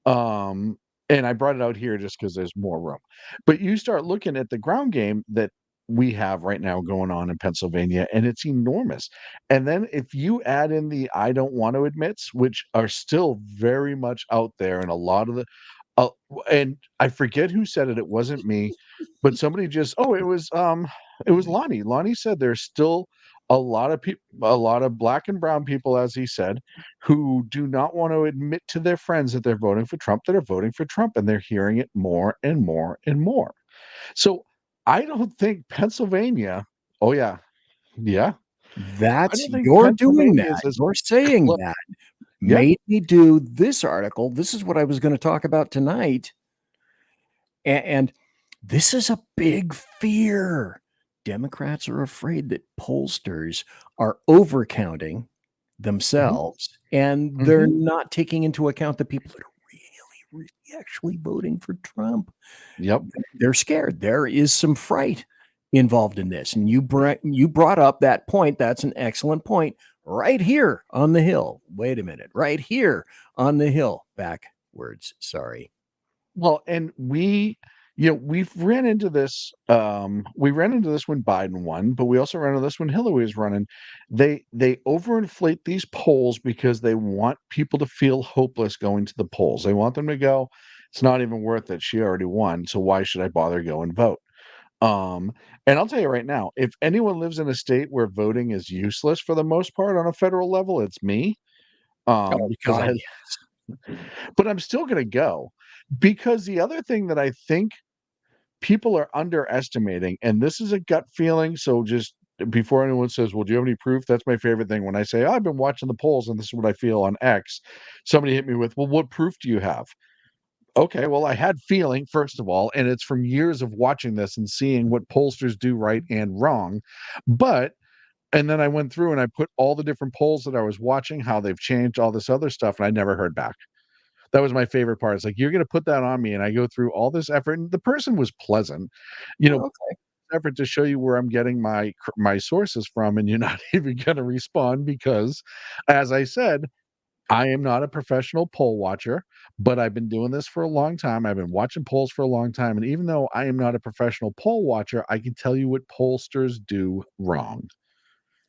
And I brought it out here just because there's more room. But you start looking at the ground game that we have right now going on in Pennsylvania, and it's enormous. And then if you add in the I don't want to admits, which are still very much out there, and a lot of the and I forget who said it, it wasn't me, but somebody just it was Lonnie. Lonnie said there's still a lot of people, a lot of black and brown people, as he said, who do not want to admit to their friends that they're voting for Trump, and they're hearing it more and more and more. So I don't think Pennsylvania. Oh yeah. That's you're doing that. You're saying that made me do this article. This is what I was going to talk about tonight. And this is a big fear. Democrats are afraid that pollsters are overcounting themselves, and they're not taking into account the people that are really actually voting for Trump. Yep. They're scared. There is some fright involved in this. And you brought up that point. That's an excellent point. Right here on the Hill. Wait a minute. Right here on the Hill. Backwards. Sorry. Well, and we've ran into this. We ran into this when Biden won, but we also ran into this when Hillary was running. They overinflate these polls because they want people to feel hopeless going to the polls. They want them to go, it's not even worth it. She already won, so why should I bother go and vote? And I'll tell you right now, if anyone lives in a state where voting is useless for the most part on a federal level, it's me. But I'm still going to go, because the other thing that I think people are underestimating, and this is a gut feeling. So just before anyone says, well, do you have any proof? That's my favorite thing. When I say, I've been watching the polls and this is what I feel on X, somebody hit me with, well, what proof do you have? Okay, well, I had feeling, first of all, and it's from years of watching this and seeing what pollsters do right and wrong. And then I went through and I put all the different polls that I was watching, how they've changed, all this other stuff, and I never heard back. That was my favorite part. It's like, you're going to put that on me, and I go through all this effort, and the person was pleasant, effort to show you where I'm getting my sources from, and you're not even going to respond because, as I said, I am not a professional poll watcher, but I've been doing this for a long time. I've been watching polls for a long time. And even though I am not a professional poll watcher, I can tell you what pollsters do wrong.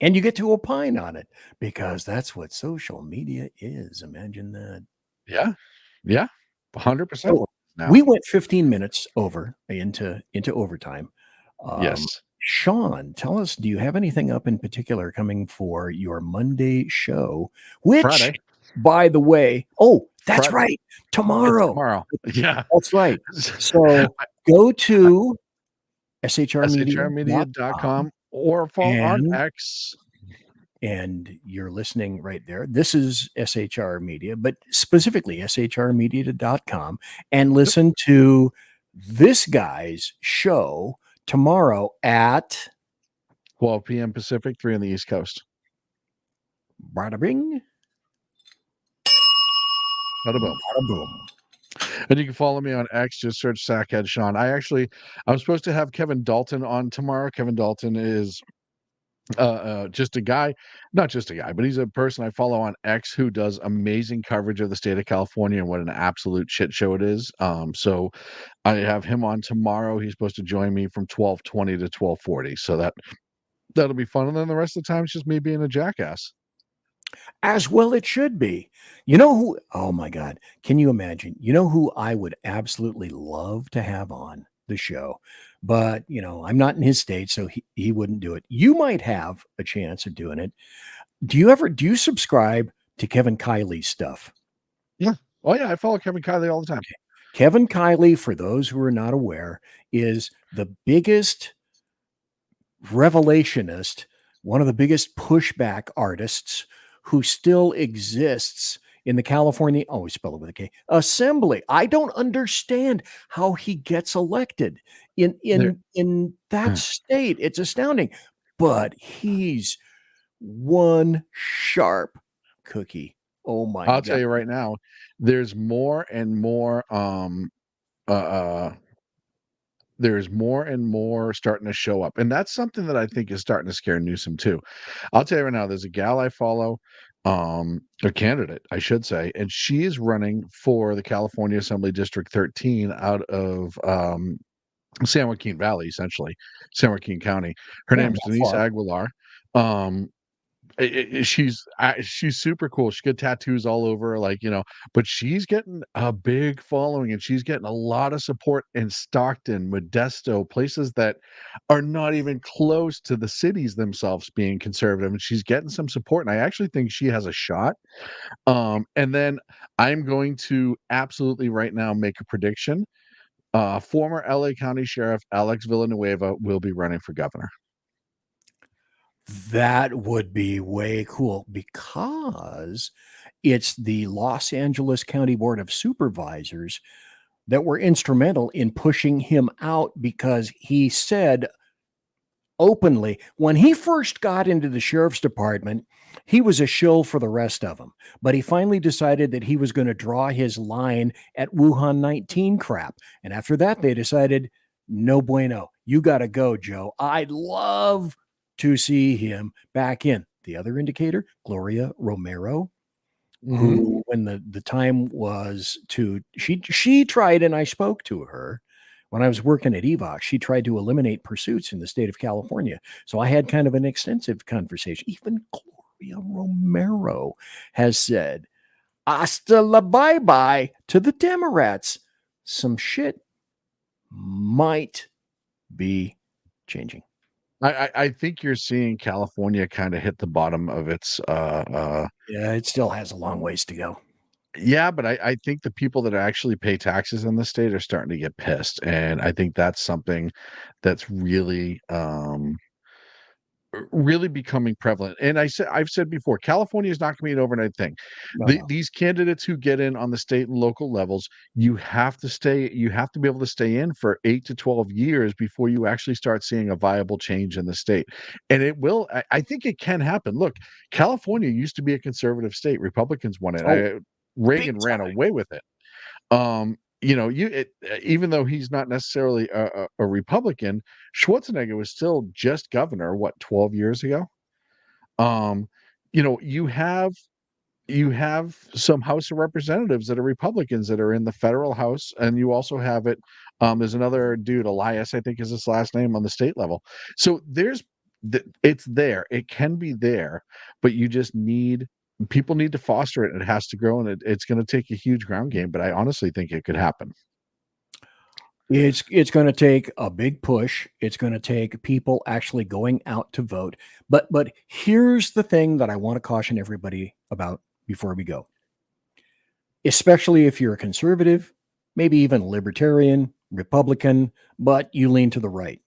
And you get to opine on it, because that's what social media is. Imagine that. Yeah. 100%. So we went 15 minutes over into overtime. Yes. Sean, tell us, do you have anything up in particular coming for your Monday show? Which, Friday. By the way, that's Friday. Right. Tomorrow. Yeah. That's right. So go to shrmedia.com or follow on X. And you're listening right there. This is SHR Media, but specifically shrmedia.com, and listen to this guy's show tomorrow at 12 p.m. Pacific, 3 on the East Coast. Bada bing. Bada boom. Bada boom. And you can follow me on X. Just search Sackhead Sean. I'm supposed to have Kevin Dalton on tomorrow. Kevin Dalton is just a guy, not just a guy, but he's a person I follow on X who does amazing coverage of the state of California and what an absolute shit show it is. So I have him on tomorrow. He's supposed to join me from 12:20 to 12:40. So that'll be fun. And then the rest of the time, it's just me being a jackass. As well it should be. You know who, oh my God, can you imagine? You know who I would absolutely love to have on the show, but I'm not in his state, so he wouldn't do it. You might have a chance of doing it. Do you subscribe to Kevin Kiley's stuff? Yeah. Oh yeah, I follow Kevin Kiley all the time. Okay. Kevin Kiley, for those who are not aware, is the biggest revelationist, one of the biggest pushback artists who still exists in the California, always spell it with a K, Assembly. I don't understand how he gets elected in that state. It's astounding. But he's one sharp cookie. Oh my God. I'll tell you right now, there's more and more starting to show up. And that's something that I think is starting to scare Newsom too. I'll tell you right now, there's a gal I follow, a candidate, I should say, and she is running for the California Assembly District 13 out of San Joaquin Valley, essentially, San Joaquin County. Her name's Denise Aguilar. She's super cool. She's got tattoos all over, but she's getting a big following and she's getting a lot of support in Stockton, Modesto, places that are not even close to the cities themselves being conservative. And she's getting some support. And I actually think she has a shot. And then I'm going to absolutely right now make a prediction. Former LA County Sheriff Alex Villanueva will be running for governor. That would be way cool because it's the Los Angeles County Board of Supervisors that were instrumental in pushing him out, because he said openly when he first got into the sheriff's department, he was a shill for the rest of them. But he finally decided that he was going to draw his line at Wuhan 19 crap. And after that, they decided, no bueno, you got to go, Joe. I'd love to see him back in. The other indicator, Gloria Romero, who, when the time was to, she tried, and I spoke to her when I was working at Evox, she tried to eliminate pursuits in the state of California. So I had kind of an extensive conversation. Even Gloria Romero has said, hasta la bye-bye to the Democrats. Some shit might be changing. I think you're seeing California kind of hit the bottom of its yeah, it still has a long ways to go. Yeah, but I think the people that actually pay taxes in the state are starting to get pissed. And I think that's something that's really really becoming prevalent. And I've said before, California is not going to be an overnight thing. No. These candidates who get in on the state and local levels, you have to be able to stay in for 8 to 12 years before you actually start seeing a viable change in the state. And it will, I think it can happen. Look, California used to be a conservative state. Republicans won it. Reagan ran away with it. Even though he's not necessarily a Republican, Schwarzenegger was still just governor, 12 years ago? You have some House of Representatives that are Republicans that are in the federal House, and you also have it. There's another dude, Elias, I think is his last name, on the state level. So it's there. It can be there, but people need to foster it, and it has to grow, and it's going to take a huge ground game, but I honestly think it could happen. It's going to take a big push. It's going to take people actually going out to vote. But here's the thing that I want to caution everybody about before we go. Especially if you're a conservative, maybe even libertarian, Republican, but you lean to the right.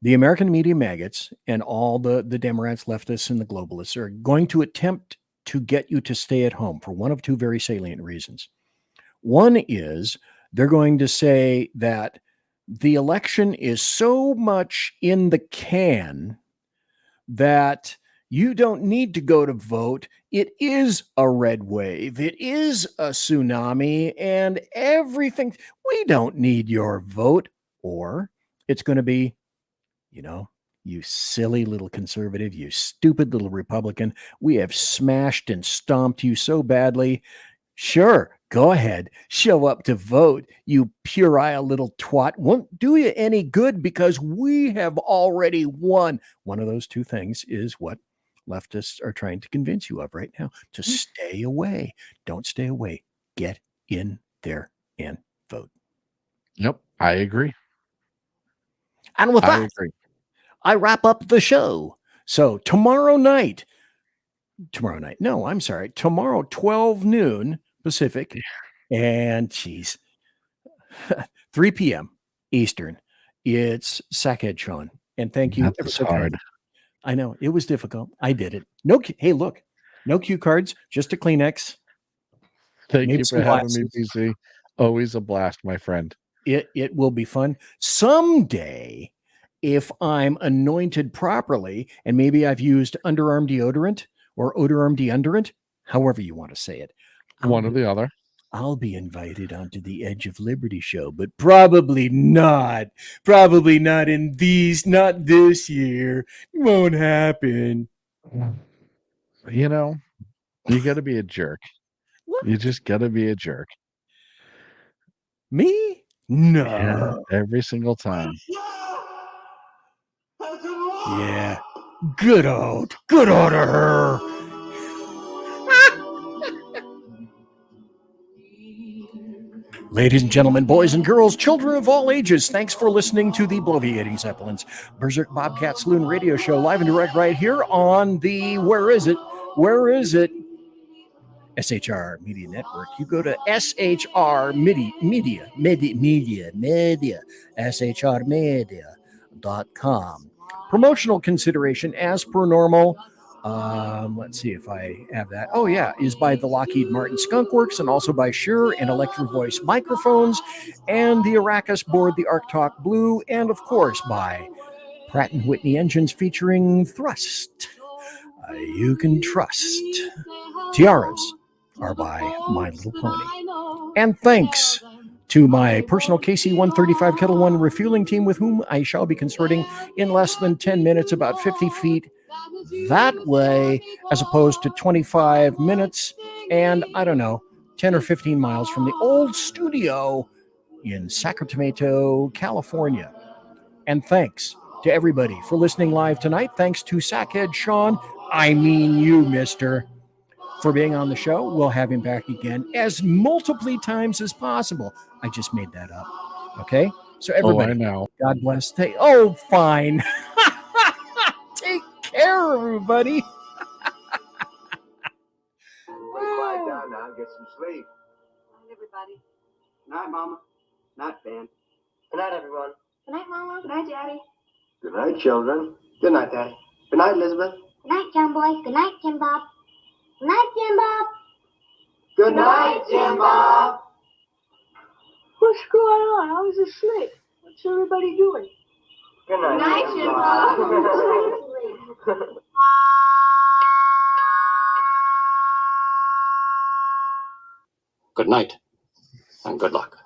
The American media maggots and all the Democrats, leftists, and the globalists are going to attempt to get you to stay at home for one of two very salient reasons. One is they're going to say that the election is so much in the can that You don't need to go to vote. It is a red wave. It is a tsunami and everything. We don't need your vote. Or it's going to be, you silly little conservative, you stupid little Republican. We have smashed and stomped you so badly. Sure, go ahead. Show up to vote, you puerile little twat. Won't do you any good because we have already won. One of those two things is what leftists are trying to convince you of right now, to stay away. Don't stay away. Get in there and vote. Yep, I agree. And with that, I wrap up the show. So tomorrow, 12 noon Pacific and 3 p.m. Eastern. It's Sackhead Sean. And thank you. That's hard. I know it was difficult. I did it. Hey, look, no cue cards, just a Kleenex. Thank you for having me, BZ. Always a blast, my friend. It will be fun. Someday, if I'm anointed properly, and maybe I've used underarm deodorant or odorarm deodorant, however you want to say it. One or the other. I'll be invited onto the Edge of Liberty show, but probably not. Probably not not this year. It won't happen. You got to be a jerk. What? You just got to be a jerk. Me? No. Yeah, every single time. Yeah. Good order her. Ladies and gentlemen, boys and girls, children of all ages, thanks for listening to the Bloviating Zeppelins Berserk Bobcat Saloon radio show, live and direct right here on the, where is it? SHR Media Network. You go to SHR Media, shrmedia.com. Promotional consideration as per normal. Let's see if I have that. Oh, yeah, is by the Lockheed Martin Skunk Works and also by Shure and Electro Voice microphones and the Arrakis board, the Arctalk Blue, and of course by Pratt & Whitney engines featuring thrust. You can trust. Tiaras are by My Little Pony. And thanks to my personal KC-135 Kettle One refueling team with whom I shall be consorting in less than 10 minutes, about 50 feet that way, as opposed to 25 minutes and, 10 or 15 miles from the old studio in Sacramento, California. And thanks to everybody for listening live tonight. Thanks to Sackhead Sean, I mean you, mister, for being on the show. We'll have him back again as multiple times as possible. I just made that up. Okay? So everybody, I know. God bless. Fine. Take care, everybody. Quiet down now. Get some sleep. Night, everybody. Night, Mama. Night, Ben. Good night, everyone. Good night, Mama. Good night, Daddy. Good night, children. Good night, Daddy. Good night, Elizabeth. Good night, John Boy. Good night, Jim Bob. Good night, Jim Bob. Good night, Jim Bob. What's going on? I was asleep. What's everybody doing? Good night, Jim Bob. Good night and good luck.